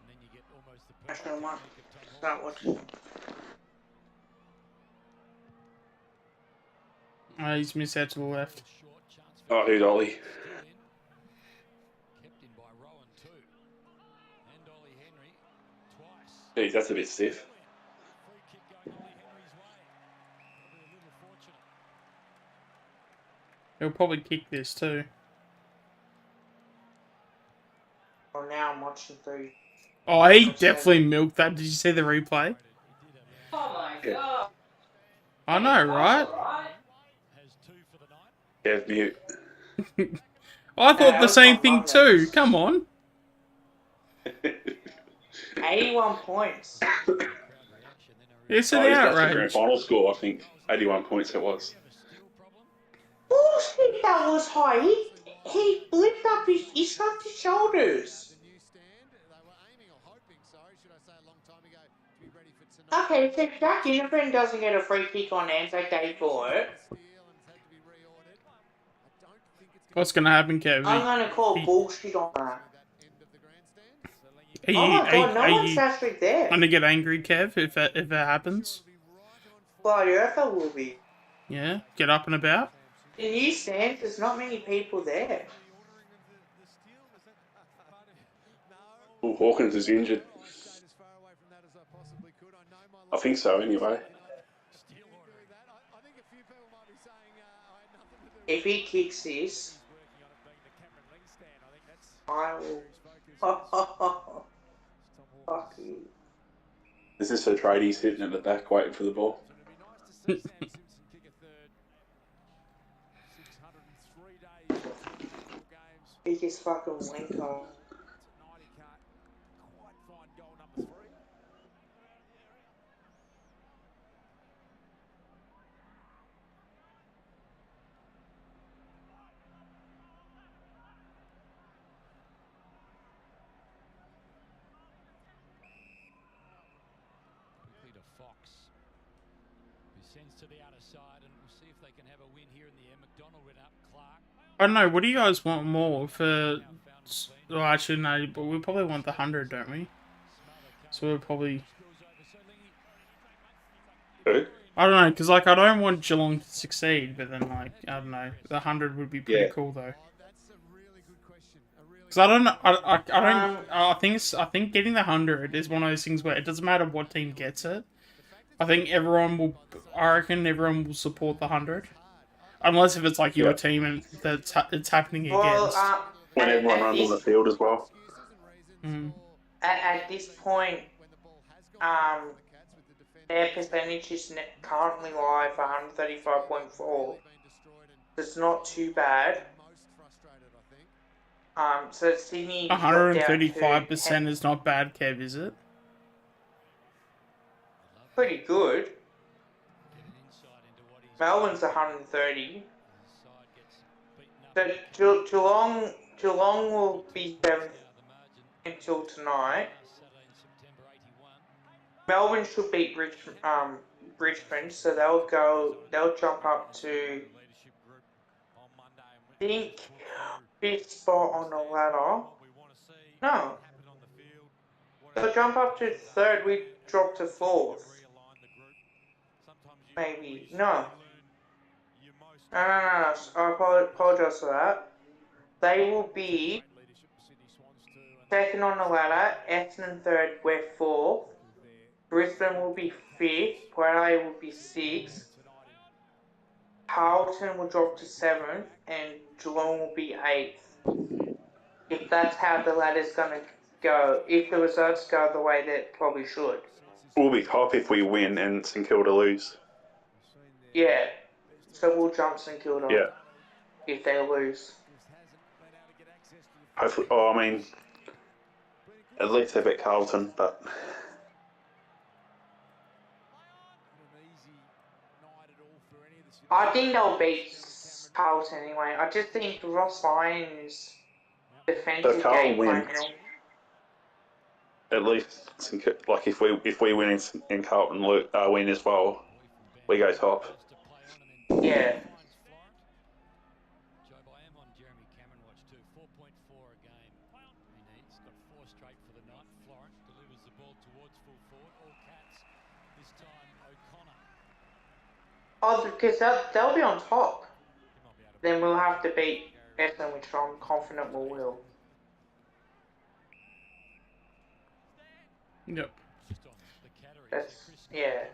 And then you get almost the perfect technique of Tom Hawkins. He's missed out to the left. Oh, who's Ollie? Geez, that's a bit stiff. He'll probably kick this too. Well, now I'm watching through. Oh, he definitely milked that. Did you see the replay? Oh my god. I know, right? Yeah, mute. I thought the same thing too. Come on. 81 points. It's an That's the outrage. grand final score, I think. 81 points it was. Bullshit, that was high. He lifted up he shrugged his shoulders. Okay, so Jack Innocent doesn't get a free kick on Anzac Day for it. What's gonna happen, Kev? I'm gonna call bullshit on that. Oh my god, no one's actually there. Gonna get angry, Kev, if it happens? Well, Urfa will be. Yeah, get up and about. In new stands, there's not many people there. Oh, Hawkins is injured. I think so, anyway. If he kicks this, I will. Fuck you. This is so tradie sitting at the back waiting for the ball. Biggest fucking wanker. To the outer side, and we'll see if they can have a win here in the air. McDonald went up, Clark. I don't know, what do you guys want more for... Well, actually, no, but we probably want the 100, don't we? So we'll probably... Who? I don't know, because, like, I don't want Geelong to succeed, but then, like, I don't know, the 100 would be pretty cool, though. Because I don't know, I think getting the 100 is one of those things where it doesn't matter what team gets it. I reckon everyone will support the 100. Unless if it's like your team and it's happening against. When everyone runs on the field as well. At this point, their percentage is currently live 135.4. It's not too bad. So Sydney 135% is not bad, Kev, is it? Pretty good. Melbourne's 130. So Geelong will be 7th until tonight. Melbourne should beat Brisbane, so they'll jump up to, I think, 5th spot on the ladder. No. They'll jump up to third, we drop to fourth. Maybe. No. No. I apologize for that. They will be second on the ladder, Essendon third, we're fourth. Brisbane will be fifth, Port Adelaide will be sixth. Carlton will drop to seventh, and Geelong will be eighth. If that's how the ladder's going to go, if the results go the way that probably should. We'll be top if we win and St Kilda lose. Yeah, so we'll jump St Kilda. Yeah. If they lose. Hopefully, I mean, at least they beat Carlton, but. I think they'll beat Carlton anyway. I just think Ross Lyon's defensive game plan. At least, like if we win and Carlton win as well, we go top. Yeah. Oh, because they'll be on top. Then we'll have to beat Essendon, which I'm confident we will. Yep. That's, yeah.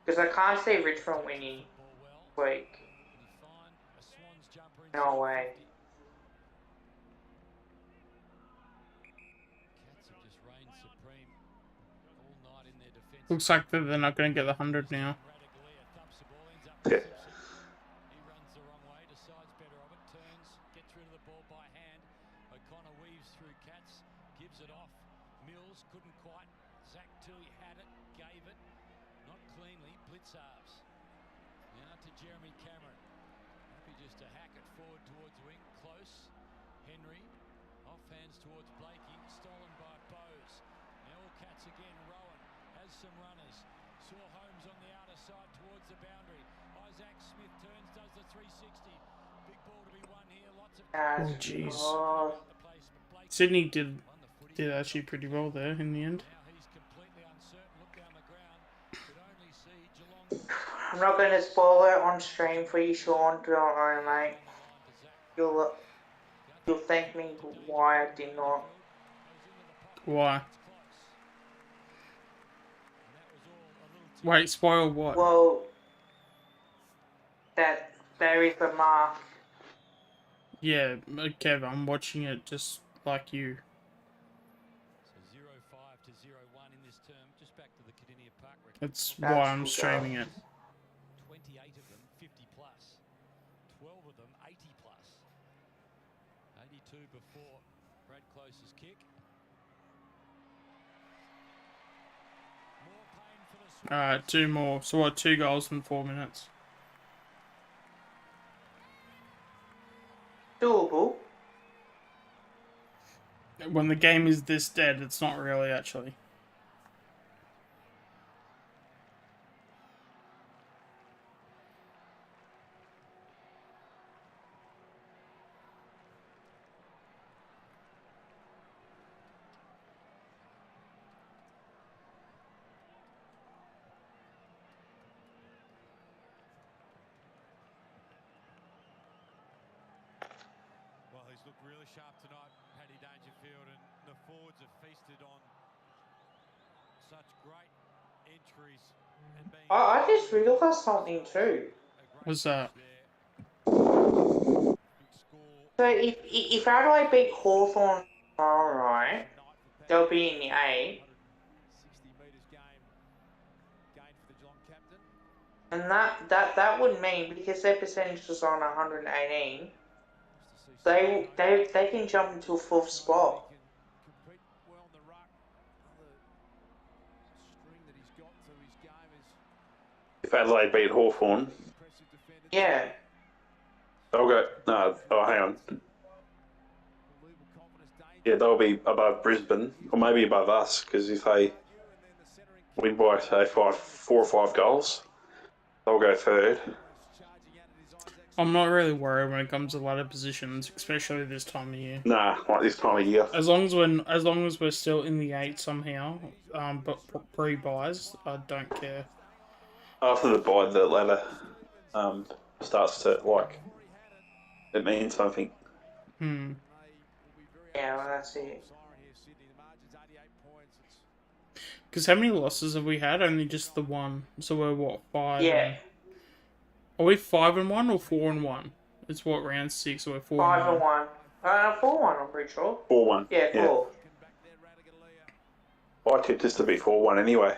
Because I can't see Richmond winning week. No way. Looks like they're not going to get the 100 now. Yeah. Oh jeez. Sydney did actually pretty well there in the end. I'm not going to spoil it on stream for you, Sean. Don't worry, mate. You'll thank me why I did not. Why? Wait, spoil what? Well, that there is a mark. Yeah, Kev, I'm watching it just like you. That's why I'm streaming it. 28 of them 50 plus, 12 of them 80 plus. 82 before Brad Close's kick. More pain for the Alright, 2 more. So what, 2 goals in 4 minutes? Doable. When the game is this dead, it's not really actually. Looked really sharp tonight, Paddy Dangerfield, and the forwards have feasted on such great entries. And being I just realised something too. What's that? So if Adelaide beat Hawthorn tomorrow, right, they'll be in the A. 60 metres gain for the Geelong captain. And that would mean, because their percentage was on 118, they can jump into a 4th spot. Compete well on the ruck. Another string that he's got to his game is If Adelaide beat Hawthorn, Yeah. they'll go. No, oh, hang on. Yeah, they'll be above Brisbane, or maybe above us, because if they win by, say, 4 or 5 goals, they'll go third. I'm not really worried when it comes to ladder positions, especially this time of year. Nah, like this time of year. As long as we're still in the 8 somehow, but pre-buys, I don't care. After the bye, the ladder starts to, like, it means something. Hmm. Yeah, well, that's it. Because how many losses have we had? Only just the one. So we're what, 5? Yeah. Are we 5-1 or 4-1? It's what, round 6, so we're 4-1. 5-1. 4-1, I'm pretty sure. 4-1. Yeah, 4. I tipped this to be 4-1 anyway.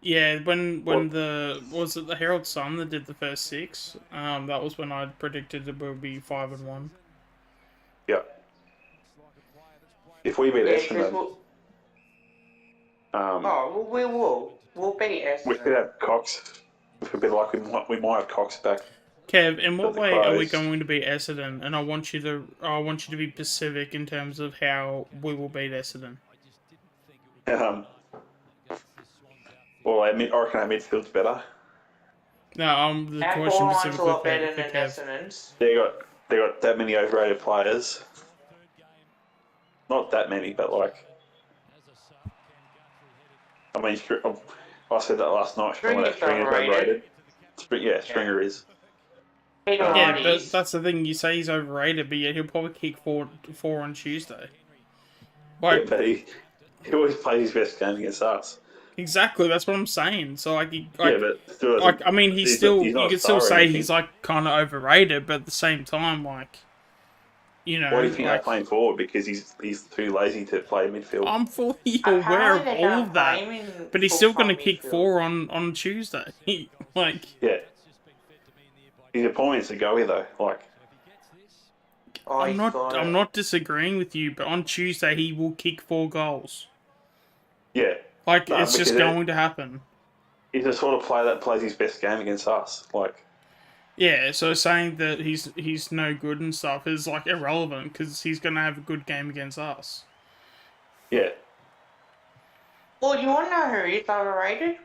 Yeah, when was it the Herald Sun that did the first 6? That was when I predicted it would be 5-1. Yep. If we beat Essendon, we will. We'll beat Essendon. we could have Cox. If a bit like we might have Cox back. Kev, in what way are we going to beat Essendon? And I want you to be specific in terms of how we will beat Essendon. Well, I reckon our midfield's better. No, the question specifically for Kev. They got that many overrated players. Not that many, but like, I mean, I said that last night. Stringer's overrated. Stringer is. Yeah, but that's the thing. You say he's overrated, but yet he'll probably kick four on Tuesday. Like, yeah, but he always plays his best game against us. Exactly, that's what I'm saying. So I mean, you could still say he's like kind of overrated, but at the same time, like, you know. Why do you think they're playing forward? Because he's too lazy to play midfield. I'm fully aware of all of that, but he's still going to kick 4 on Tuesday. Yeah. His opponent's a goer though. Like, I'm not disagreeing with you, but on Tuesday he will kick 4 goals. Yeah. It's just going to happen. He's the sort of player that plays his best game against us. Like. Yeah, so saying that he's no good and stuff is like irrelevant because he's going to have a good game against us. Yeah. Well, you want to know who is overrated?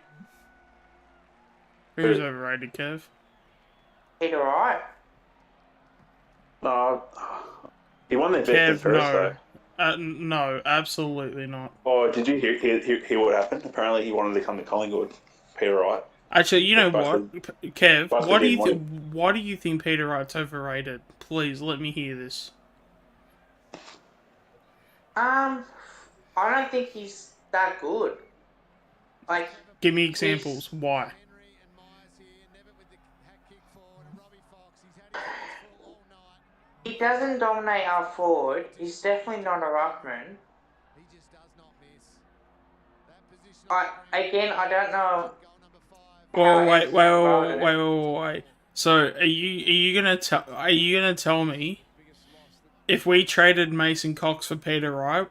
Who's overrated, Kev? Peter Wright. No, he won their best first though. No, absolutely not. Oh, did you hear what happened? Apparently, he wanted to come to Collingwood. Peter Wright. Actually, you know what, Kev? Why do you think Peter Wright's overrated? Please let me hear this. I don't think he's that good. Like, give me examples. Why? He doesn't dominate our forward. He's definitely not a ruckman. I don't know. Well, wait. So are you gonna tell me if we traded Mason Cox for Peter Wright,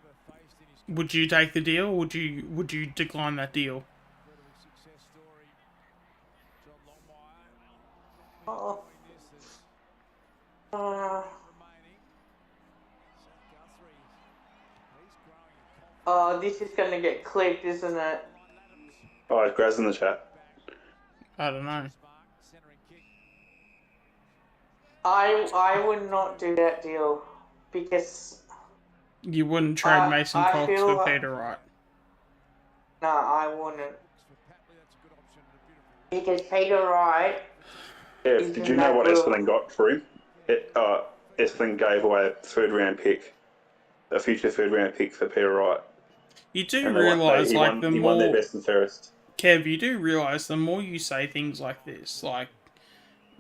would you take the deal? Would you decline that deal? Oh, this is gonna get clipped, isn't it? Oh, it's Graz in the chat. I don't know. I would not do that deal because you wouldn't trade Mason Cox for Peter Wright. No, I wouldn't. Because Peter Wright. Yeah, did you know what Essendon got for him? Essendon gave away a future third round pick for Peter Wright. You do realise, he won their best and fairest. Kev, you do realise the more you say things like this, like,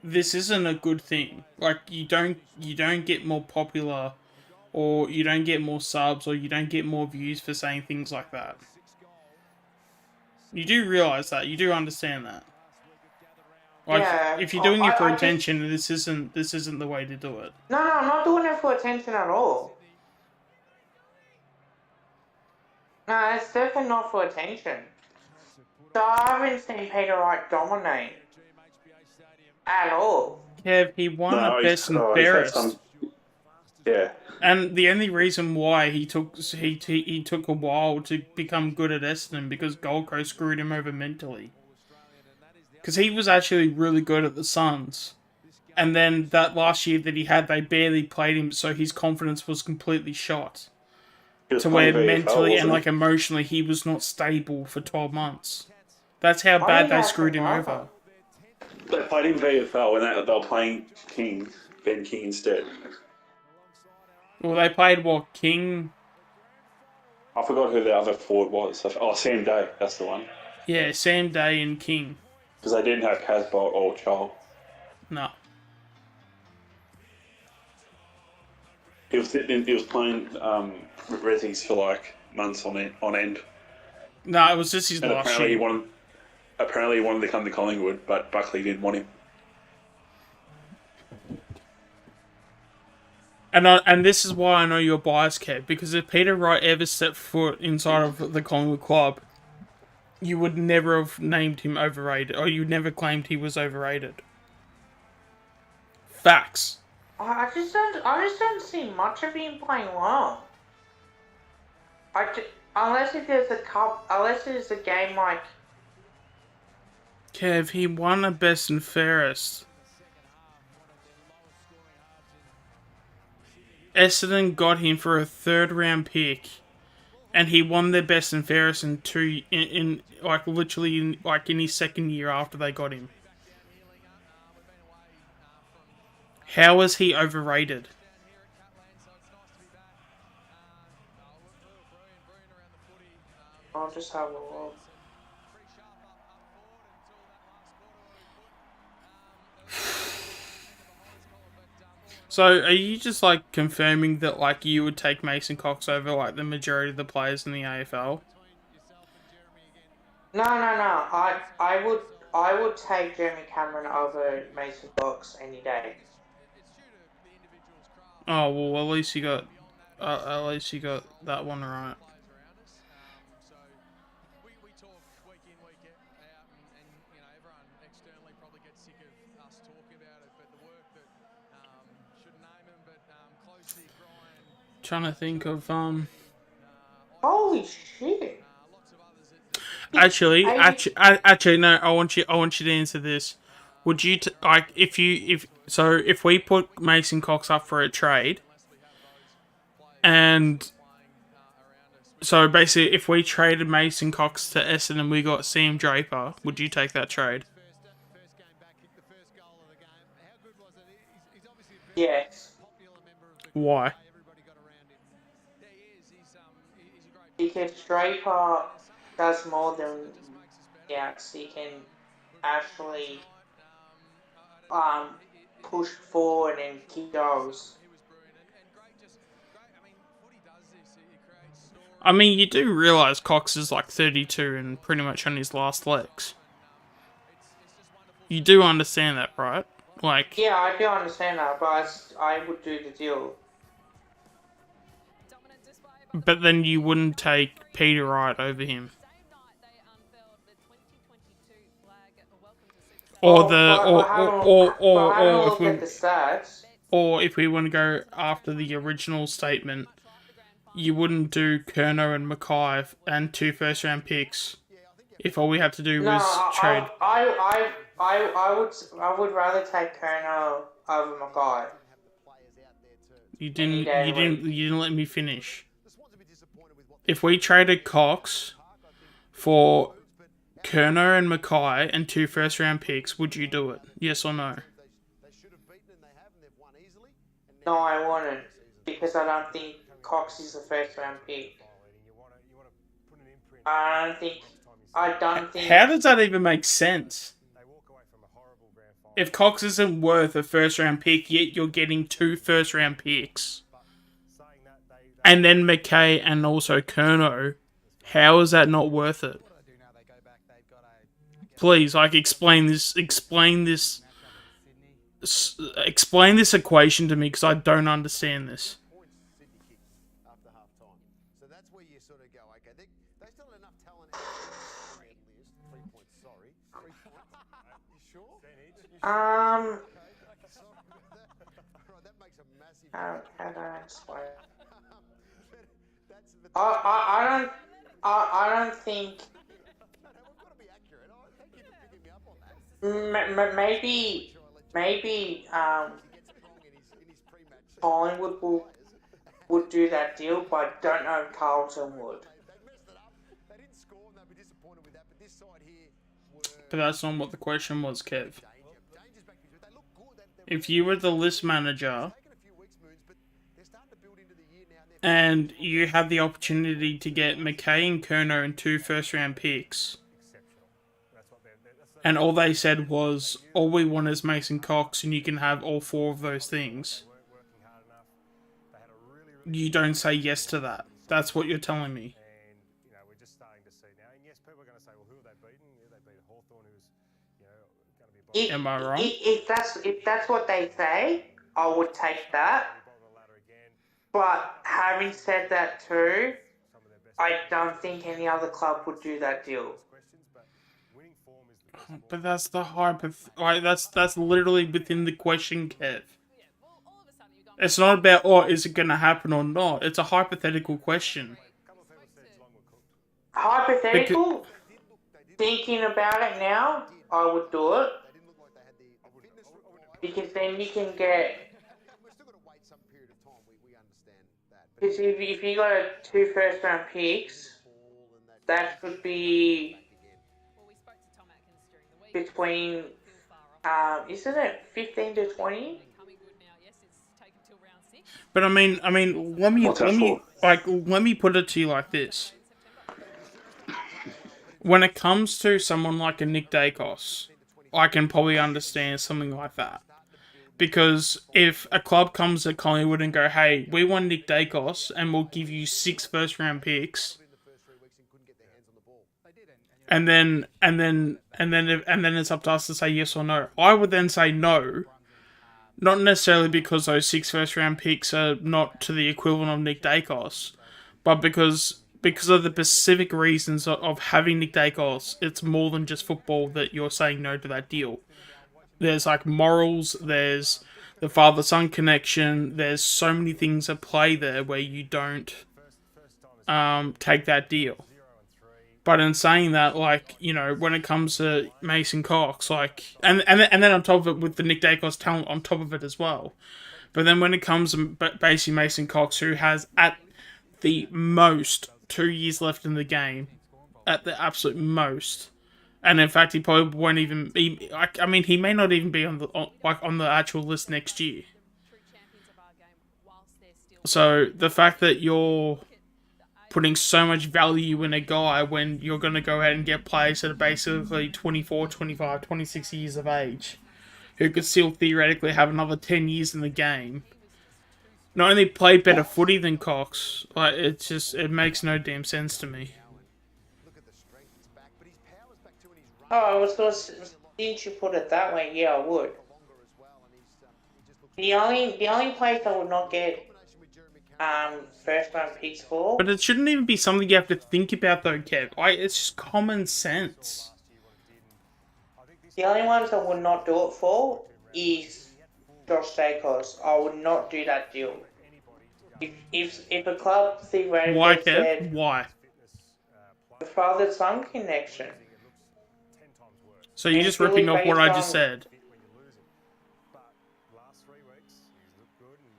this isn't a good thing. Like, you don't get more popular, or you don't get more subs, or you don't get more views for saying things like that. You do realise that. You do understand that. Like, if you're doing it for attention, this isn't the way to do it. No, I'm not doing it for attention at all. No, it's definitely not for attention. So I haven't seen Peter Wright dominate at all. Kev, he won a best and fairest. Yeah. And the only reason why he took a while to become good at Essendon because Gold Coast screwed him over mentally. because he was actually really good at the Suns. And then that last year that he had, they barely played him, so his confidence was completely shot. To where mentally and like emotionally, he was not stable for 12 months. That's how bad they screwed him over. They played him VFL and they were playing Ben King instead. Well, they played what, King? I forgot who the other forward was. Oh, Sam Day, that's the one. Yeah, Sam Day and King. Because they didn't have Casbolt or Chol. No. He was playing Rezzies for like months on end. No, it was just his last apparently year. Apparently he wanted to come to Collingwood, but Buckley didn't want him. And this is why I know you're biased, Kev, because if Peter Wright ever stepped foot inside of the Collingwood club, you would never have named him overrated, or you never claimed he was overrated. Facts. I just don't see much of him playing well. Unless it is a game like. Kev, he won a best and fairest. Essendon got him for a 3rd round pick, and he won their best and fairest in his 2nd year after they got him. How is he overrated? I'll just have a look. So, are you just like confirming that like you would take Mason Cox over like the majority of the players in the AFL? No. I would take Jeremy Cameron over Mason Cox any day. Oh well, at least you got that one right. Trying to think of Holy shit! Actually, no. I want you to answer this. Would you if we put Mason Cox up for a trade, and so basically if we traded Mason Cox to Essendon and we got Sam Draper, would you take that trade? Yes. Why? Because Draper does more than he can actually push forward and kick goals. I mean, you do realise Cox is like 32 and pretty much on his last legs. You do understand that, right? Like. Yeah, I do understand that, but I would do the deal. But then you wouldn't take Peter Wright over him. Or if we want to go after the original statement, you wouldn't do Kerno and Mackay and 2 first-round picks if all we had to do was trade. I would rather take Kerno over Mackay. You didn't let me finish. If we traded Cox for Kerno and Mackay and 2 first-round picks, would you do it? Yes or no? No, I wouldn't, because I don't think Cox is a first-round pick. I don't think. How does that even make sense? If Cox isn't worth a first-round pick, yet you're getting 2 first-round picks, and then McKay and also Kerno, how is that not worth it? Please, explain this equation to me, because I don't understand this. How can I explain? I don't think. Maybe Collingwood would do that deal, but I don't know if Carlton would. But that's not what the question was, Kev. If you were the list manager and you had the opportunity to get McKay and Kerno and 2 first-round picks, and all they said was, all we want is Mason Cox and you can have all 4 of those things, you don't say yes to that. That's what you're telling me. Am I wrong? If that's what they say, I would take that. But having said that too, I don't think any other club would do that deal. But that's the that's literally within the question, Kev. It's not about, oh, is it going to happen or not? It's a hypothetical question. Hypothetical? Thinking about it now, I would do it. Because then you can get... Because if you got 2 first-round picks, that could be between, isn't it 15 to 20? But I mean, let me put it to you like this. When it comes to someone like a Nick Dacos, I can probably understand something like that. Because if a club comes to Collingwood and go, hey, we want Nick Dacos and we'll give you 6 first-round picks, and then it's up to us to say yes or no, I would then say no. Not necessarily because those 6 first-round picks are not to the equivalent of Nick Dacos, but because of the specific reasons of having Nick Dacos, it's more than just football that you're saying no to that deal. There's like morals, there's the father-son connection, there's so many things at play there where you don't take that deal. But in saying that, like, you know, when it comes to Mason Cox, like, and then on top of it with the Nick Dacos talent on top of it as well. But then when it comes to basically Mason Cox, who has at the most 2 years left in the game, at the absolute most, and in fact he probably won't even be. I mean, he may not even be on the actual list next year. So the fact that you're putting so much value in a guy when you're going to go ahead and get players that are basically 24, 25, 26 years of age, who could still theoretically have another 10 years in the game, not only play better footy than Cox, like, it makes no damn sense to me. Oh, since you put it that way, yeah, I would. The only place I would not get first round picks for. But it shouldn't even be something you have to think about though, Kev. It's just common sense. The only ones I would not do it for is Josh Dacos. I would not do that deal. If a club theoretically Why, Kev? said... Why? The father-son connection. So you're just ripping off what I just said.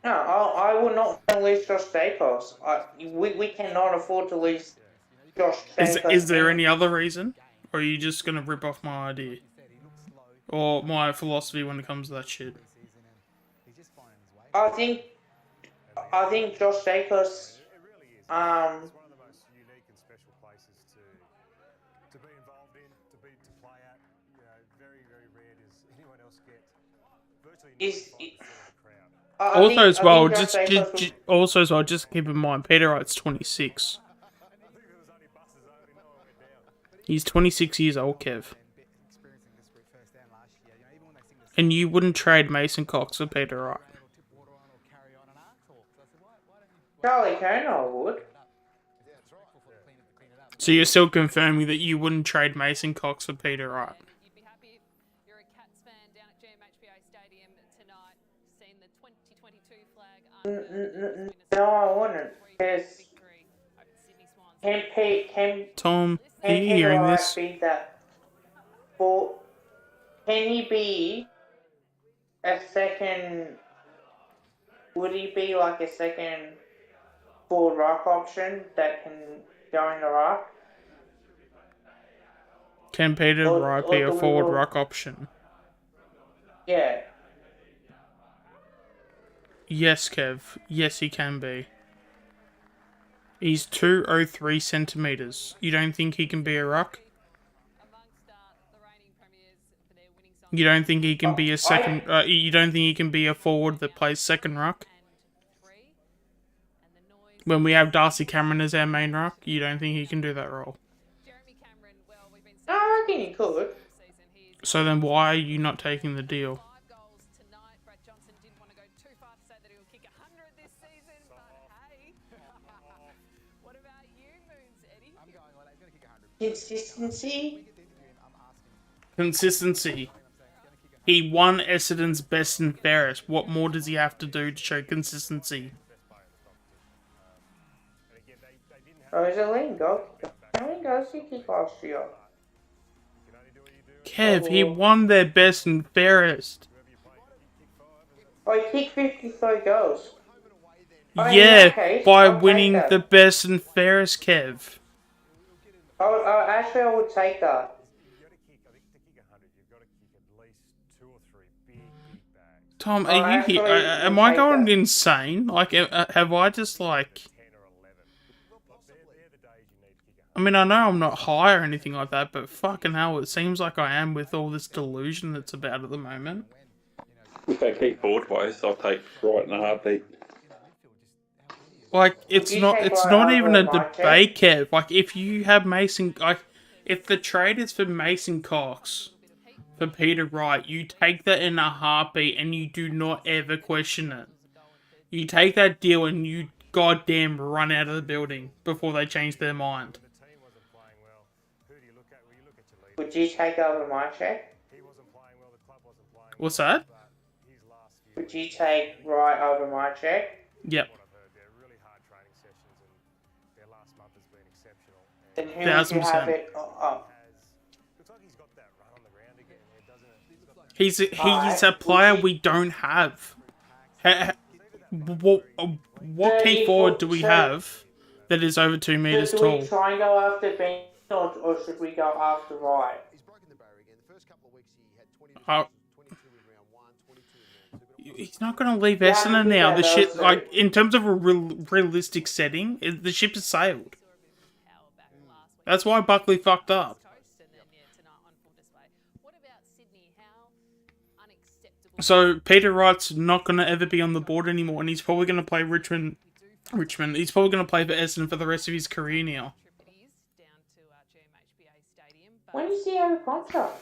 No, I would not want to lose Josh Dacos. We cannot afford to lose Josh Dacos. Is there any other reason? Or are you just going to rip off my idea? Or my philosophy when it comes to that shit? I think Josh Dacos, Also as well, just keep in mind, Peter Wright's 26. He's 26 years old, Kev. And you wouldn't trade Mason Cox for Peter Wright. Charlie Kerno would. So you're still confirming that you wouldn't trade Mason Cox for Peter Wright? You'd be happy if you're a Cats fan down at GMHBA Stadium tonight, seeing the 2022 flag. No, I wouldn't. Because Tom, are you hearing this? Be that for Can he be a second? Would he be like a second forward ruck option that can go in the ruck? Can Peter Wright be a forward ruck option? Yeah. Yes, Kev. Yes, he can be. He's 203 centimeters. You don't think he can be a ruck? You don't think he can be a second? You don't think he can be a forward that plays second ruck? When we have Darcy Cameron as our main ruck, you don't think he can do that role? I reckon he could. So then why are you not taking the deal? Consistency? Consistency. He won Essendon's best and fairest. What more does he have to do to show consistency? Oh, is it Lane Gold? How many goals did he kick last year? Kev, he won their best and fairest. Oh, he kicked 53 goals. Oh, Yeah, case, by I'll winning take that. the best and fairest, Kev. Actually, I would take that. Tom, are you here? Am I going insane? Like, have I just, like... I mean, I know I'm not high or anything like that, but fucking hell, it seems like I am with all this delusion that's about at the moment. If they keep forward ways, I'll take Wright in a heartbeat. Like, it's not even a debate, Kev. Like, if you have Mason... Like, if the trade is for Mason Cox, for Peter Wright, you take that in a heartbeat and you do not ever question it. You take that deal and you goddamn run out of the building before they change their mind. Would you take over my check? What's that? Would you take Wright over my check? Yep. Then who would you have it? He's a player we don't have. What key forward do we have that is over 2 meters do tall? we try and go after Ben or should we go after Wright? He's not going to leave Essendon now. The ship, like, in terms of a realistic setting, the ship has sailed. That's why Buckley fucked up. So Peter Wright's not going to ever be on the board anymore, and he's probably going to play Richmond. He's probably going to play for Essendon for the rest of his career now. When does he have a contract?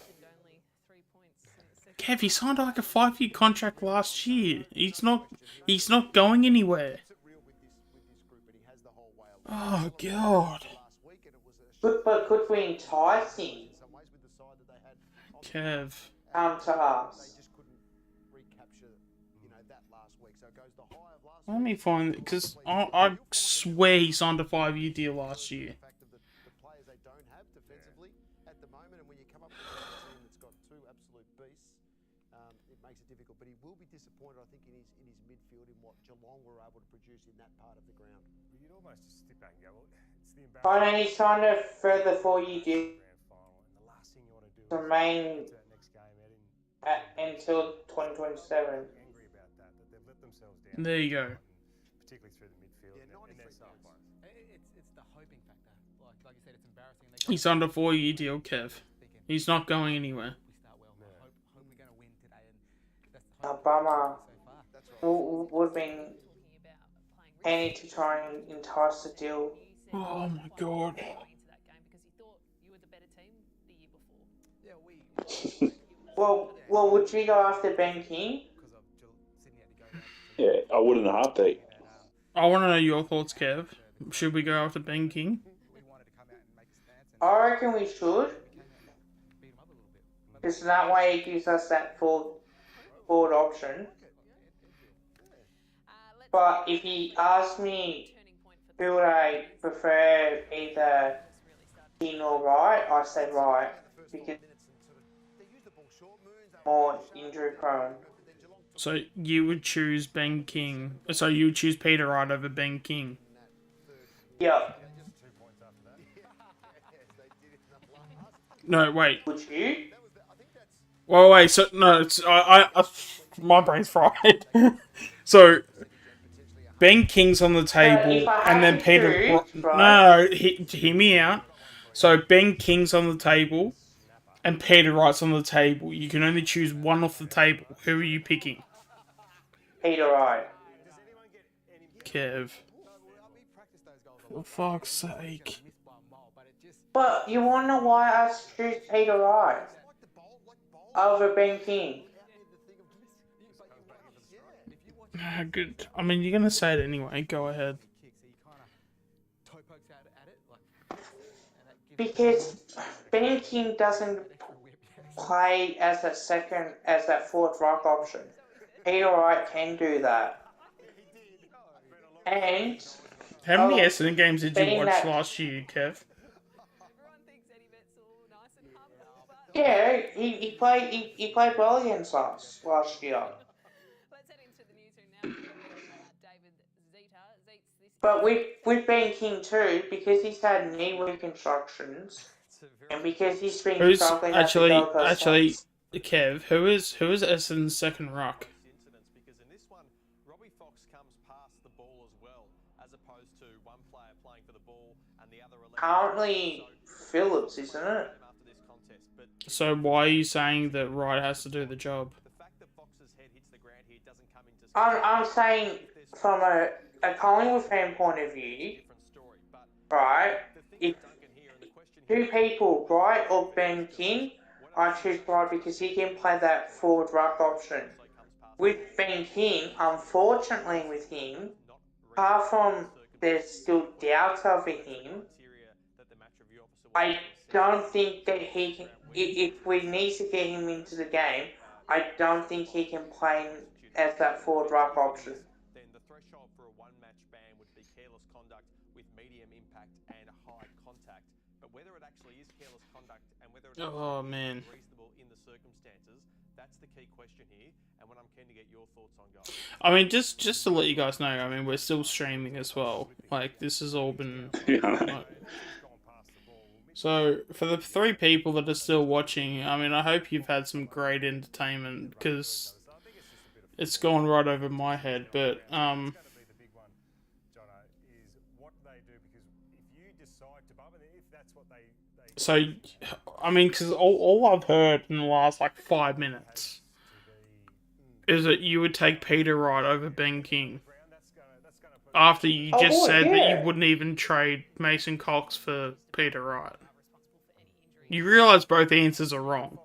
Kev, he signed like a 5-year contract last year. He's not going anywhere. Oh god. But could we entice him? Kev. Come to us. Let me find it, because I swear he signed a 5-year deal last year. It makes it difficult, but he will be disappointed, I think, in his midfield in what Geelong were able to produce in that part of the ground. You'd almost just sit back and go, well, it's the Why don't he sign a further 4-year deal to remain until 2027? There you go. Particularly through the midfield. It's the hoping factor. Like you said, it's embarrassing. He signed a 4-year deal, Kev. He's not going anywhere. Bummer. Would have been handy to try and entice the deal. Oh my god. Well, would you go after Ben King? Yeah, I would in a heartbeat. I want to know your thoughts, Kev. Should we go after Ben King? I reckon we should. Because that way it gives us that forward option. But if he asks me who would I prefer, either King or Wright, I say Wright. Because more injury prone. So you would choose Ben King. So you would choose Peter Wright over Ben King. Yep. No, wait. Would you? Well, wait. So no, it's my brain's fried. So Ben King's on the table, and then Peter. No, hear me out. So Ben King's on the table, and Peter Wright's on the table. You can only choose one off the table. Who are you picking? Peter Wright. Kev. For fuck's sake. But you wanna know why I choose Peter Wright over Ben King? Good. I mean, you're gonna say it anyway. Go ahead. Because Ben King doesn't play as that fourth ruck option. Peter Wright can do that. And how many Essendon games did you watch last year, Kev? Yeah, he played well against us last year. But with Ben King too, because he's had knee reconstructions, and because he's been struggling at the Gold Coast. Actually, Kev, who is Essendon's second ruck? Currently Phillips, isn't it? So why are you saying that Wright has to do the job? I'm saying from a Collingwood fan point of view, right? If two people, Wright or Ben King, I choose Wright because he can play that forward ruck option. With Ben King, unfortunately with him, apart from there's still doubts over him, I don't think that he can, if we need to get him into the game, I don't think he can play as that forward ruck option. Then the threshold for a one-match ban would be careless conduct with medium impact and high contact. But whether it actually is careless conduct and whether it's reasonable in the circumstances, that's the key question here, and what I'm keen to get your thoughts on, guys. I mean, just to let you guys know, I mean, we're still streaming as well. Like, this has all been... So, for the 3 people that are still watching, I mean, I hope you've had some great entertainment, because it's gone right over my head, but, so, I mean, because all I've heard in the last, 5 minutes is that you would take Peter Wright over Ben King. After you just said that you wouldn't even trade Mason Cox for Peter Wright. You realise both answers are wrong.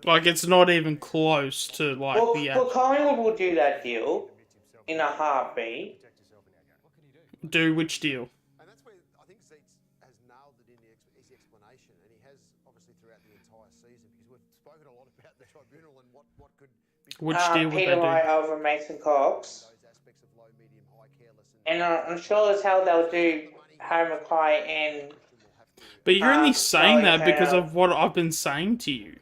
Like, it's not even close to, the... Well, Collingwood will do that deal in a heartbeat. Do which deal? And that's where I think Zeeks has nailed it in his explanation, and he has obviously throughout the entire season, because we've spoken a lot about the tribunal and what could be... Which deal would Peter they do? Wright over Mason Cox. And I'm sure as hell they'll do Harry Mackay and... But you're only saying that because of what I've been saying to you.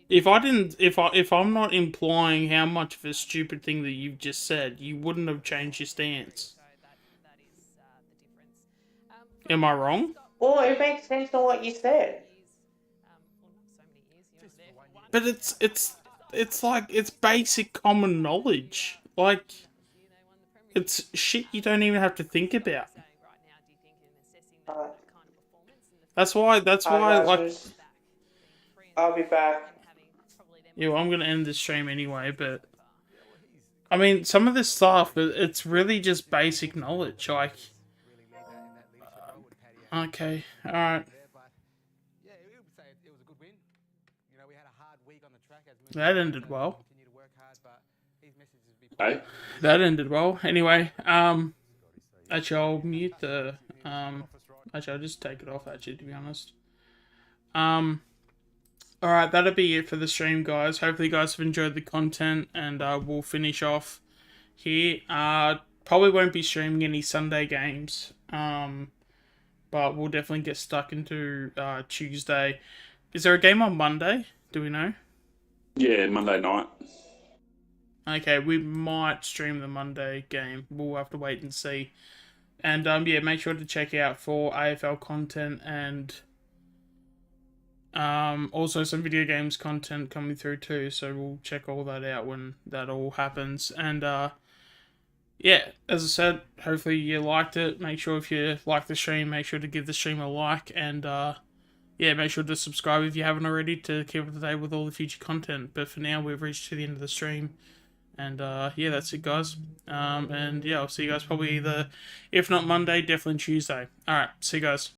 If I'm not implying how much of a stupid thing that you've just said, you wouldn't have changed your stance. Am I wrong? Well, it makes sense to what you said. But it's basic common knowledge. Like, it's shit you don't even have to think about. That's why, I'll be back. Yeah, well, I'm gonna end this stream anyway, but... I mean, some of this stuff, it's really just basic knowledge, like... okay, alright. That ended well. Hey? That ended well. Anyway, actually, I'll mute the... actually, I'll just take it off, actually, to be honest. Alright, that'll be it for the stream, guys. Hopefully you guys have enjoyed the content, and we'll finish off here. Probably won't be streaming any Sunday games, but we'll definitely get stuck into Tuesday. Is there a game on Monday? Do we know? Yeah, Monday night. Okay, we might stream the Monday game. We'll have to wait and see. And yeah, make sure to check out for AFL content and also some video games content coming through too. So we'll check all that out when that all happens. And yeah, as I said, hopefully you liked it. Make sure if you like the stream, make sure to give the stream a like. And yeah, make sure to subscribe if you haven't already to keep up to date with all the future content. But for now, we've reached to the end of the stream. And yeah, that's it, guys. And yeah, I'll see you guys probably either, if not Monday, definitely Tuesday. Alright, see you guys.